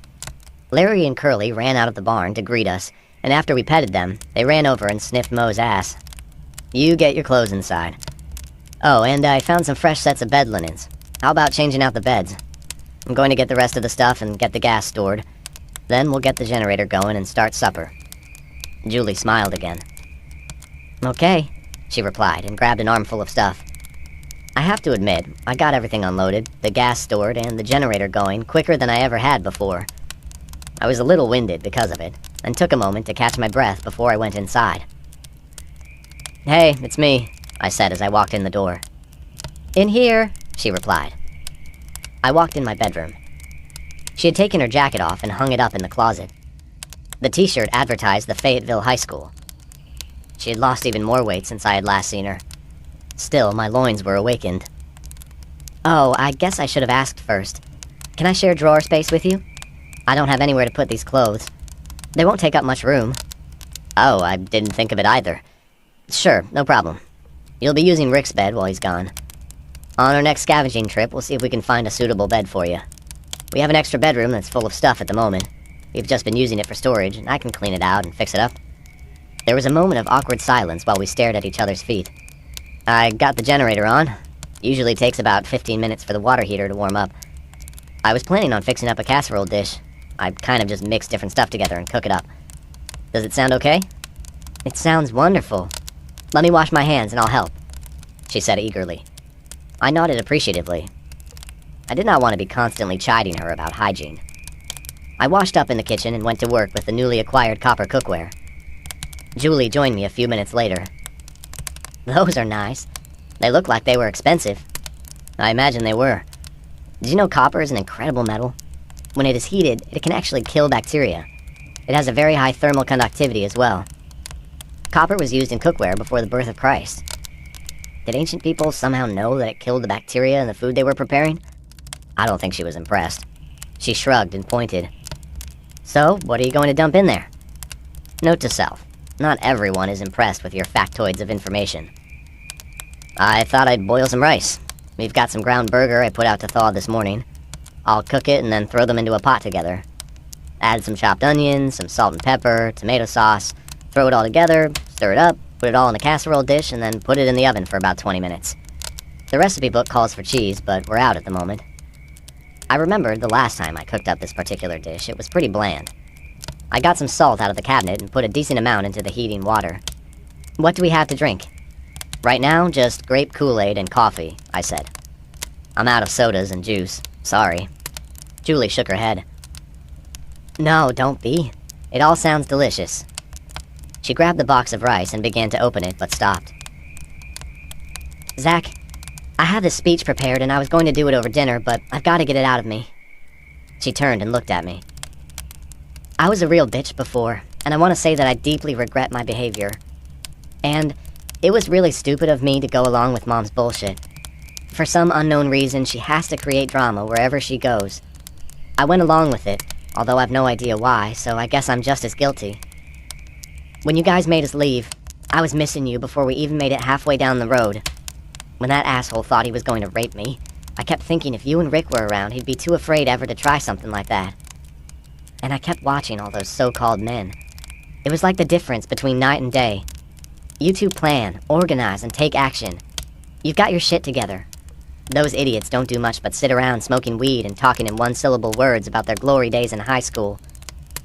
Larry and Curly ran out of the barn to greet us, and after we petted them, they ran over and sniffed Moe's ass. You get your clothes inside. Oh, and I found some fresh sets of bed linens. How about changing out the beds? I'm going to get the rest of the stuff and get the gas stored. Then we'll get the generator going and start supper. Julie smiled again. Okay, she replied and grabbed an armful of stuff. I have to admit, I got everything unloaded, the gas stored, and the generator going quicker than I ever had before. I was a little winded because of it, and took a moment to catch my breath before I went inside. Hey, it's me, I said as I walked in the door. In here, she replied. I walked in my bedroom. She had taken her jacket off and hung it up in the closet. The t-shirt advertised the Fayetteville High School. She had lost even more weight since I had last seen her. Still, my loins were awakened. Oh, I guess I should have asked first. Can I share drawer space with you? I don't have anywhere to put these clothes. They won't take up much room. Oh, I didn't think of it either. Sure, no problem. You'll be using Rick's bed while he's gone. On our next scavenging trip, we'll see if we can find a suitable bed for you. We have an extra bedroom that's full of stuff at the moment. We've just been using it for storage, and I can clean it out and fix it up. There was a moment of awkward silence while we stared at each other's feet. I got the generator on. Usually takes about 15 minutes for the water heater to warm up. I was planning on fixing up a casserole dish. I kind of just mix different stuff together and cook it up. Does it sound okay? It sounds wonderful. Let me wash my hands and I'll help, she said eagerly. I nodded appreciatively. I did not want to be constantly chiding her about hygiene. I washed up in the kitchen and went to work with the newly acquired copper cookware. Julie joined me a few minutes later. Those are nice. They look like they were expensive. I imagine they were. Did you know copper is an incredible metal? When it is heated, it can actually kill bacteria. It has a very high thermal conductivity as well. Copper was used in cookware before the birth of Christ. Did ancient people somehow know that it killed the bacteria in the food they were preparing? I don't think she was impressed. She shrugged and pointed. So, what are you going to dump in there? Note to self. Not everyone is impressed with your factoids of information. I thought I'd boil some rice. We've got some ground burger I put out to thaw this morning. I'll cook it and then throw them into a pot together. Add some chopped onions, some salt and pepper, tomato sauce, throw it all together, stir it up, put it all in a casserole dish, and then put it in the oven for about 20 minutes. The recipe book calls for cheese, but we're out at the moment. I remembered the last time I cooked up this particular dish, it was pretty bland. I got some salt out of the cabinet and put a decent amount into the heating water. What do we have to drink? Right now, just grape Kool-Aid and coffee, I said. I'm out of sodas and juice. Sorry. Julie shook her head. No, don't be. It all sounds delicious. She grabbed the box of rice and began to open it, but stopped. Zach, I have this speech prepared and I was going to do it over dinner, but I've got to get it out of me. She turned and looked at me. I was a real bitch before, and I want to say that I deeply regret my behavior. And it was really stupid of me to go along with Mom's bullshit. For some unknown reason, she has to create drama wherever she goes. I went along with it, although I've no idea why, so I guess I'm just as guilty. When you guys made us leave, I was missing you before we even made it halfway down the road. When that asshole thought he was going to rape me, I kept thinking if you and Rick were around, he'd be too afraid ever to try something like that. And I kept watching all those so-called men. It was like the difference between night and day. You two plan, organize, and take action. You've got your shit together. Those idiots don't do much but sit around smoking weed and talking in one-syllable words about their glory days in high school.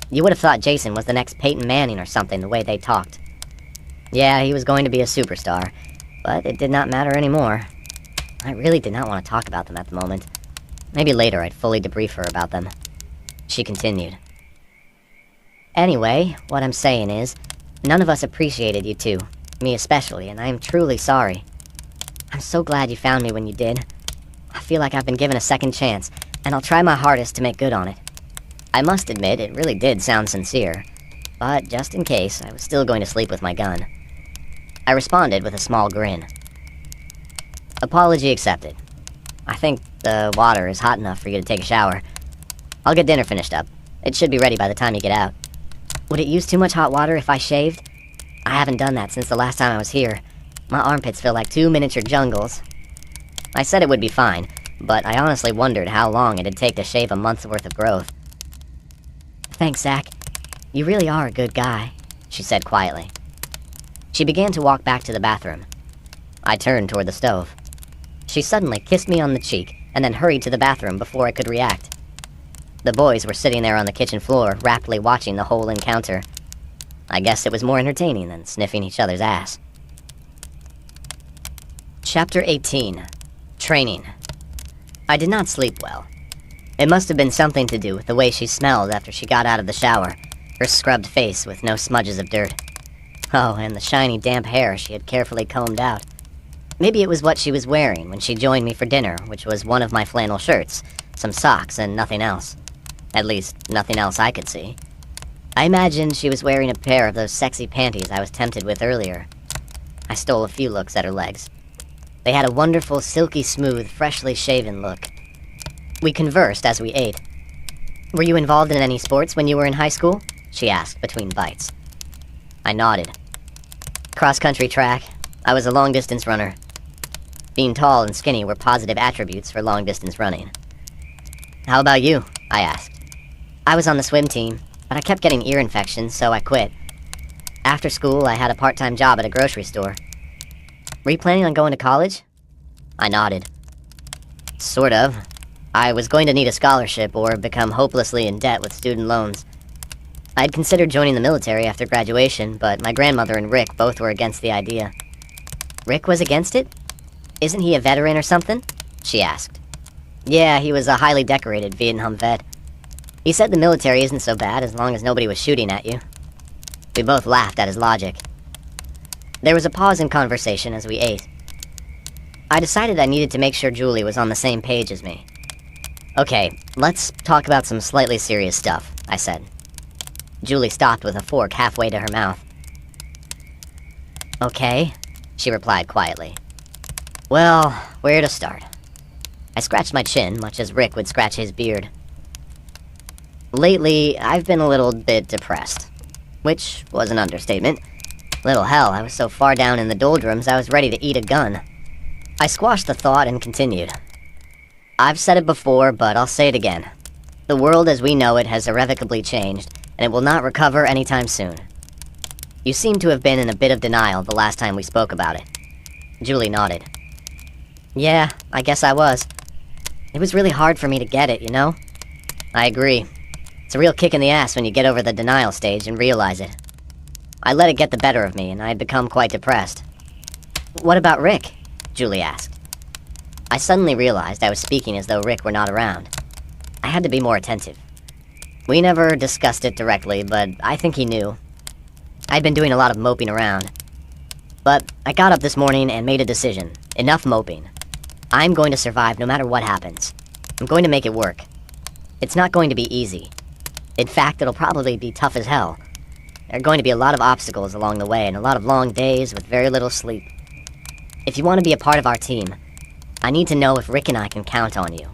You would have thought Jason was the next Peyton Manning or something the way they talked. Yeah, he was going to be a superstar, but it did not matter anymore. I really did not want to talk about them at the moment. Maybe later I'd fully debrief her about them. She continued. Anyway, what I'm saying is, none of us appreciated you two, me especially, and I am truly sorry. I'm so glad you found me when you did. I feel like I've been given a second chance, and I'll try my hardest to make good on it. I must admit, it really did sound sincere, but just in case, I was still going to sleep with my gun. I responded with a small grin. Apology accepted. I think the water is hot enough for you to take a shower. I'll get dinner finished up. It should be ready by the time you get out. Would it use too much hot water if I shaved? I haven't done that since the last time I was here. My armpits feel like 2 miniature jungles. I said it would be fine, but I honestly wondered how long it'd take to shave a month's worth of growth. Thanks, Zach. You really are a good guy, she said quietly. She began to walk back to the bathroom. I turned toward the stove. She suddenly kissed me on the cheek, and then hurried to the bathroom before I could react. The boys were sitting there on the kitchen floor, raptly watching the whole encounter. I guess it was more entertaining than sniffing each other's ass. Chapter 18. Training. I did not sleep well. It must have been something to do with the way she smelled after she got out of the shower, her scrubbed face with no smudges of dirt. Oh, and the shiny, damp hair she had carefully combed out. Maybe it was what she was wearing when she joined me for dinner, which was one of my flannel shirts, some socks, and nothing else. At least, nothing else I could see. I imagined she was wearing a pair of those sexy panties I was tempted with earlier. I stole a few looks at her legs. They had a wonderful, silky smooth, freshly shaven look. We conversed as we ate. Were you involved in any sports when you were in high school? She asked between bites. I nodded. Cross-country track. I was a long-distance runner. Being tall and skinny were positive attributes for long-distance running. How about you? I asked. I was on the swim team, but I kept getting ear infections, so I quit. After school, I had a part-time job at a grocery store. Were you planning on going to college? I nodded. Sort of. I was going to need a scholarship or become hopelessly in debt with student loans. I'd considered joining the military after graduation, but my grandmother and Rick both were against the idea. Rick was against it? Isn't he a veteran or something? She asked. Yeah, he was a highly decorated Vietnam vet. He said the military isn't so bad as long as nobody was shooting at you. We both laughed at his logic. There was a pause in conversation as we ate. I decided I needed to make sure Julie was on the same page as me. Okay, let's talk about some slightly serious stuff, I said. Julie stopped with a fork halfway to her mouth. Okay, she replied quietly. Well, where to start? I scratched my chin, much as Rick would scratch his beard. Lately, I've been a little bit depressed. Which was an understatement. Little hell, I was so far down in the doldrums I was ready to eat a gun. I squashed the thought and continued. I've said it before, but I'll say it again. The world as we know it has irrevocably changed, and it will not recover anytime soon. You seem to have been in a bit of denial the last time we spoke about it. Julie nodded. Yeah, I guess I was. It was really hard for me to get it, you know? I agree. It's a real kick in the ass when you get over the denial stage and realize it. I let it get the better of me, and I had become quite depressed. What about Rick? Julie asked. I suddenly realized I was speaking as though Rick were not around. I had to be more attentive. We never discussed it directly, but I think he knew. I'd been doing a lot of moping around. But I got up this morning and made a decision. Enough moping. I'm going to survive no matter what happens. I'm going to make it work. It's not going to be easy. In fact, it'll probably be tough as hell. There are going to be a lot of obstacles along the way and a lot of long days with very little sleep. If you want to be a part of our team, I need to know if Rick and I can count on you.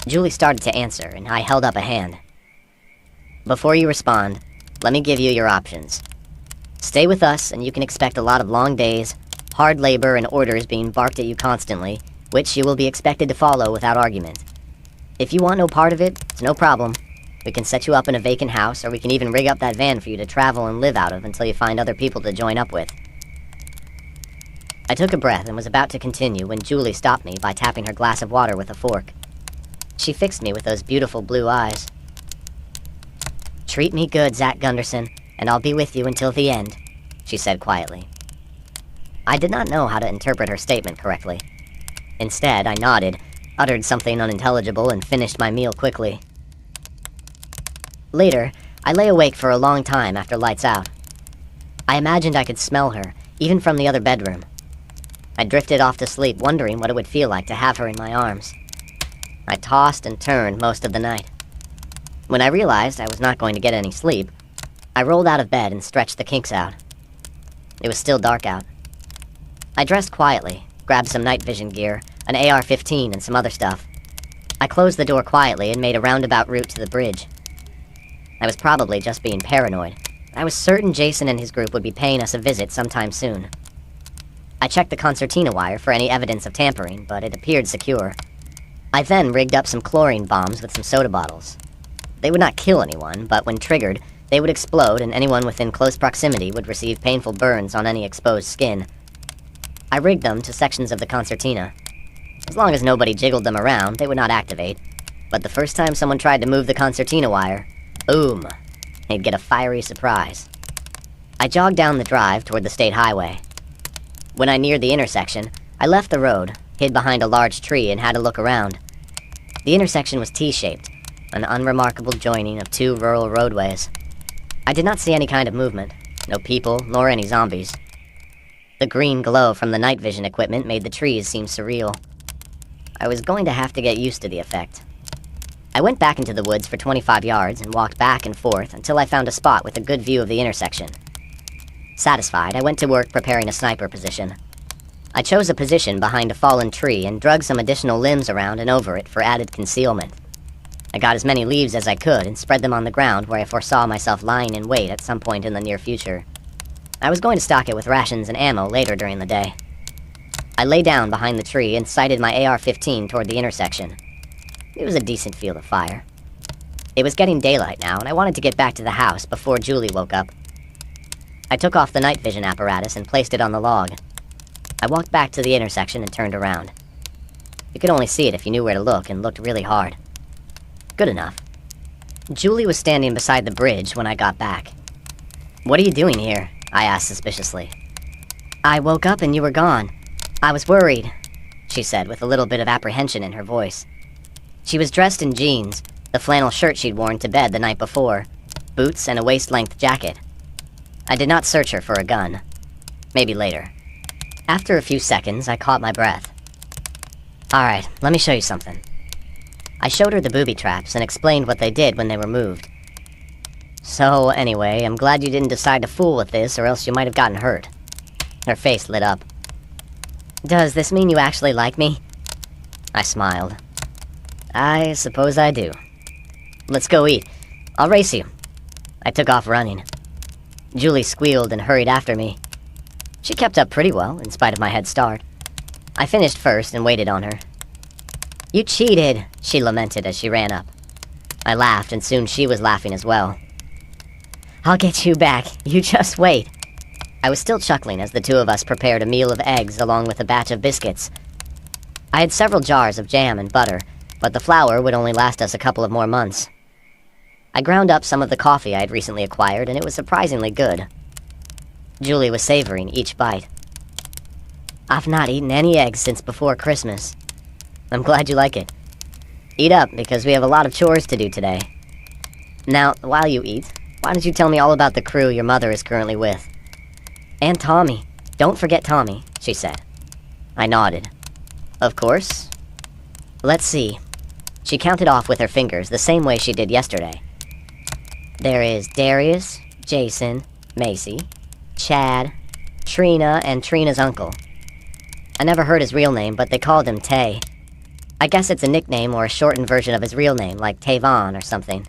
Julie started to answer, and I held up a hand. Before you respond, let me give you your options. Stay with us, and you can expect a lot of long days, hard labor, and orders being barked at you constantly, which you will be expected to follow without argument. If you want no part of it, it's no problem. We can set you up in a vacant house, or we can even rig up that van for you to travel and live out of until you find other people to join up with. I took a breath and was about to continue when Julie stopped me by tapping her glass of water with a fork. She fixed me with those beautiful blue eyes. "Treat me good, Zach Gunderson, and I'll be with you until the end," she said quietly. I did not know how to interpret her statement correctly. Instead, I nodded, uttered something unintelligible, and finished my meal quickly. Later, I lay awake for a long time after lights out. I imagined I could smell her, even from the other bedroom. I drifted off to sleep, wondering what it would feel like to have her in my arms. I tossed and turned most of the night. When I realized I was not going to get any sleep, I rolled out of bed and stretched the kinks out. It was still dark out. I dressed quietly, grabbed some night vision gear, an AR-15, and some other stuff. I closed the door quietly and made a roundabout route to the bridge. I was probably just being paranoid. I was certain Jason and his group would be paying us a visit sometime soon. I checked the concertina wire for any evidence of tampering, but it appeared secure. I then rigged up some chlorine bombs with some soda bottles. They would not kill anyone, but when triggered, they would explode and anyone within close proximity would receive painful burns on any exposed skin. I rigged them to sections of the concertina. As long as nobody jiggled them around, they would not activate. But the first time someone tried to move the concertina wire, boom, they'd get a fiery surprise. I jogged down the drive toward the state highway. When I neared the intersection, I left the road, hid behind a large tree, and had a look around. The intersection was T-shaped, an unremarkable joining of two rural roadways. I did not see any kind of movement, no people, nor any zombies. The green glow from the night vision equipment made the trees seem surreal. I was going to have to get used to the effect. I went back into the woods for 25 yards and walked back and forth until I found a spot with a good view of the intersection. Satisfied, I went to work preparing a sniper position. I chose a position behind a fallen tree and drug some additional limbs around and over it for added concealment. I got as many leaves as I could and spread them on the ground where I foresaw myself lying in wait at some point in the near future. I was going to stock it with rations and ammo later during the day. I lay down behind the tree and sighted my AR-15 toward the intersection. It was a decent field of fire. It was getting daylight now, and I wanted to get back to the house before Julie woke up. I took off the night vision apparatus and placed it on the log. I walked back to the intersection and turned around. You could only see it if you knew where to look, and looked really hard. Good enough. Julie was standing beside the bridge when I got back. "What are you doing here?" I asked suspiciously. "I woke up and you were gone. I was worried," she said with a little bit of apprehension in her voice. She was dressed in jeans, the flannel shirt she'd worn to bed the night before, boots, and a waist-length jacket. I did not search her for a gun. Maybe later. After a few seconds, I caught my breath. "Alright, let me show you something." I showed her the booby traps and explained what they did when they were moved. "So, anyway, I'm glad you didn't decide to fool with this, or else you might have gotten hurt." Her face lit up. "Does this mean you actually like me?" I smiled. "I suppose I do. Let's go eat. I'll race you." I took off running. Julie squealed and hurried after me. She kept up pretty well, in spite of my head start. I finished first and waited on her. "You cheated," she lamented as she ran up. I laughed, and soon she was laughing as well. "I'll get you back. You just wait." I was still chuckling as the two of us prepared a meal of eggs along with a batch of biscuits. I had several jars of jam and butter, but the flour would only last us a couple of more months. I ground up some of the coffee I had recently acquired, and it was surprisingly good. Julie was savoring each bite. "I've not eaten any eggs since before Christmas." "I'm glad you like it. Eat up, because we have a lot of chores to do today. Now, while you eat, why don't you tell me all about the crew your mother is currently with?" "And Tommy. Don't forget Tommy," she said. I nodded. "Of course. Let's see." She counted off with her fingers the same way she did yesterday. "There is Darius, Jason, Macy, Chad, Trina, and Trina's uncle. I never heard his real name, but they called him Tay. I guess it's a nickname or a shortened version of his real name, like Tavon or something."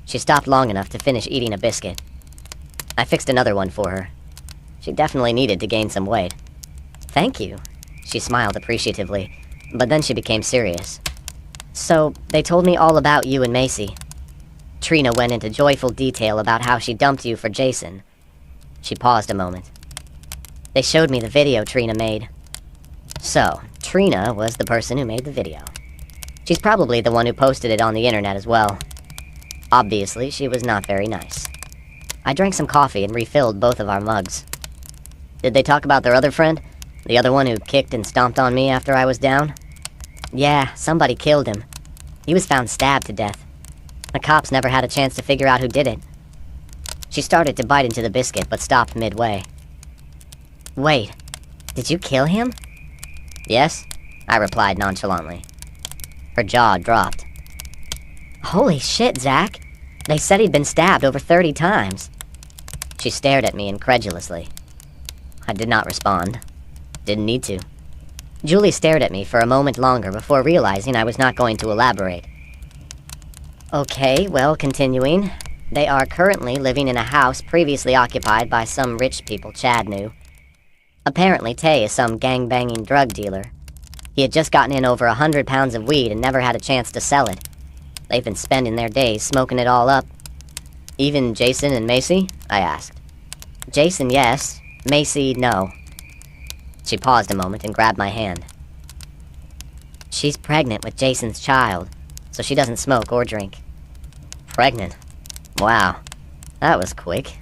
She stopped long enough to finish eating a biscuit. I fixed another one for her. She definitely needed to gain some weight. Thank you. She smiled appreciatively, but then she became serious. So, they told me all about you and Macy. Trina went into joyful detail about how she dumped you for Jason. She paused a moment. They showed me the video Trina made. So, Trina was the person who made the video. She's probably the one who posted it on the internet as well. Obviously, she was not very nice. I drank some coffee and refilled both of our mugs. Did they talk about their other friend? The other one who kicked and stomped on me after I was down? Yeah, somebody killed him. He was found stabbed to death. The cops never had a chance to figure out who did it. She started to bite into the biscuit, but stopped midway. Wait, did you kill him? Yes, I replied nonchalantly. Her jaw dropped. Holy shit, Zach. They said he'd been stabbed over 30 times. She stared at me incredulously. I did not respond. Didn't need to. Julie stared at me for a moment longer before realizing I was not going to elaborate. Okay, well, continuing. They are currently living in a house previously occupied by some rich people Chad knew. Apparently, Tay is some gang-banging drug dealer. He had just gotten in over 100 pounds of weed and never had a chance to sell it. They've been spending their days smoking it all up. Even Jason and Macy? I asked. Jason, yes. Macy, no. She paused a moment and grabbed my hand. She's pregnant with Jason's child, so she doesn't smoke or drink. Pregnant? Wow. That was quick.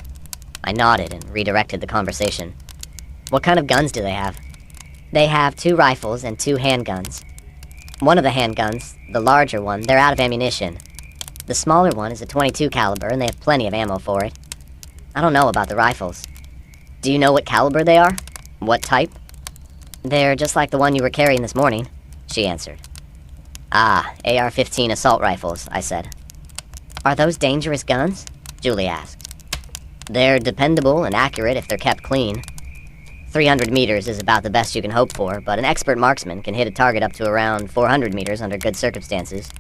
I nodded and redirected the conversation. What kind of guns do they have? They have 2 rifles and 2 handguns. One of the handguns, the larger one, they're out of ammunition. The smaller one is a .22 caliber, and they have plenty of ammo for it. I don't know about the rifles. Do you know what caliber they are? What type? They're just like the one you were carrying this morning, she answered. Ah, AR-15 assault rifles, I said. Are those dangerous guns? Julie asked. They're dependable and accurate if they're kept clean. 300 meters is about the best you can hope for, but an expert marksman can hit a target up to around 400 meters under good circumstances.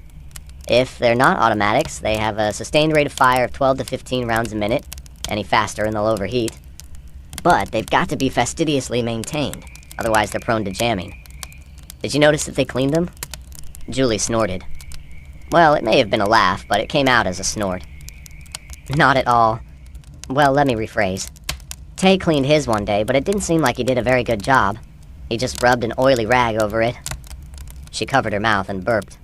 If they're not automatics, they have a sustained rate of fire of 12 to 15 rounds a minute. Any faster and they'll overheat. But they've got to be fastidiously maintained, otherwise they're prone to jamming. Did you notice that they cleaned them? Julie snorted. Well, it may have been a laugh, but it came out as a snort. Not at all. Well, let me rephrase. Tay cleaned his one day, but it didn't seem like he did a very good job. He just rubbed an oily rag over it. She covered her mouth and burped.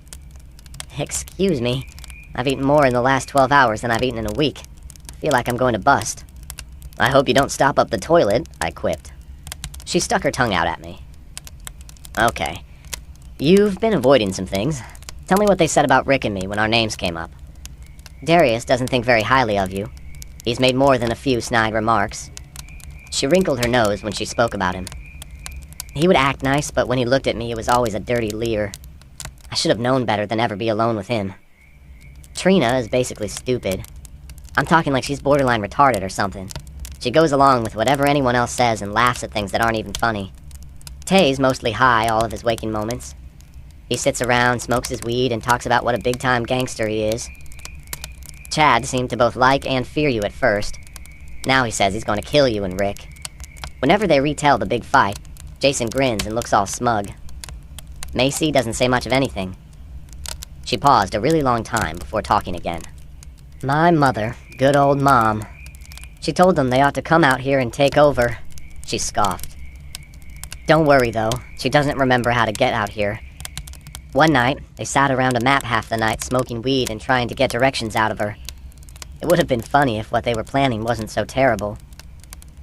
Excuse me. I've eaten more in the last 12 hours than I've eaten in a week. I feel like I'm going to bust. I hope you don't stop up the toilet, I quipped. She stuck her tongue out at me. Okay. You've been avoiding some things. Tell me what they said about Rick and me when our names came up. Darius doesn't think very highly of you. He's made more than a few snide remarks. She wrinkled her nose when she spoke about him. He would act nice, but when he looked at me, it was always a dirty leer. I should have known better than ever be alone with him. Trina is basically stupid. I'm talking like she's borderline retarded or something. She goes along with whatever anyone else says and laughs at things that aren't even funny. Tay's mostly high all of his waking moments. He sits around, smokes his weed, and talks about what a big-time gangster he is. Chad seemed to both like and fear you at first. Now he says he's going to kill you and Rick. Whenever they retell the big fight, Jason grins and looks all smug. Macy doesn't say much of anything. She paused a really long time before talking again. My mother, good old Mom. She told them they ought to come out here and take over. She scoffed. Don't worry, though. She doesn't remember how to get out here. One night, they sat around a map half the night smoking weed and trying to get directions out of her. It would have been funny if what they were planning wasn't so terrible.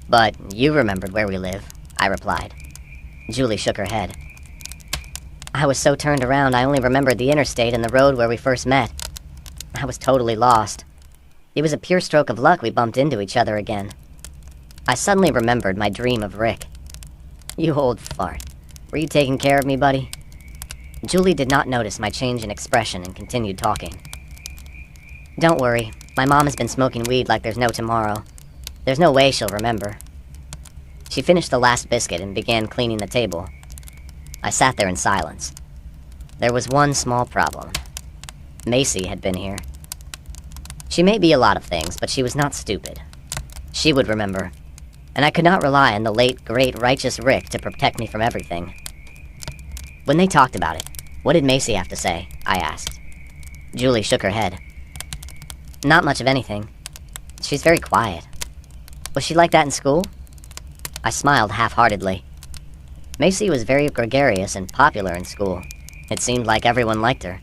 But you remembered where we live, I replied. Julie shook her head. I was so turned around I only remembered the interstate and the road where we first met. I was totally lost. It was a pure stroke of luck we bumped into each other again. I suddenly remembered my dream of Rick. You old fart. Were you taking care of me, buddy? Julie did not notice my change in expression and continued talking. Don't worry. My mom has been smoking weed like there's no tomorrow. There's no way she'll remember. She finished the last biscuit and began cleaning the table. I sat there in silence. There was one small problem. Macy had been here. She may be a lot of things, but she was not stupid. She would remember, and I could not rely on the late, great, righteous Rick to protect me from everything. When they talked about it, what did Macy have to say? I asked. Julie shook her head. Not much of anything. She's very quiet. Was she like that in school? I smiled half-heartedly. Macy was very gregarious and popular in school. It seemed like everyone liked her.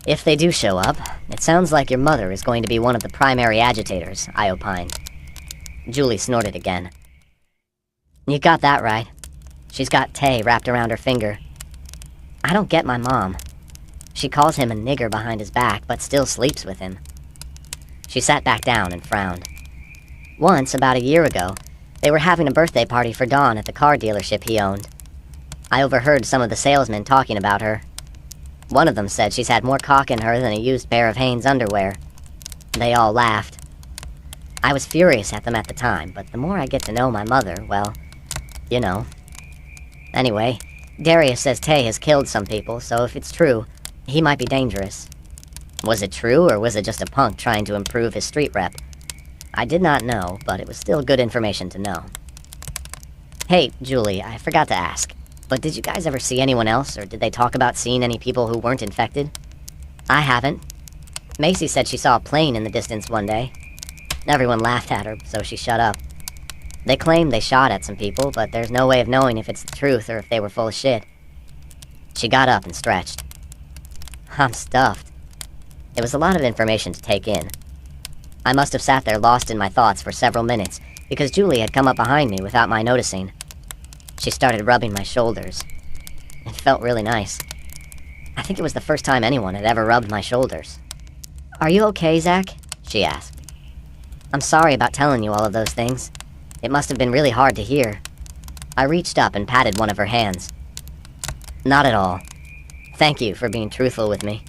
If they do show up, it sounds like your mother is going to be one of the primary agitators, I opined. Julie snorted again. You got that right. She's got Tay wrapped around her finger. I don't get my mom. She calls him a nigger behind his back, but still sleeps with him. She sat back down and frowned. Once, about a year ago, they were having a birthday party for Dawn at the car dealership he owned. I overheard some of the salesmen talking about her. One of them said she's had more cock in her than a used pair of Hanes underwear. They all laughed. I was furious at them at the time, but the more I get to know my mother, well, you know. Anyway, Darius says Tay has killed some people, so if it's true, he might be dangerous. Was it true, or was it just a punk trying to improve his street rep? I did not know, but it was still good information to know. Hey, Julie, I forgot to ask, but did you guys ever see anyone else, or did they talk about seeing any people who weren't infected? I haven't. Macy said she saw a plane in the distance one day. Everyone laughed at her, so she shut up. They claim they shot at some people, but there's no way of knowing if it's the truth or if they were full of shit. She got up and stretched. I'm stuffed. It was a lot of information to take in. I must have sat there lost in my thoughts for several minutes, because Julie had come up behind me without my noticing. She started rubbing my shoulders. It felt really nice. I think it was the first time anyone had ever rubbed my shoulders. Are you okay, Zach? She asked. I'm sorry about telling you all of those things. It must have been really hard to hear. I reached up and patted one of her hands. Not at all. Thank you for being truthful with me.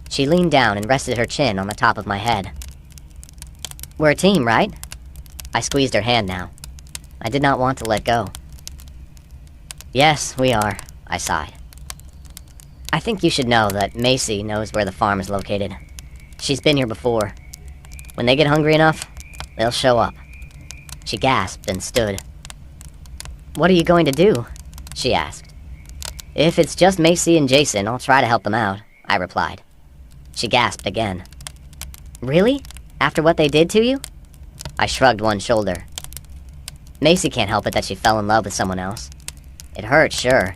She leaned down and rested her chin on the top of my head. We're a team, right? I squeezed her hand now. I did not want to let go. Yes, we are, I sighed. I think you should know that Macy knows where the farm is located. She's been here before. When they get hungry enough, they'll show up. She gasped and stood. What are you going to do? She asked. If it's just Macy and Jason, I'll try to help them out, I replied. She gasped again. Really? After what they did to you? I shrugged one shoulder. Macy can't help it that she fell in love with someone else. It hurt, sure.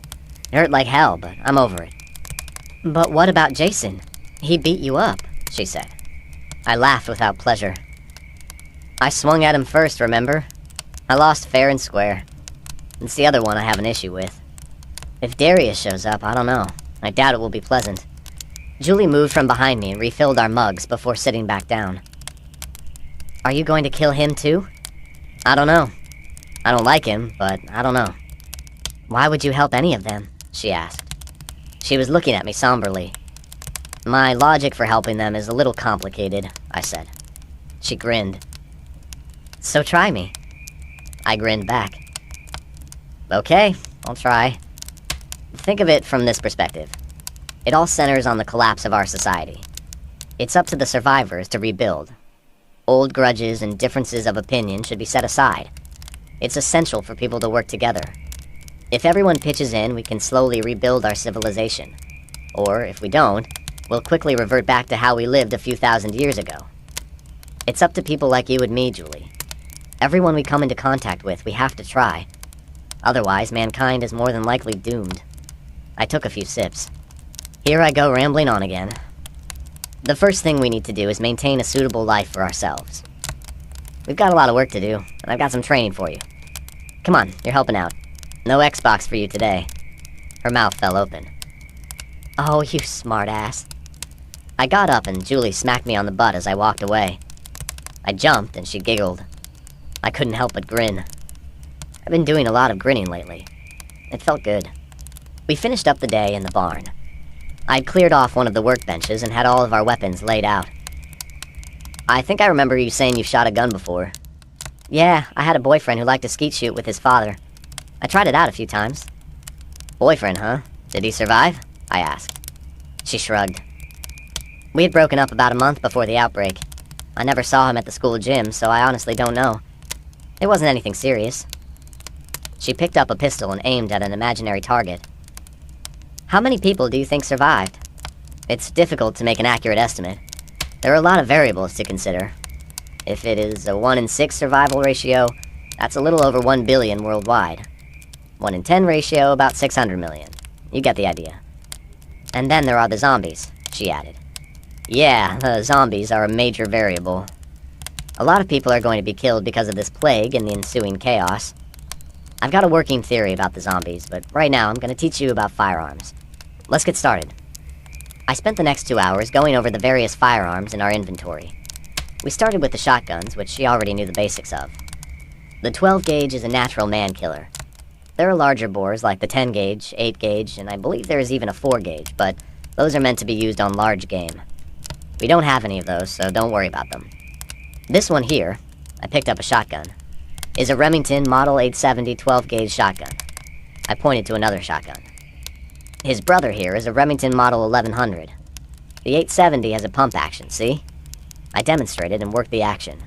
It hurt like hell, but I'm over it. But what about Jason? He beat you up, she said. I laughed without pleasure. I swung at him first, remember? I lost fair and square. It's the other one I have an issue with. If Darius shows up, I don't know. I doubt it will be pleasant. Julie moved from behind me and refilled our mugs before sitting back down. Are you going to kill him too? I don't know. I don't like him, but I don't know. Why would you help any of them? She asked. She was looking at me somberly. My logic for helping them is a little complicated, I said. She grinned. So try me. I grinned back. Okay, I'll try. Think of it from this perspective. It all centers on the collapse of our society. It's up to the survivors to rebuild. Old grudges and differences of opinion should be set aside. It's essential for people to work together. If everyone pitches in, we can slowly rebuild our civilization. Or, if we don't, we'll quickly revert back to how we lived a few thousand years ago. It's up to people like you and me, Julie. Everyone we come into contact with, we have to try. Otherwise, mankind is more than likely doomed. I took a few sips. Here I go rambling on again. The first thing we need to do is maintain a suitable life for ourselves. We've got a lot of work to do, and I've got some training for you. Come on, you're helping out. No Xbox for you today. Her mouth fell open. Oh, you smartass. I got up and Julie smacked me on the butt as I walked away. I jumped and she giggled. I couldn't help but grin. I've been doing a lot of grinning lately. It felt good. We finished up the day in the barn. I'd cleared off one of the workbenches and had all of our weapons laid out. I think I remember you saying you shot a gun before. Yeah, I had a boyfriend who liked to skeet shoot with his father. I tried it out a few times. Boyfriend, huh? Did he survive? I asked. She shrugged. We had broken up about a month before the outbreak. I never saw him at the school gym, so I honestly don't know. It wasn't anything serious. She picked up a pistol and aimed at an imaginary target. How many people do you think survived? It's difficult to make an accurate estimate. There are a lot of variables to consider. If it is a 1 in 6 survival ratio, that's a little over 1 billion worldwide. 1 in 10 ratio, about 600 million. You get the idea. And then there are the zombies, she added. Yeah, the zombies are a major variable. A lot of people are going to be killed because of this plague and the ensuing chaos. I've got a working theory about the zombies, but right now I'm going to teach you about firearms. Let's get started. I spent the next 2 hours going over the various firearms in our inventory. We started with the shotguns, which she already knew the basics of. The 12 gauge is a natural man killer. There are larger bores like the 10 gauge, 8 gauge, and I believe there is even a 4 gauge, but those are meant to be used on large game. We don't have any of those, so don't worry about them. This one here, I picked up a shotgun, is a Remington Model 870 12 gauge shotgun. I pointed to another shotgun. His brother here is a Remington Model 1100. The 870 has a pump action, see? I demonstrated and worked the action.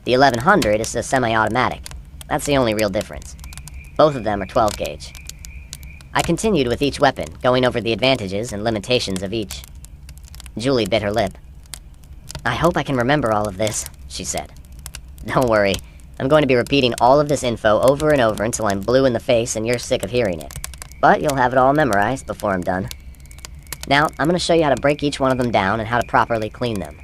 The 1100 is a semi-automatic. That's the only real difference. Both of them are 12 gauge. I continued with each weapon, going over the advantages and limitations of each. Julie bit her lip. I hope I can remember all of this, she said. Don't worry, I'm going to be repeating all of this info over and over until I'm blue in the face and you're sick of hearing it. But you'll have it all memorized before I'm done. Now, I'm going to show you how to break each one of them down and how to properly clean them.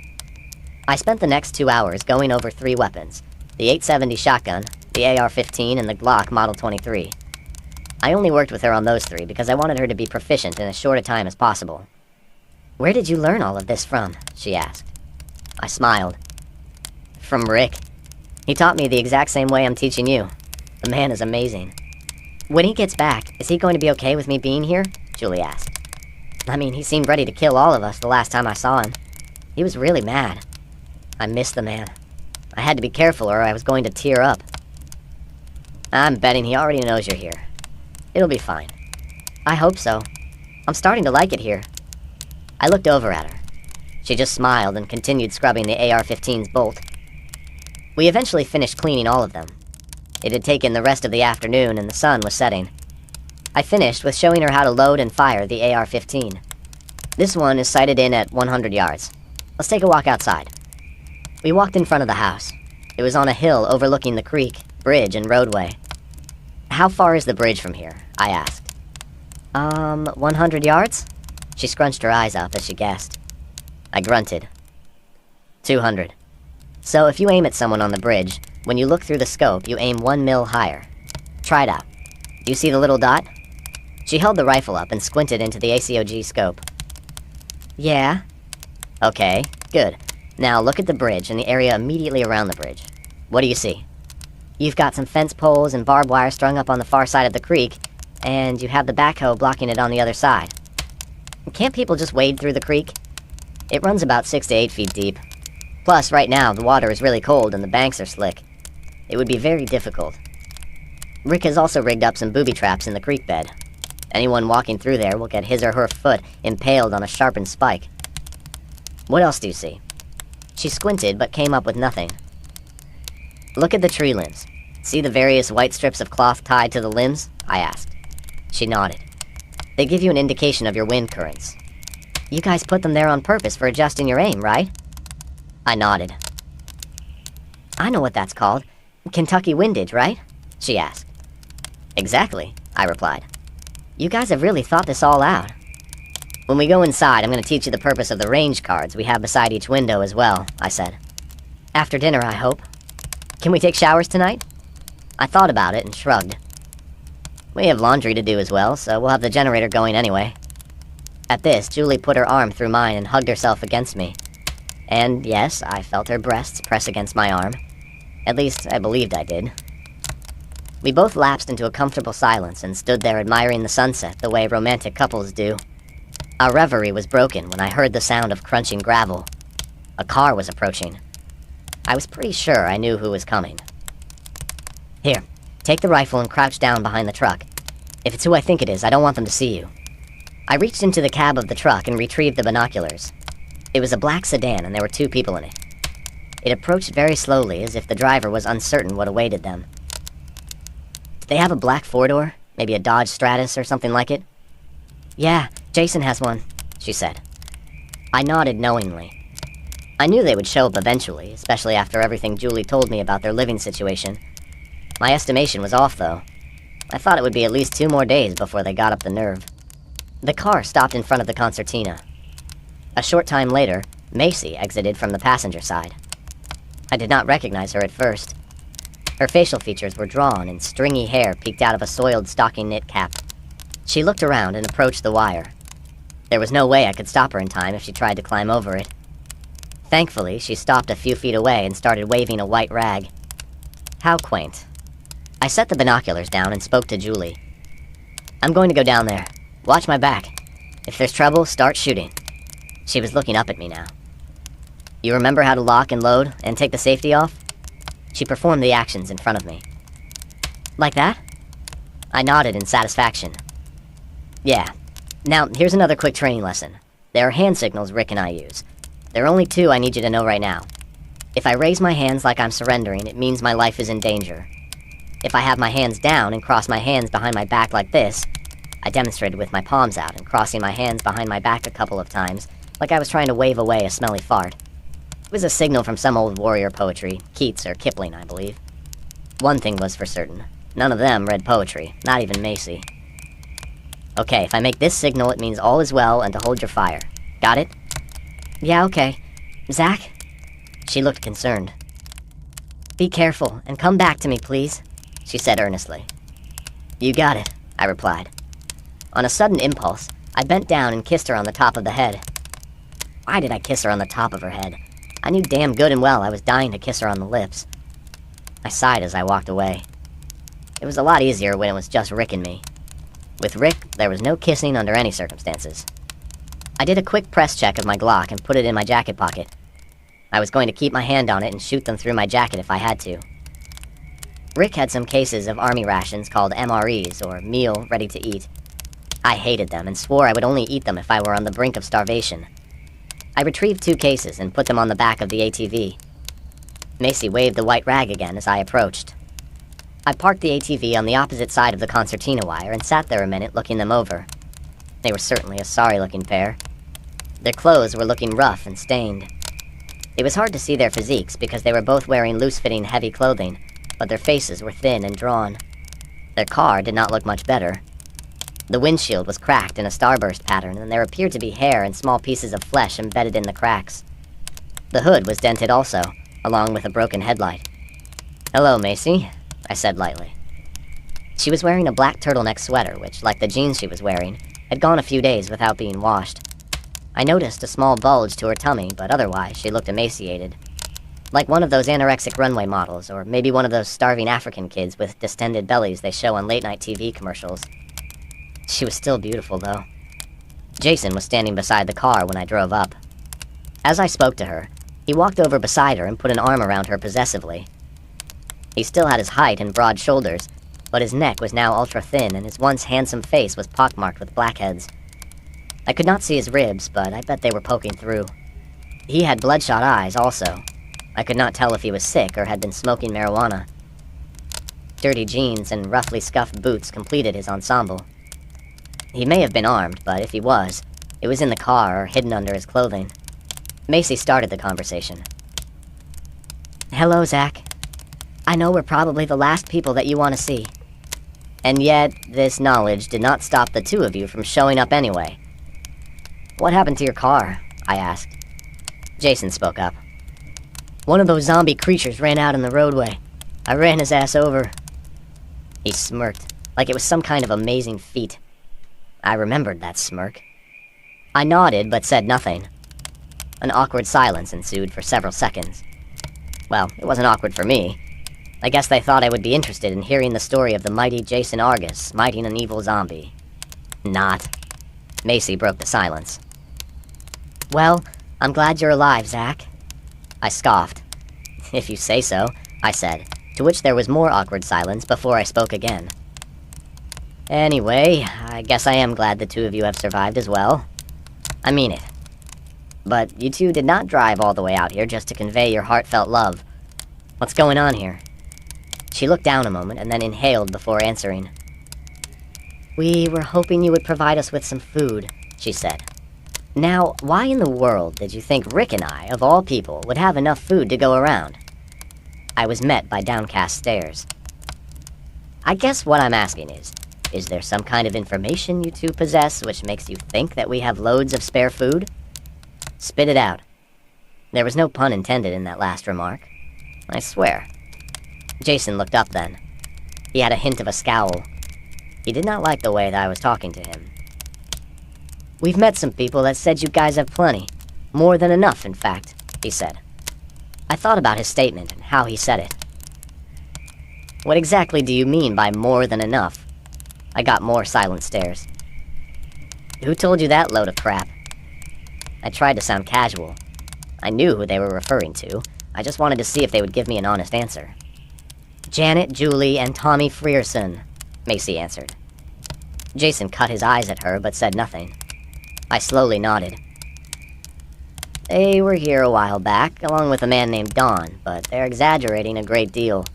I spent the next 2 hours going over 3 weapons, the 870 shotgun, the AR-15, and the Glock Model 23. I only worked with her on those 3 because I wanted her to be proficient in as short a time as possible. Where did you learn all of this from? She asked. I smiled. From Rick. He taught me the exact same way I'm teaching you. The man is amazing. When he gets back, is he going to be okay with me being here? Julie asked. I mean, he seemed ready to kill all of us the last time I saw him. He was really mad. I missed the man. I had to be careful or I was going to tear up. I'm betting he already knows you're here. It'll be fine. I hope so. I'm starting to like it here. I looked over at her. She just smiled and continued scrubbing the AR-15's bolt. We eventually finished cleaning all of them. It had taken the rest of the afternoon and the sun was setting. I finished with showing her how to load and fire the AR-15. This one is sighted in at 100 yards. Let's take a walk outside. We walked in front of the house. It was on a hill overlooking the creek, bridge, and roadway. How far is the bridge from here? I asked. 100 yards? She scrunched her eyes up as she guessed. I grunted. 200. So if you aim at someone on the bridge, when you look through the scope, you aim 1 mil higher. Try it out. Do you see the little dot? She held the rifle up and squinted into the ACOG scope. Yeah. Okay, good. Now look at the bridge and the area immediately around the bridge. What do you see? You've got some fence poles and barbed wire strung up on the far side of the creek, and you have the backhoe blocking it on the other side. Can't people just wade through the creek? It runs about 6 to 8 feet deep. Plus, right now, the water is really cold and the banks are slick. It would be very difficult. Rick has also rigged up some booby traps in the creek bed. Anyone walking through there will get his or her foot impaled on a sharpened spike. What else do you see? She squinted, but came up with nothing. Look at the tree limbs. See the various white strips of cloth tied to the limbs? I asked. She nodded. They give you an indication of your wind currents. You guys put them there on purpose for adjusting your aim, right? I nodded. I know what that's called. Kentucky windage, right? She asked. Exactly, I replied. You guys have really thought this all out. When we go inside, I'm going to teach you the purpose of the range cards we have beside each window as well, I said. After dinner, I hope. Can we take showers tonight? I thought about it and shrugged. We have laundry to do as well, so we'll have the generator going anyway. At this, Julie put her arm through mine and hugged herself against me. And yes, I felt her breasts press against my arm. At least, I believed I did. We both lapsed into a comfortable silence and stood there admiring the sunset the way romantic couples do. Our reverie was broken when I heard the sound of crunching gravel. A car was approaching. I was pretty sure I knew who was coming. Here, take the rifle and crouch down behind the truck. If it's who I think it is, I don't want them to see you. I reached into the cab of the truck and retrieved the binoculars. It was a black sedan and there were 2 people in it. It approached very slowly, as if the driver was uncertain what awaited them. Did they have a black four-door? Maybe a Dodge Stratus or something like it? Yeah, Jason has one, she said. I nodded knowingly. I knew they would show up eventually, especially after everything Julie told me about their living situation. My estimation was off, though. I thought it would be at least 2 more days before they got up the nerve. The car stopped in front of the concertina. A short time later, Macy exited from the passenger side. I did not recognize her at first. Her facial features were drawn and stringy hair peeked out of a soiled stocking knit cap. She looked around and approached the wire. There was no way I could stop her in time if she tried to climb over it. Thankfully, she stopped a few feet away and started waving a white rag. How quaint. I set the binoculars down and spoke to Julie. I'm going to go down there. Watch my back. If there's trouble, start shooting. She was looking up at me now. You remember how to lock and load and take the safety off? She performed the actions in front of me. Like that? I nodded in satisfaction. Yeah. Now, here's another quick training lesson. There are hand signals Rick and I use. There are only 2 I need you to know right now. If I raise my hands like I'm surrendering, it means my life is in danger. If I have my hands down and cross my hands behind my back like this, I demonstrated with my palms out and crossing my hands behind my back a couple of times, like I was trying to wave away a smelly fart. It was a signal from some old warrior poetry, Keats or Kipling, I believe. One thing was for certain. None of them read poetry, not even Macy. Okay, if I make this signal, it means all is well and to hold your fire. Got it? Yeah, okay. Zach? She looked concerned. Be careful, and come back to me, please, she said earnestly. You got it, I replied. On a sudden impulse, I bent down and kissed her on the top of the head. Why did I kiss her on the top of her head? I knew damn good and well I was dying to kiss her on the lips. I sighed as I walked away. It was a lot easier when it was just Rick and me. With Rick, there was no kissing under any circumstances. I did a quick press check of my Glock and put it in my jacket pocket. I was going to keep my hand on it and shoot them through my jacket if I had to. Rick had some cases of army rations called MREs, or meal ready to eat. I hated them and swore I would only eat them if I were on the brink of starvation. I retrieved 2 cases and put them on the back of the ATV. Macy waved the white rag again as I approached. I parked the ATV on the opposite side of the concertina wire and sat there a minute looking them over. They were certainly a sorry-looking pair. Their clothes were looking rough and stained. It was hard to see their physiques because they were both wearing loose-fitting heavy clothing, but their faces were thin and drawn. Their car did not look much better. The windshield was cracked in a starburst pattern, and there appeared to be hair and small pieces of flesh embedded in the cracks. The hood was dented also, along with a broken headlight. Hello, Macy, I said lightly. She was wearing a black turtleneck sweater, which, like the jeans she was wearing, had gone a few days without being washed. I noticed a small bulge to her tummy, but otherwise she looked emaciated. Like one of those anorexic runway models, or maybe one of those starving African kids with distended bellies they show on late-night TV commercials. She was still beautiful, though. Jason was standing beside the car when I drove up. As I spoke to her, he walked over beside her and put an arm around her possessively. He still had his height and broad shoulders, but his neck was now ultra-thin and his once handsome face was pockmarked with blackheads. I could not see his ribs, but I bet they were poking through. He had bloodshot eyes, also. I could not tell if he was sick or had been smoking marijuana. Dirty jeans and roughly scuffed boots completed his ensemble. He may have been armed, but if he was, it was in the car or hidden under his clothing. Macy started the conversation. Hello, Zach. I know we're probably the last people that you want to see. And yet, this knowledge did not stop the 2 of you from showing up anyway. What happened to your car? I asked. Jason spoke up. One of those zombie creatures ran out in the roadway. I ran his ass over. He smirked, like it was some kind of amazing feat. I remembered that smirk. I nodded, but said nothing. An awkward silence ensued for several seconds. Well, it wasn't awkward for me. I guess they thought I would be interested in hearing the story of the mighty Jason Argus smiting an evil zombie. Not. Macy broke the silence. Well, I'm glad you're alive, Zach. I scoffed. If you say so, I said, to which there was more awkward silence before I spoke again. Anyway, I guess I am glad the 2 of you have survived as well. I mean it. But you two did not drive all the way out here just to convey your heartfelt love. What's going on here? She looked down a moment and then inhaled before answering. We were hoping you would provide us with some food, she said. Now, why in the world did you think Rick and I, of all people, would have enough food to go around? I was met by downcast stares. I guess what I'm asking is there some kind of information you two possess which makes you think that we have loads of spare food? Spit it out. There was no pun intended in that last remark. I swear. Jason looked up then. He had a hint of a scowl. He did not like the way that I was talking to him. We've met some people that said you guys have plenty. More than enough, in fact, he said. I thought about his statement and how he said it. What exactly do you mean by more than enough? I got more silent stares. Who told you that load of crap? I tried to sound casual. I knew who they were referring to. I just wanted to see if they would give me an honest answer. Janet, Julie, and Tommy Frierson, Macy answered. Jason cut his eyes at her but said nothing. I slowly nodded. They were here a while back, along with a man named Don, but they're exaggerating a great deal.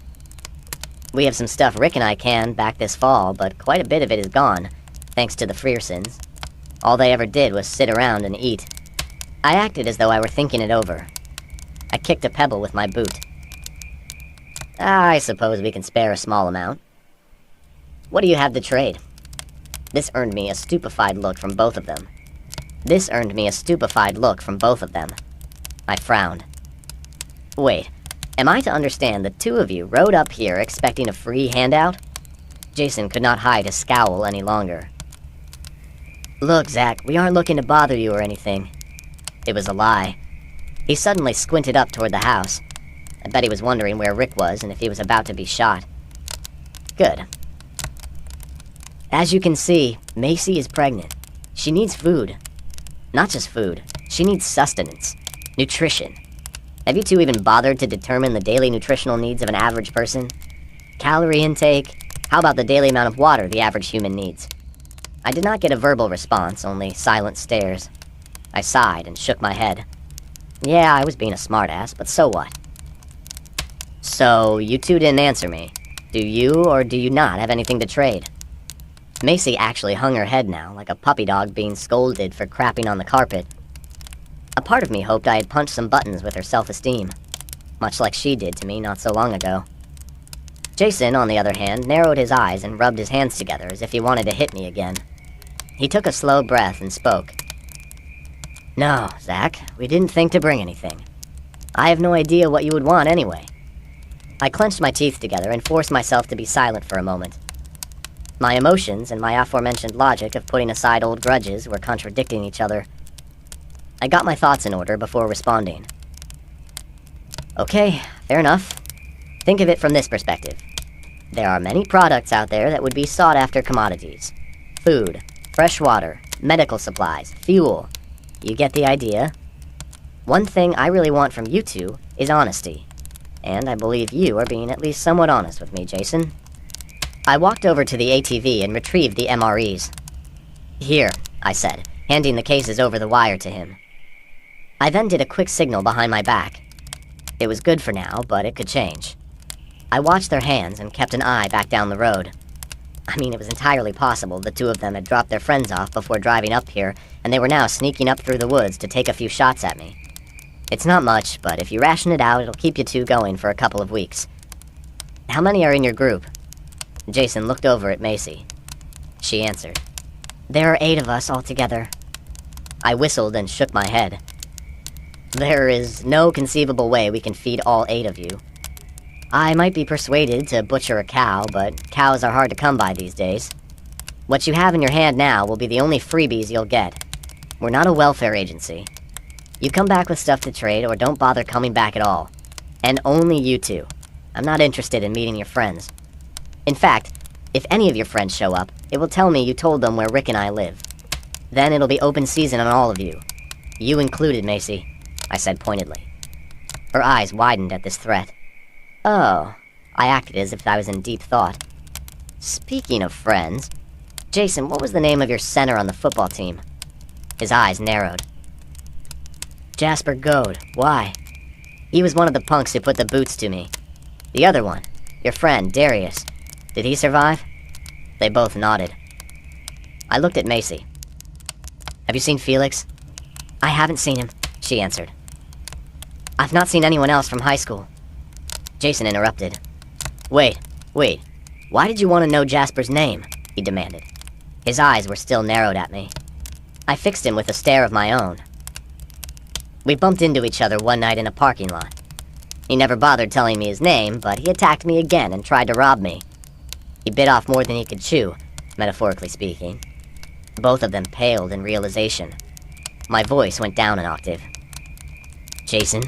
We have some stuff Rick and I canned back this fall, but quite a bit of it is gone, thanks to the Friersons. All they ever did was sit around and eat. I acted as though I were thinking it over. I kicked a pebble with my boot. I suppose we can spare a small amount. What do you have to trade? This earned me a stupefied look from both of them. I frowned. Wait, am I to understand that two of you rode up here expecting a free handout? Jason could not hide his scowl any longer. Look, Zach, we aren't looking to bother you or anything. It was a lie. He suddenly squinted up toward the house. I bet he was wondering where Rick was and if he was about to be shot. Good. As you can see, Macy is pregnant. She needs food. Not just food. She needs sustenance. Nutrition. Have you two even bothered to determine the daily nutritional needs of an average person? Calorie intake? How about the daily amount of water the average human needs? I did not get a verbal response, only silent stares. I sighed and shook my head. Yeah, I was being a smartass, but so what? So, you two didn't answer me. Do you or do you not have anything to trade? Macy actually hung her head now, like a puppy dog being scolded for crapping on the carpet. A part of me hoped I had punched some buttons with her self-esteem, much like she did to me not so long ago. Jason, on the other hand, narrowed his eyes and rubbed his hands together as if he wanted to hit me again. He took a slow breath and spoke. No, Zach, we didn't think to bring anything. I have no idea what you would want anyway. I clenched my teeth together and forced myself to be silent for a moment. My emotions and my aforementioned logic of putting aside old grudges were contradicting each other. I got my thoughts in order before responding. Okay, fair enough. Think of it from this perspective. There are many products out there that would be sought-after commodities. Food, fresh water, medical supplies, fuel. You get the idea. One thing I really want from you two is honesty. And I believe you are being at least somewhat honest with me, Jason. I walked over to the ATV and retrieved the MREs. Here, I said, handing the cases over the wire to him. I then did a quick signal behind my back. It was good for now, but it could change. I watched their hands and kept an eye back down the road. I mean, it was entirely possible the two of them had dropped their friends off before driving up here, and they were now sneaking up through the woods to take a few shots at me. It's not much, but if you ration it out, it'll keep you two going for a couple of weeks. How many are in your group? Jason looked over at Macy. She answered. There are 8 of us altogether. I whistled and shook my head. There is no conceivable way we can feed all 8 of you. I might be persuaded to butcher a cow, but cows are hard to come by these days. What you have in your hand now will be the only freebies you'll get. We're not a welfare agency. You come back with stuff to trade or don't bother coming back at all. And only you two. I'm not interested in meeting your friends. In fact, if any of your friends show up, it will tell me you told them where Rick and I live. Then it'll be open season on all of you. You included, Macy, I said pointedly. Her eyes widened at this threat. Oh, I acted as if I was in deep thought. Speaking of friends, Jason, what was the name of your center on the football team? His eyes narrowed. Jasper Goad. Why? He was one of the punks who put the boots to me. The other one, your friend, Darius. Did he survive? They both nodded. I looked at Macy. Have you seen Felix? I haven't seen him, she answered. I've not seen anyone else from high school. Jason interrupted. Wait. Why did you want to know Jasper's name? He demanded. His eyes were still narrowed at me. I fixed him with a stare of my own. We bumped into each other one night in a parking lot. He never bothered telling me his name, but he attacked me again and tried to rob me. He bit off more than he could chew, metaphorically speaking. Both of them paled in realization. My voice went down an octave. Jason,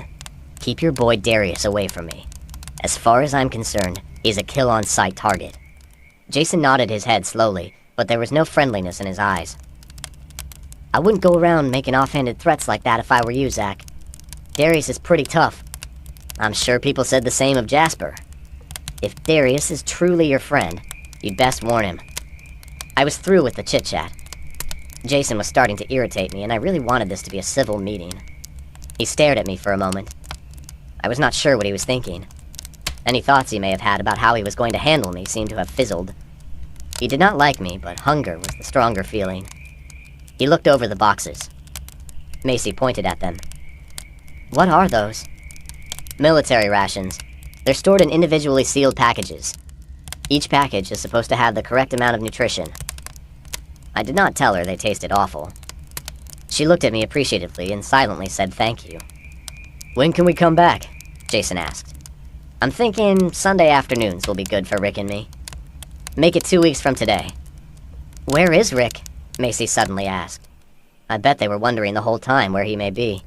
keep your boy Darius away from me. As far as I'm concerned, he's a kill-on-sight target. Jason nodded his head slowly, but there was no friendliness in his eyes. I wouldn't go around making offhanded threats like that if I were you, Zach. Darius is pretty tough. I'm sure people said the same of Jasper. If Darius is truly your friend, you'd best warn him. I was through with the chit-chat. Jason was starting to irritate me, and I really wanted this to be a civil meeting. He stared at me for a moment. I was not sure what he was thinking. Any thoughts he may have had about how he was going to handle me seemed to have fizzled. He did not like me, but hunger was the stronger feeling. He looked over the boxes. Macy pointed at them. What are those? Military rations. They're stored in individually sealed packages. Each package is supposed to have the correct amount of nutrition. I did not tell her they tasted awful. She looked at me appreciatively and silently said thank you. When can we come back? Jason asked. I'm thinking Sunday afternoons will be good for Rick and me. Make it 2 weeks from today. Where is Rick? Macy suddenly asked. I bet they were wondering the whole time where he may be.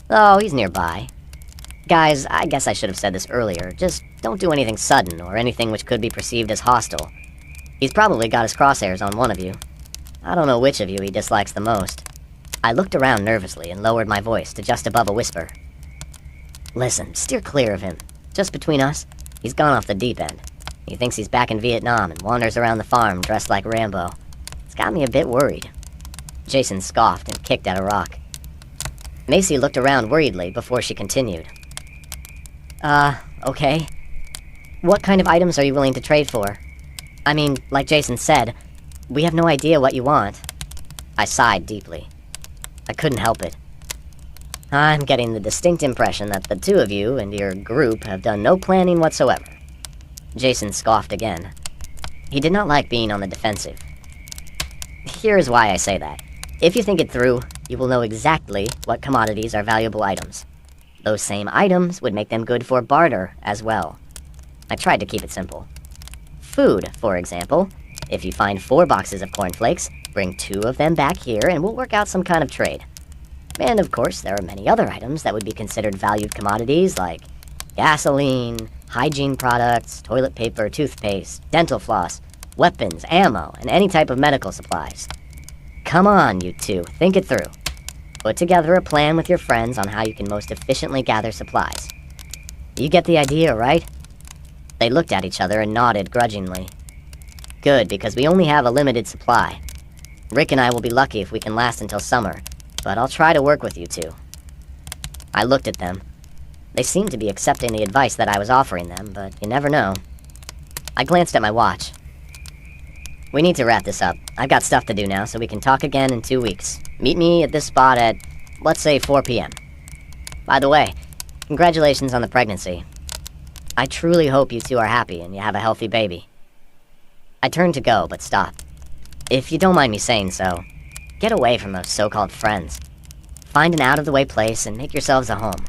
Oh, he's nearby. Guys, I guess I should have said this earlier. Just don't do anything sudden or anything which could be perceived as hostile. He's probably got his crosshairs on one of you. I don't know which of you he dislikes the most. I looked around nervously and lowered my voice to just above a whisper. Listen, steer clear of him. Just between us, he's gone off the deep end. He thinks he's back in Vietnam and wanders around the farm dressed like Rambo. It's got me a bit worried. Jason scoffed and kicked at a rock. Macy looked around worriedly before she continued. Okay. What kind of items are you willing to trade for? I mean, like Jason said, we have no idea what you want. I sighed deeply. I couldn't help it. I'm getting the distinct impression that the two of you and your group have done no planning whatsoever. Jason scoffed again. He did not like being on the defensive. Here's why I say that. If you think it through, you will know exactly what commodities are valuable items. Those same items would make them good for barter as well. I tried to keep it simple. Food, for example. If you find 4 boxes of cornflakes, bring 2 of them back here and we'll work out some kind of trade. And of course, there are many other items that would be considered valued commodities like gasoline, hygiene products, toilet paper, toothpaste, dental floss, weapons, ammo, and any type of medical supplies. Come on, you two, think it through. Put together a plan with your friends on how you can most efficiently gather supplies. You get the idea, right? They looked at each other and nodded grudgingly. Good, because we only have a limited supply. Rick and I will be lucky if we can last until summer, but I'll try to work with you two. I looked at them. They seemed to be accepting the advice that I was offering them, but you never know. I glanced at my watch. We need to wrap this up. I've got stuff to do now, so we can talk again in 2 weeks. Meet me at this spot at, let's say, 4 p.m. By the way, congratulations on the pregnancy. I truly hope you two are happy and you have a healthy baby. I turned to go, but stopped. If you don't mind me saying so, get away from those so-called friends. Find an out-of-the-way place and make yourselves a home.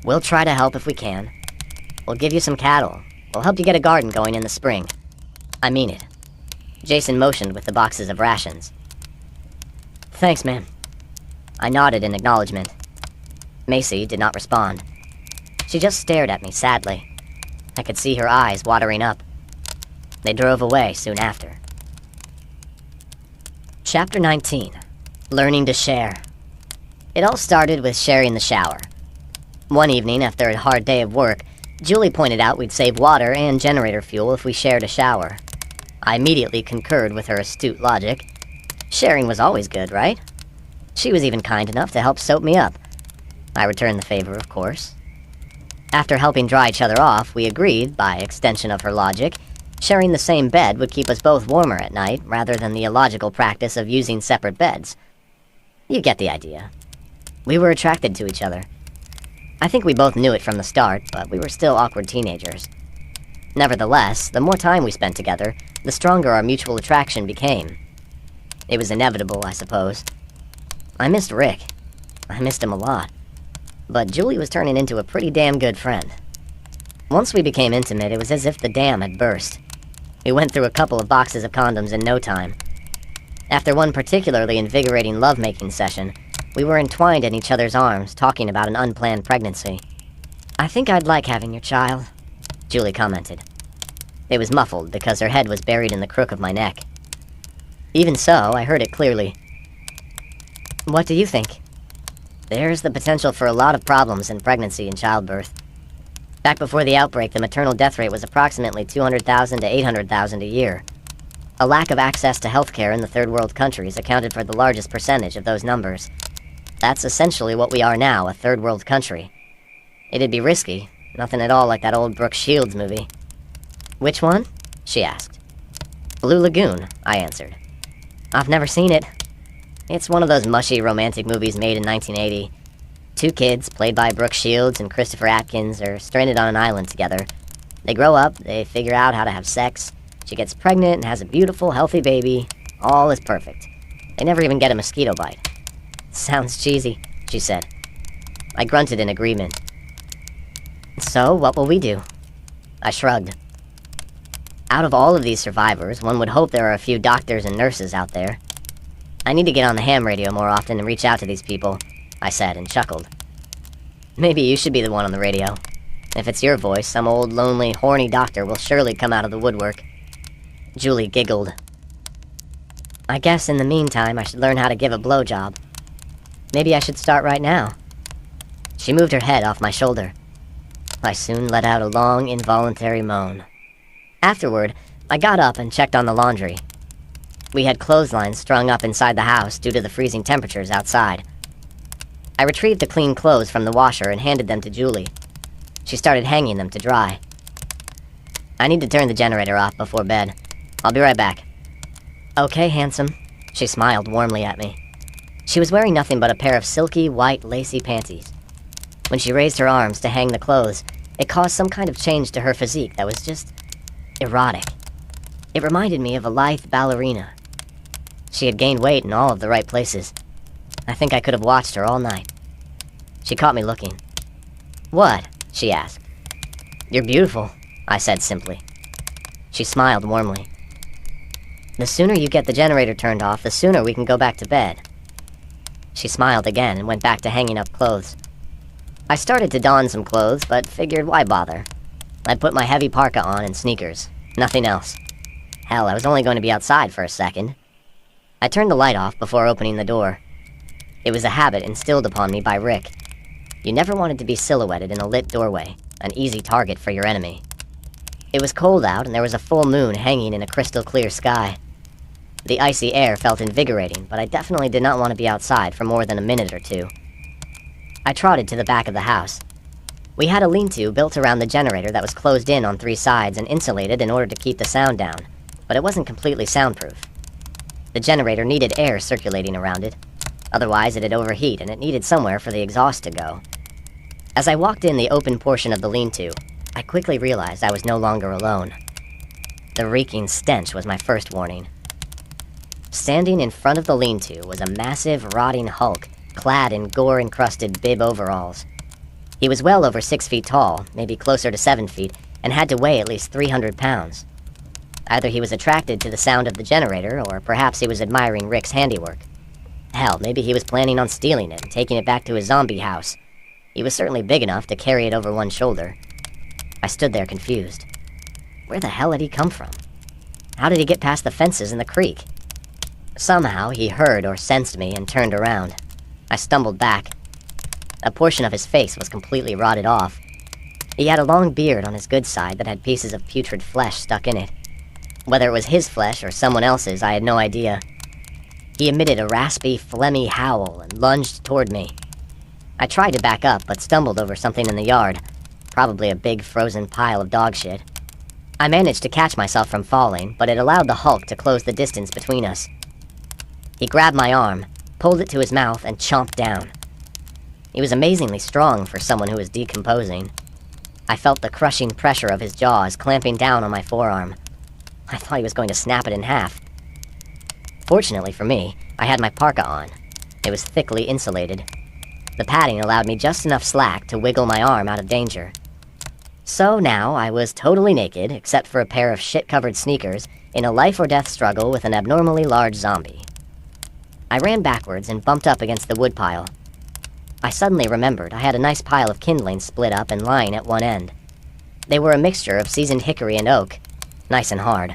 We'll try to help if we can. We'll give you some cattle. We'll help you get a garden going in the spring. I mean it. Jason motioned with the boxes of rations. Thanks, man. I nodded in acknowledgement. Macy did not respond. She just stared at me sadly. I could see her eyes watering up. They drove away soon after. Chapter 19. Learning to Share. It all started with sharing the shower. One evening, after a hard day of work, Julie pointed out we'd save water and generator fuel if we shared a shower. I immediately concurred with her astute logic. Sharing was always good, right? She was even kind enough to help soap me up. I returned the favor, of course. After helping dry each other off, we agreed, by extension of her logic, sharing the same bed would keep us both warmer at night, rather than the illogical practice of using separate beds. You get the idea. We were attracted to each other. I think we both knew it from the start, but we were still awkward teenagers. Nevertheless, the more time we spent together, the stronger our mutual attraction became. It was inevitable, I suppose. I missed Rick. I missed him a lot. But Julie was turning into a pretty damn good friend. Once we became intimate, it was as if the dam had burst. We went through a couple of boxes of condoms in no time. After one particularly invigorating lovemaking session, we were entwined in each other's arms, talking about an unplanned pregnancy. "I think I'd like having your child," Julie commented. It was muffled because her head was buried in the crook of my neck. Even so, I heard it clearly. "What do you think?" "There's the potential for a lot of problems in pregnancy and childbirth. Back before the outbreak, the maternal death rate was approximately 200,000 to 800,000 a year. A lack of access to healthcare in the third world countries accounted for the largest percentage of those numbers. That's essentially what we are now, a third world country. It'd be risky, nothing at all like that old Brooke Shields movie." "Which one?" she asked. "Blue Lagoon," I answered. "I've never seen it. It's one of those mushy romantic movies made in 1980. Two kids, played by Brooke Shields and Christopher Atkins, are stranded on an island together. They grow up, they figure out how to have sex, she gets pregnant and has a beautiful, healthy baby. All is perfect. They never even get a mosquito bite." "Sounds cheesy," she said. I grunted in agreement. "So, what will we do?" I shrugged. Out of all of these survivors, one would hope there are a few doctors and nurses out there. "I need to get on the ham radio more often and reach out to these people," I said and chuckled. "Maybe you should be the one on the radio. If it's your voice, some old, lonely, horny doctor will surely come out of the woodwork." Julie giggled. "I guess in the meantime I should learn how to give a blowjob. Maybe I should start right now." She moved her head off my shoulder. I soon let out a long, involuntary moan. Afterward, I got up and checked on the laundry. We had clotheslines strung up inside the house due to the freezing temperatures outside. I retrieved the clean clothes from the washer and handed them to Julie. She started hanging them to dry. "I need to turn the generator off before bed. I'll be right back." "Okay, handsome." She smiled warmly at me. She was wearing nothing but a pair of silky, white, lacy panties. When she raised her arms to hang the clothes, it caused some kind of change to her physique that was just erotic. It reminded me of a lithe ballerina. She had gained weight in all of the right places. I think I could have watched her all night. She caught me looking. "What?" she asked. "You're beautiful," I said simply. She smiled warmly. "The sooner you get the generator turned off, the sooner we can go back to bed." She smiled again and went back to hanging up clothes. I started to don some clothes, but figured why bother. I'd put my heavy parka on and sneakers. Nothing else. Hell, I was only going to be outside for a second. I turned the light off before opening the door. It was a habit instilled upon me by Rick. You never wanted to be silhouetted in a lit doorway, an easy target for your enemy. It was cold out, and there was a full moon hanging in a crystal clear sky. The icy air felt invigorating, but I definitely did not want to be outside for more than a minute or two. I trotted to the back of the house. We had a lean-to built around the generator that was closed in on 3 sides and insulated in order to keep the sound down, but it wasn't completely soundproof. The generator needed air circulating around it. Otherwise, it'd overheat, and it needed somewhere for the exhaust to go. As I walked in the open portion of the lean-to, I quickly realized I was no longer alone. The reeking stench was my first warning. Standing in front of the lean-to was a massive, rotting hulk, clad in gore-encrusted bib overalls. He was well over 6 feet tall, maybe closer to 7 feet, and had to weigh at least 300 pounds. Either he was attracted to the sound of the generator, or perhaps he was admiring Rick's handiwork. Hell, maybe he was planning on stealing it and taking it back to his zombie house. He was certainly big enough to carry it over one shoulder. I stood there confused. Where the hell had he come from? How did he get past the fences in the creek? Somehow he heard or sensed me and turned around. I stumbled back. A portion of his face was completely rotted off. He had a long beard on his good side that had pieces of putrid flesh stuck in it. Whether it was his flesh or someone else's, I had no idea. He emitted a raspy, phlegmy howl and lunged toward me. I tried to back up, but stumbled over something in the yard, probably a big frozen pile of dog shit. I managed to catch myself from falling, but it allowed the Hulk to close the distance between us. He grabbed my arm, pulled it to his mouth, and chomped down. He was amazingly strong for someone who was decomposing. I felt the crushing pressure of his jaws clamping down on my forearm. I thought he was going to snap it in half. Fortunately for me, I had my parka on. It was thickly insulated. The padding allowed me just enough slack to wiggle my arm out of danger. So now I was totally naked, except for a pair of shit-covered sneakers, in a life-or-death struggle with an abnormally large zombie. I ran backwards and bumped up against the woodpile. I suddenly remembered I had a nice pile of kindling split up and lying at one end. They were a mixture of seasoned hickory and oak, nice and hard.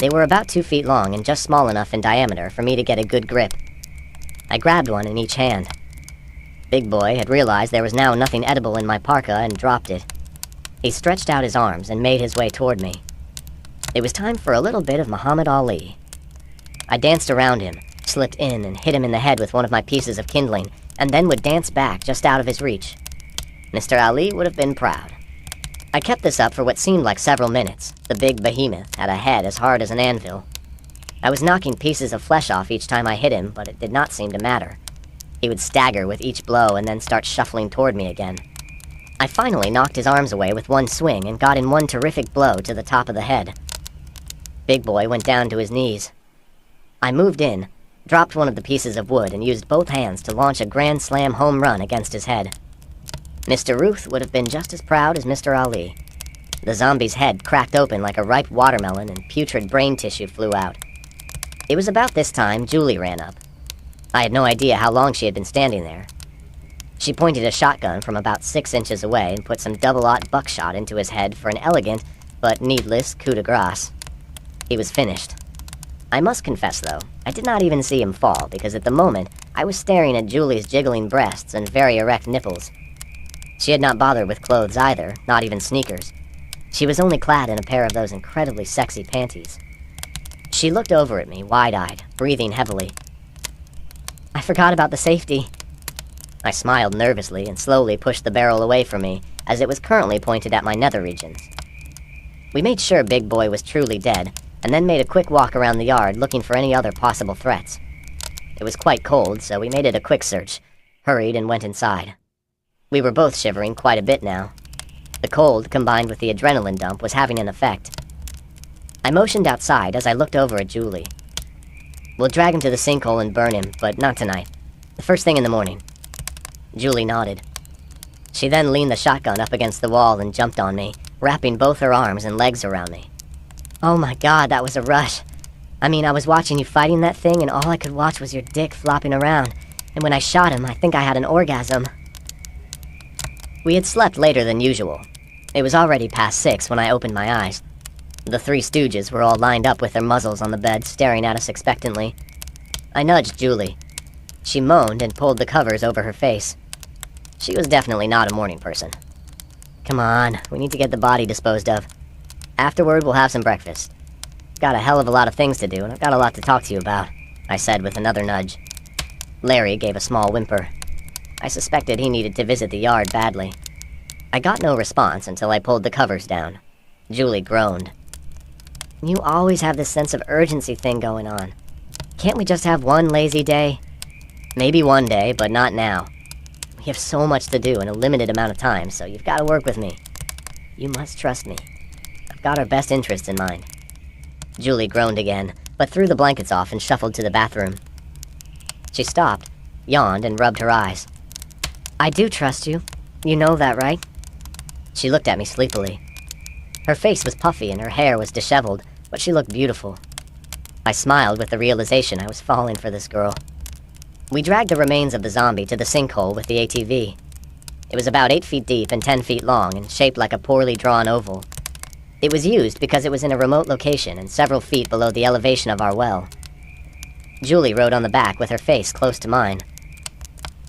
They were about 2 feet long and just small enough in diameter for me to get a good grip. I grabbed one in each hand. Big Boy had realized there was now nothing edible in my parka and dropped it. He stretched out his arms and made his way toward me. It was time for a little bit of Muhammad Ali. I danced around him, slipped in and hit him in the head with one of my pieces of kindling, and then would dance back just out of his reach. Mr. Ali would have been proud. I kept this up for what seemed like several minutes. The big behemoth had a head as hard as an anvil. I was knocking pieces of flesh off each time I hit him, but it did not seem to matter. He would stagger with each blow and then start shuffling toward me again. I finally knocked his arms away with one swing and got in one terrific blow to the top of the head. Big Boy went down to his knees. I moved in, dropped one of the pieces of wood, and used both hands to launch a grand slam home run against his head. Mr. Ruth would have been just as proud as Mr. Ali. The zombie's head cracked open like a ripe watermelon and putrid brain tissue flew out. It was about this time Julie ran up. I had no idea how long she had been standing there. She pointed a shotgun from about 6 inches away and put some double-aught buckshot into his head for an elegant, but needless, coup de grace. He was finished. I must confess, though, I did not even see him fall, because at the moment, I was staring at Julie's jiggling breasts and very erect nipples. She had not bothered with clothes either, not even sneakers. She was only clad in a pair of those incredibly sexy panties. She looked over at me, wide-eyed, breathing heavily. I forgot about the safety. I smiled nervously and slowly pushed the barrel away from me, as it was currently pointed at my nether regions. We made sure Big Boy was truly dead, and then made a quick walk around the yard looking for any other possible threats. It was quite cold, so we made it a quick search, hurried and went inside. We were both shivering quite a bit now. The cold, combined with the adrenaline dump, was having an effect. I motioned outside as I looked over at Julie. We'll drag him to the sinkhole and burn him, but not tonight. The first thing in the morning. Julie nodded. She then leaned the shotgun up against the wall and jumped on me, wrapping both her arms and legs around me. Oh my god, that was a rush. I mean, I was watching you fighting that thing and all I could watch was your dick flopping around. And when I shot him, I think I had an orgasm. We had slept later than usual. It was already past 6 when I opened my eyes. The Three Stooges were all lined up with their muzzles on the bed, staring at us expectantly. I nudged Julie. She moaned and pulled the covers over her face. She was definitely not a morning person. Come on, we need to get the body disposed of. Afterward, we'll have some breakfast. Got a hell of a lot of things to do, and I've got a lot to talk to you about, I said with another nudge. Larry gave a small whimper. I suspected he needed to visit the yard badly. I got no response until I pulled the covers down. Julie groaned. You always have this sense of urgency thing going on. Can't we just have one lazy day? Maybe one day, but not now. We have so much to do in a limited amount of time, so you've got to work with me. You must trust me. I've got our best interests in mind. Julie groaned again, but threw the blankets off and shuffled to the bathroom. She stopped, yawned, and rubbed her eyes. I do trust you. You know that, right? She looked at me sleepily. Her face was puffy and her hair was disheveled, but she looked beautiful. I smiled with the realization I was falling for this girl. We dragged the remains of the zombie to the sinkhole with the ATV. It was about 8 feet deep and 10 feet long and shaped like a poorly drawn oval. It was used because it was in a remote location and several feet below the elevation of our well. Julie rode on the back with her face close to mine.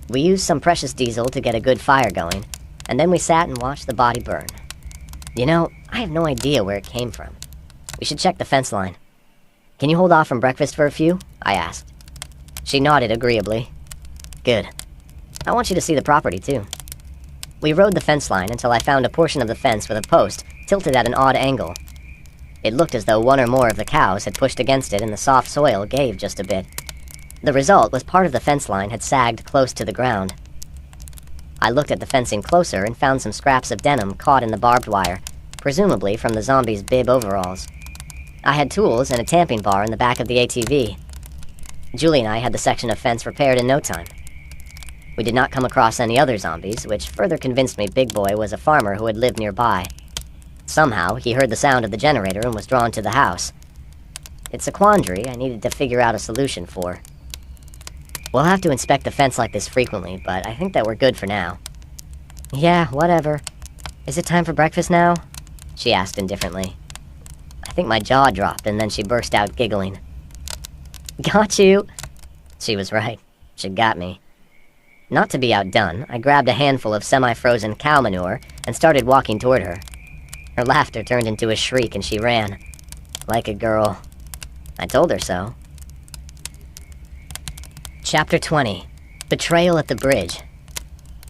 We used some precious diesel to get a good fire going, and then we sat and watched the body burn. You know, I have no idea where it came from. We should check the fence line. Can you hold off from breakfast for a few? I asked. She nodded agreeably. Good. I want you to see the property, too. We rode the fence line until I found a portion of the fence with a post tilted at an odd angle. It looked as though one or more of the cows had pushed against it and the soft soil gave just a bit. The result was part of the fence line had sagged close to the ground. I looked at the fencing closer and found some scraps of denim caught in the barbed wire, presumably from the zombies' bib overalls. I had tools and a tamping bar in the back of the ATV. Julie and I had the section of fence repaired in no time. We did not come across any other zombies, which further convinced me Big Boy was a farmer who had lived nearby. Somehow, he heard the sound of the generator and was drawn to the house. It's a quandary I needed to figure out a solution for. We'll have to inspect the fence like this frequently, but I think that we're good for now. Yeah, whatever. Is it time for breakfast now? She asked indifferently. I think my jaw dropped, and then she burst out giggling. Got you! She was right. She got me. Not to be outdone, I grabbed a handful of semi-frozen cow manure and started walking toward her. Her laughter turned into a shriek and she ran. Like a girl. I told her so. Chapter 20. Betrayal at the Bridge.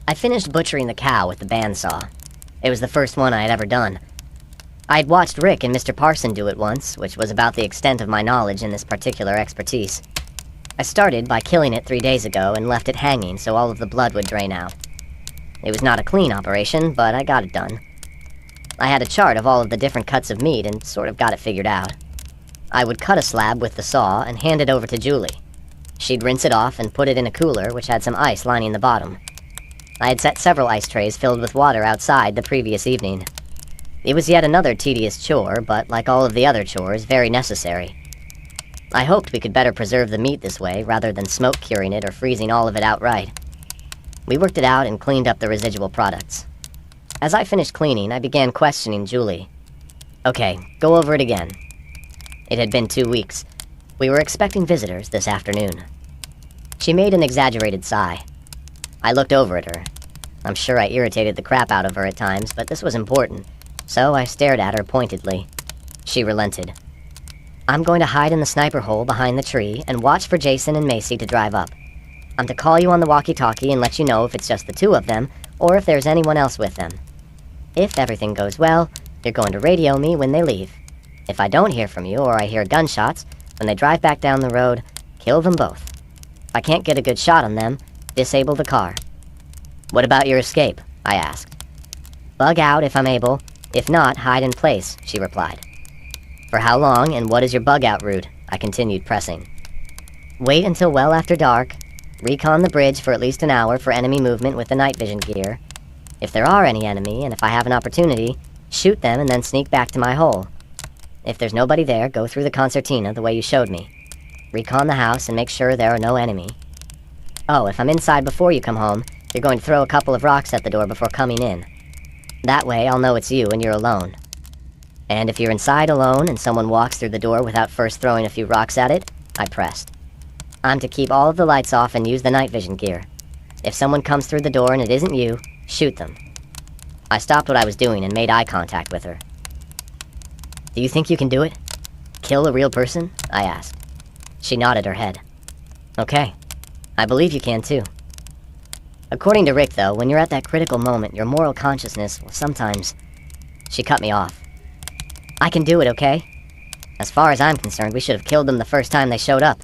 I finished butchering the cow with the bandsaw. It was the first one I had ever done. I'd watched Rick and Mr. Parson do it once, which was about the extent of my knowledge in this particular expertise. I started by killing it 3 days ago and left it hanging so all of the blood would drain out. It was not a clean operation, but I got it done. I had a chart of all of the different cuts of meat and sort of got it figured out. I would cut a slab with the saw and hand it over to Julie. She'd rinse it off and put it in a cooler which had some ice lining the bottom. I had set several ice trays filled with water outside the previous evening. It was yet another tedious chore, but like all of the other chores, very necessary. I hoped we could better preserve the meat this way, rather than smoke curing it or freezing all of it outright. We worked it out and cleaned up the residual products. As I finished cleaning, I began questioning Julie. Okay, go over it again. It had been 2 weeks. We were expecting visitors this afternoon. She made an exaggerated sigh. I looked over at her. I'm sure I irritated the crap out of her at times, but this was important, so I stared at her pointedly. She relented. I'm going to hide in the sniper hole behind the tree and watch for Jason and Macy to drive up. I'm to call you on the walkie-talkie and let you know if it's just the two of them, or if there's anyone else with them. If everything goes well, you're going to radio me when they leave. If I don't hear from you or I hear gunshots, when they drive back down the road, kill them both. If I can't get a good shot on them, disable the car. What about your escape? I asked. Bug out if I'm able. If not, hide in place, she replied. For how long, and what is your bug-out route? I continued pressing. Wait until well after dark. Recon the bridge for at least an hour for enemy movement with the night vision gear. If there are any enemy, and if I have an opportunity, shoot them and then sneak back to my hole. If there's nobody there, go through the concertina the way you showed me. Recon the house and make sure there are no enemy. Oh, if I'm inside before you come home, you're going to throw a couple of rocks at the door before coming in. That way I'll know it's you and you're alone. And if you're inside alone and someone walks through the door without first throwing a few rocks at it, I pressed. I'm to keep all of the lights off and use the night vision gear. If someone comes through the door and it isn't you, shoot them. I stopped what I was doing and made eye contact with her. Do you think you can do it? Kill a real person? I asked. She nodded her head. Okay. I believe you can too. According to Rick, though, when you're at that critical moment, your moral consciousness will sometimes... She cut me off. I can do it, okay? As far as I'm concerned, we should have killed them the first time they showed up.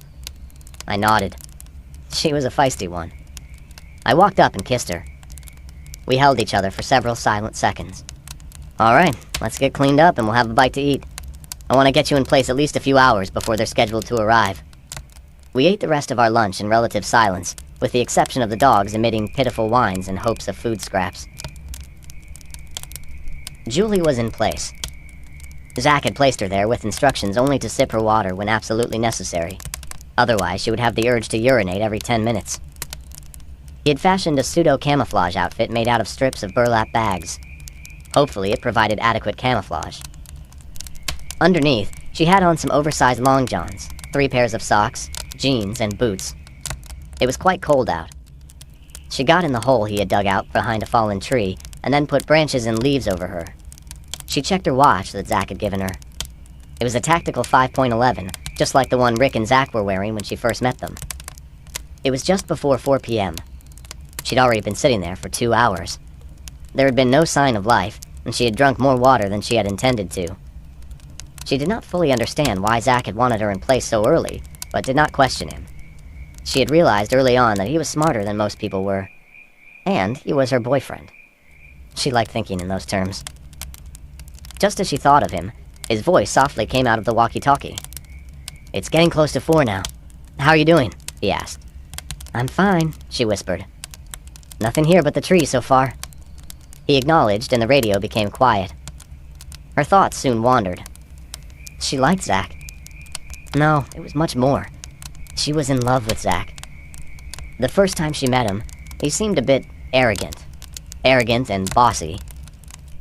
I nodded. She was a feisty one. I walked up and kissed her. We held each other for several silent seconds. Alright, let's get cleaned up and we'll have a bite to eat. I want to get you in place at least a few hours before they're scheduled to arrive. We ate the rest of our lunch in relative silence, with the exception of the dogs emitting pitiful whines in hopes of food scraps. Julie was in place. Zach had placed her there with instructions only to sip her water when absolutely necessary. Otherwise, she would have the urge to urinate every 10 minutes. He had fashioned a pseudo-camouflage outfit made out of strips of burlap bags. Hopefully, it provided adequate camouflage. Underneath, she had on some oversized long johns, 3 pairs of socks, jeans, and boots. It was quite cold out. She got in the hole he had dug out behind a fallen tree, and then put branches and leaves over her. She checked her watch that Zach had given her. It was a tactical 5.11, just like the one Rick and Zach were wearing when she first met them. It was just before 4 p.m. She'd already been sitting there for 2 hours. There had been no sign of life, and she had drunk more water than she had intended to. She did not fully understand why Zach had wanted her in place so early, but did not question him. She had realized early on that he was smarter than most people were, and he was her boyfriend. She liked thinking in those terms. Just as she thought of him, his voice softly came out of the walkie-talkie. "It's getting close to 4 now. How are you doing?" he asked. "I'm fine," she whispered. "Nothing here but the trees so far." He acknowledged, and the radio became quiet. Her thoughts soon wandered. She liked Zach. No, it was much more. She was in love with Zach. The first time she met him, he seemed a bit arrogant. Arrogant and bossy.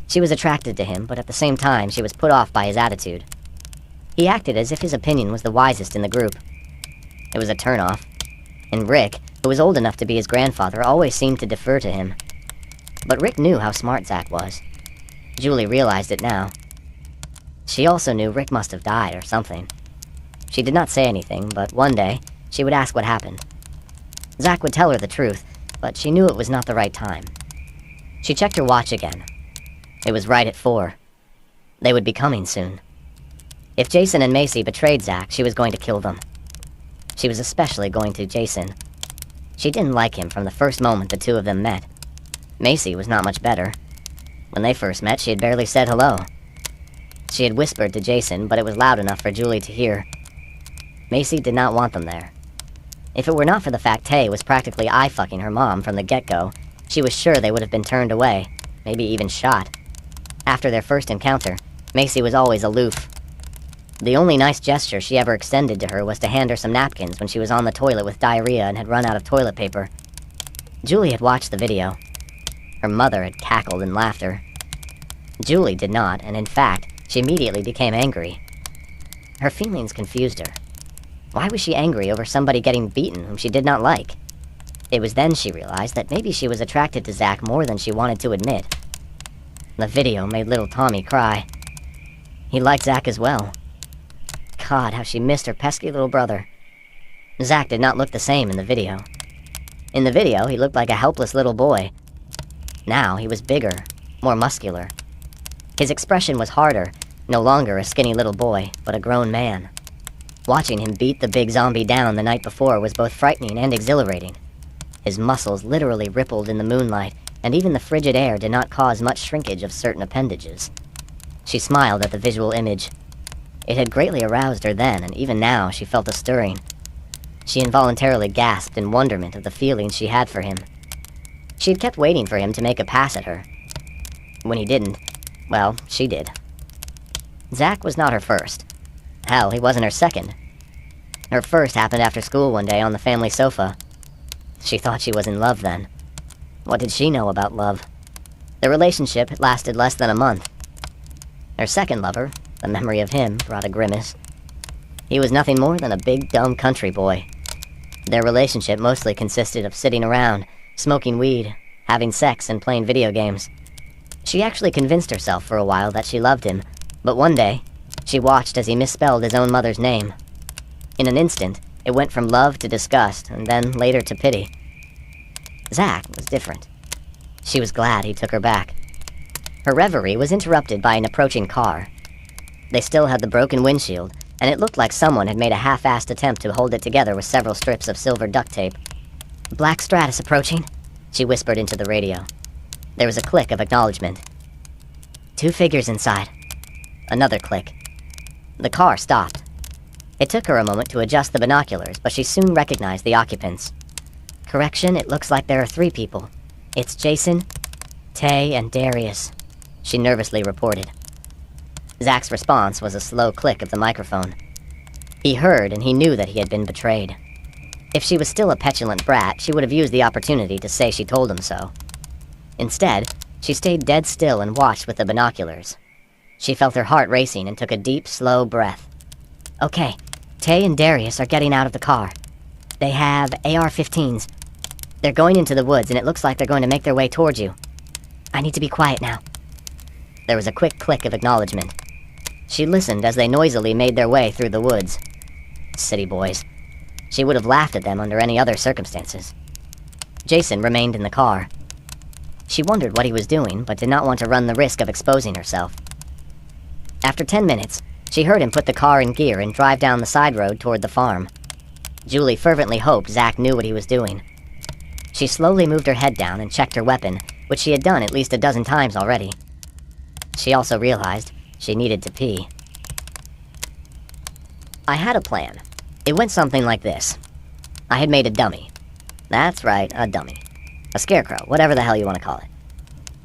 She was attracted to him, but at the same time she was put off by his attitude. He acted as if his opinion was the wisest in the group. It was a turn-off. And Rick, who was old enough to be his grandfather, always seemed to defer to him. But Rick knew how smart Zach was. Julie realized it now. She also knew Rick must have died or something. She did not say anything, but one day, she would ask what happened. Zach would tell her the truth, but she knew it was not the right time. She checked her watch again. It was right at 4. They would be coming soon. If Jason and Macy betrayed Zach, she was going to kill them. She was especially going to Jason. She didn't like him from the first moment the two of them met. Macy was not much better. When they first met, she had barely said hello. She had whispered to Jason, but it was loud enough for Julie to hear. Macy did not want them there. If it were not for the fact Tay was practically eye-fucking her mom from the get-go, she was sure they would have been turned away, maybe even shot. After their first encounter, Macy was always aloof. The only nice gesture she ever extended to her was to hand her some napkins when she was on the toilet with diarrhea and had run out of toilet paper. Julie had watched the video. Her mother had cackled in laughter. Julie did not, and in fact, she immediately became angry. Her feelings confused her. Why was she angry over somebody getting beaten whom she did not like? It was then she realized that maybe she was attracted to Zach more than she wanted to admit. The video made little Tommy cry. He liked Zach as well. God, how she missed her pesky little brother. Zach did not look the same in the video. In the video, he looked like a helpless little boy. Now, he was bigger, more muscular. His expression was harder, no longer a skinny little boy, but a grown man. Watching him beat the big zombie down the night before was both frightening and exhilarating. His muscles literally rippled in the moonlight, and even the frigid air did not cause much shrinkage of certain appendages. She smiled at the visual image. It had greatly aroused her then, and even now she felt a stirring. She involuntarily gasped in wonderment of the feelings she had for him. She had kept waiting for him to make a pass at her. When he didn't, well, she did. Zach was not her first. Hell, he wasn't her second. Her first happened after school one day on the family sofa. She thought she was in love then. What did she know about love? The relationship lasted less than a month. Her second lover, the memory of him, brought a grimace. He was nothing more than a big, dumb country boy. Their relationship mostly consisted of sitting around, smoking weed, having sex, and playing video games. She actually convinced herself for a while that she loved him, but one day, she watched as he misspelled his own mother's name. In an instant, it went from love to disgust, and then later to pity. Zach was different. She was glad he took her back. Her reverie was interrupted by an approaching car. They still had the broken windshield, and it looked like someone had made a half-assed attempt to hold it together with several strips of silver duct tape. "Black Stratus approaching," she whispered into the radio. There was a click of acknowledgement. "2 figures inside." Another click. The car stopped. It took her a moment to adjust the binoculars, but she soon recognized the occupants. "Correction, it looks like there are 3 people. It's Jason, Tay, and Darius," she nervously reported. Zach's response was a slow click of the microphone. He heard, and he knew that he had been betrayed. If she was still a petulant brat, she would have used the opportunity to say she told him so. Instead, she stayed dead still and watched with the binoculars. She felt her heart racing and took a deep, slow breath. "Okay, Tay and Darius are getting out of the car. They have AR-15s. They're going into the woods, and it looks like they're going to make their way towards you. I need to be quiet now." There was a quick click of acknowledgement. She listened as they noisily made their way through the woods. City boys. She would have laughed at them under any other circumstances. Jason remained in the car. She wondered what he was doing, but did not want to run the risk of exposing herself. After 10 minutes, she heard him put the car in gear and drive down the side road toward the farm. Julie fervently hoped Zach knew what he was doing. She slowly moved her head down and checked her weapon, which she had done at least a dozen times already. She also realized she needed to pee. I had a plan. It went something like this. I had made a dummy. That's right, a dummy. A scarecrow, whatever the hell you want to call it.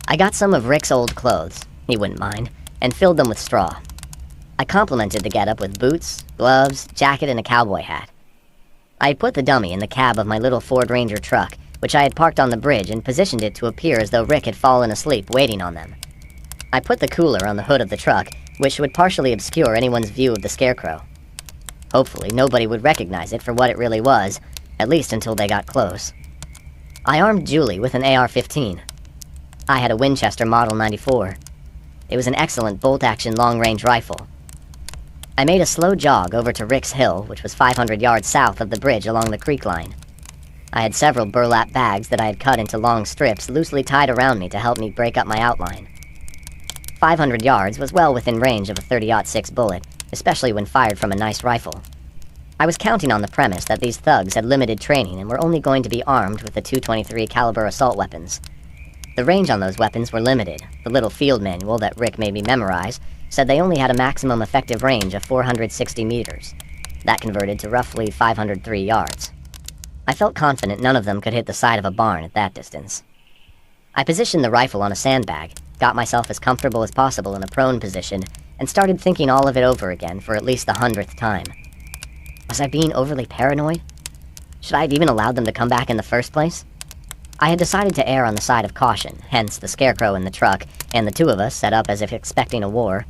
I got some of Rick's old clothes, he wouldn't mind, and filled them with straw. I complimented the getup with boots, gloves, jacket, and a cowboy hat. I had put the dummy in the cab of my little Ford Ranger truck, which I had parked on the bridge and positioned it to appear as though Rick had fallen asleep waiting on them. I put the cooler on the hood of the truck, which would partially obscure anyone's view of the scarecrow. Hopefully, nobody would recognize it for what it really was, at least until they got close. I armed Julie with an AR-15. I had a Winchester Model 94. It was an excellent bolt-action long-range rifle. I made a slow jog over to Rick's Hill, which was 500 yards south of the bridge along the creek line. I had several burlap bags that I had cut into long strips loosely tied around me to help me break up my outline. 500 yards was well within range of a .30-06 bullet, especially when fired from a nice rifle. I was counting on the premise that these thugs had limited training and were only going to be armed with the .223 caliber assault weapons. The range on those weapons were limited. The little field manual that Rick made me memorize said they only had a maximum effective range of 460 meters. That converted to roughly 503 yards. I felt confident none of them could hit the side of a barn at that distance. I positioned the rifle on a sandbag, got myself as comfortable as possible in a prone position, and started thinking all of it over again for at least the 100th time. Was I being overly paranoid? Should I have even allowed them to come back in the first place? I had decided to err on the side of caution, hence the scarecrow in the truck, and the two of us set up as if expecting a war.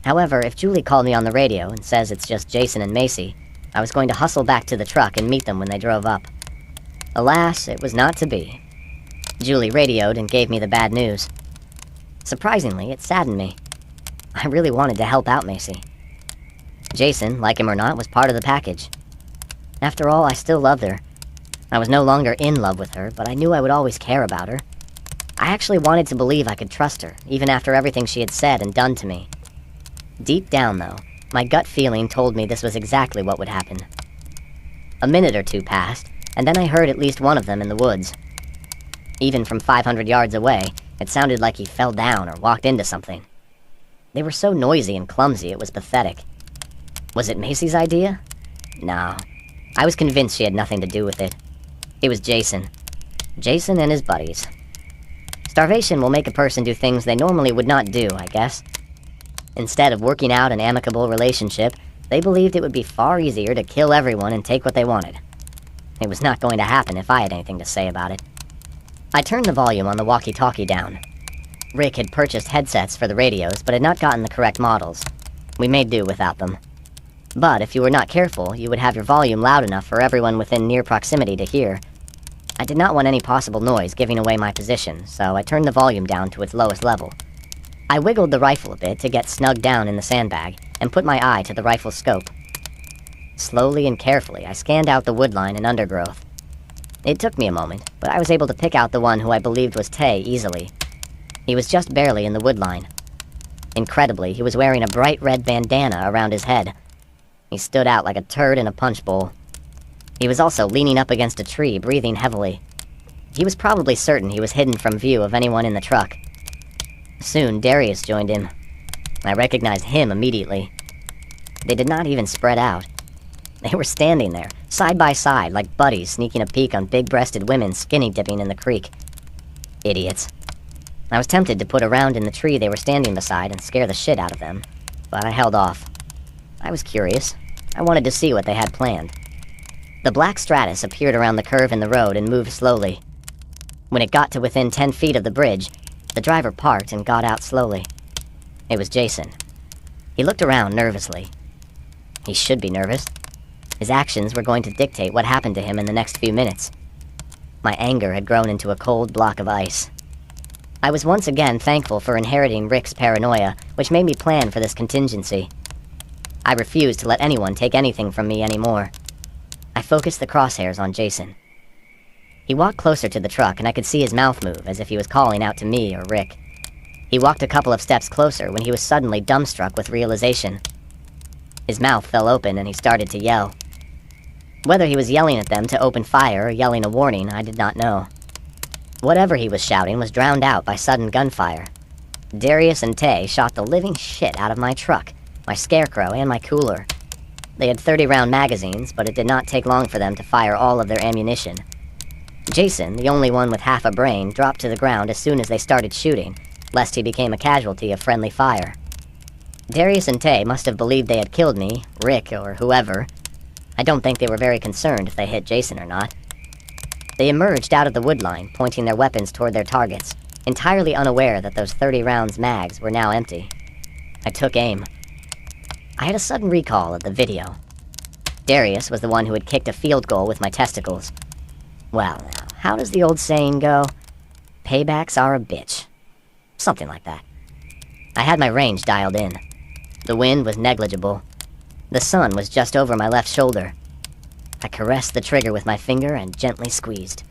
However, if Julie called me on the radio and says it's just Jason and Macy, I was going to hustle back to the truck and meet them when they drove up. Alas, it was not to be. Julie radioed and gave me the bad news. Surprisingly, it saddened me. I really wanted to help out Macy. Jason, like him or not, was part of the package. After all, I still loved her. I was no longer in love with her, but I knew I would always care about her. I actually wanted to believe I could trust her, even after everything she had said and done to me. Deep down, though, my gut feeling told me this was exactly what would happen. A minute or two passed, and then I heard at least one of them in the woods. Even from 500 yards away, it sounded like he fell down or walked into something. They were so noisy and clumsy it was pathetic. Was it Macy's idea? No. I was convinced she had nothing to do with it. It was Jason. Jason and his buddies. Starvation will make a person do things they normally would not do, I guess. Instead of working out an amicable relationship, they believed it would be far easier to kill everyone and take what they wanted. It was not going to happen if I had anything to say about it. I turned the volume on the walkie-talkie down. Rick had purchased headsets for the radios, but had not gotten the correct models. We made do without them. But if you were not careful, you would have your volume loud enough for everyone within near proximity to hear. I did not want any possible noise giving away my position, so I turned the volume down to its lowest level. I wiggled the rifle a bit to get snug down in the sandbag, and put my eye to the rifle's scope. Slowly and carefully, I scanned out the woodline and undergrowth. It took me a moment, but I was able to pick out the one who I believed was Tay easily. He was just barely in the woodline. Incredibly, he was wearing a bright red bandana around his head. He stood out like a turd in a punch bowl. He was also leaning up against a tree, breathing heavily. He was probably certain he was hidden from view of anyone in the truck. Soon, Darius joined him. I recognized him immediately. They did not even spread out. They were standing there, side by side, like buddies sneaking a peek on big-breasted women skinny dipping in the creek. Idiots. I was tempted to put a round in the tree they were standing beside and scare the shit out of them, but I held off. I was curious. I wanted to see what they had planned. The black Stratus appeared around the curve in the road and moved slowly. When it got to within 10 feet of the bridge, the driver parked and got out slowly. It was Jason. He looked around nervously. He should be nervous. His actions were going to dictate what happened to him in the next few minutes. My anger had grown into a cold block of ice. I was once again thankful for inheriting Rick's paranoia, which made me plan for this contingency. I refused to let anyone take anything from me anymore. I focused the crosshairs on Jason. He walked closer to the truck, and I could see his mouth move as if he was calling out to me or Rick. He walked a couple of steps closer when he was suddenly dumbstruck with realization. His mouth fell open and he started to yell. Whether he was yelling at them to open fire or yelling a warning, I did not know. Whatever he was shouting was drowned out by sudden gunfire. Darius and Tay shot the living shit out of my truck, my scarecrow, and my cooler. They had 30-round magazines, but it did not take long for them to fire all of their ammunition. Jason, the only one with half a brain, dropped to the ground as soon as they started shooting, lest he became a casualty of friendly fire. Darius and Tay must have believed they had killed me, Rick, or whoever. I don't think they were very concerned if they hit Jason or not. They emerged out of the woodline, pointing their weapons toward their targets, entirely unaware that those 30 rounds mags were now empty. I took aim. I had a sudden recall of the video. Darius was the one who had kicked a field goal with my testicles. Well, now, how does the old saying go? Paybacks are a bitch. Something like that. I had my range dialed in. The wind was negligible. The sun was just over my left shoulder. I caressed the trigger with my finger and gently squeezed.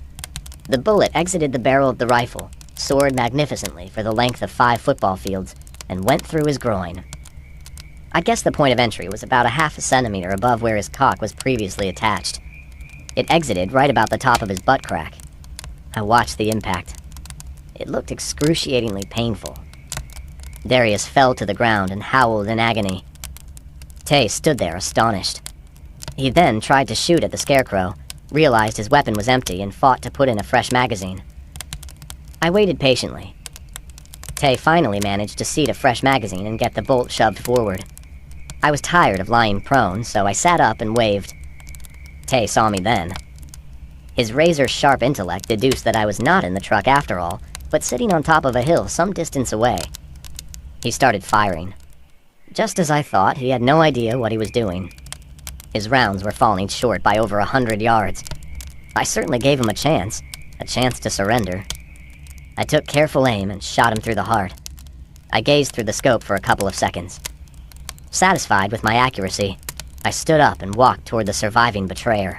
The bullet exited the barrel of the rifle, soared magnificently for the length of 5 football fields, and went through his groin. I guess the point of entry was about a half a centimeter above where his cock was previously attached. It exited right about the top of his butt crack. I watched the impact. It looked excruciatingly painful. Darius fell to the ground and howled in agony. Tay stood there astonished. He then tried to shoot at the scarecrow, realized his weapon was empty, and fought to put in a fresh magazine. I waited patiently. Tay finally managed to seat a fresh magazine and get the bolt shoved forward. I was tired of lying prone, so I sat up and waved. Tay saw me then. His razor-sharp intellect deduced that I was not in the truck after all, but sitting on top of a hill some distance away. He started firing. Just as I thought, he had no idea what he was doing. His rounds were falling short by over 100 yards. I certainly gave him a chance to surrender. I took careful aim and shot him through the heart. I gazed through the scope for a couple of seconds. Satisfied with my accuracy, I stood up and walked toward the surviving betrayer.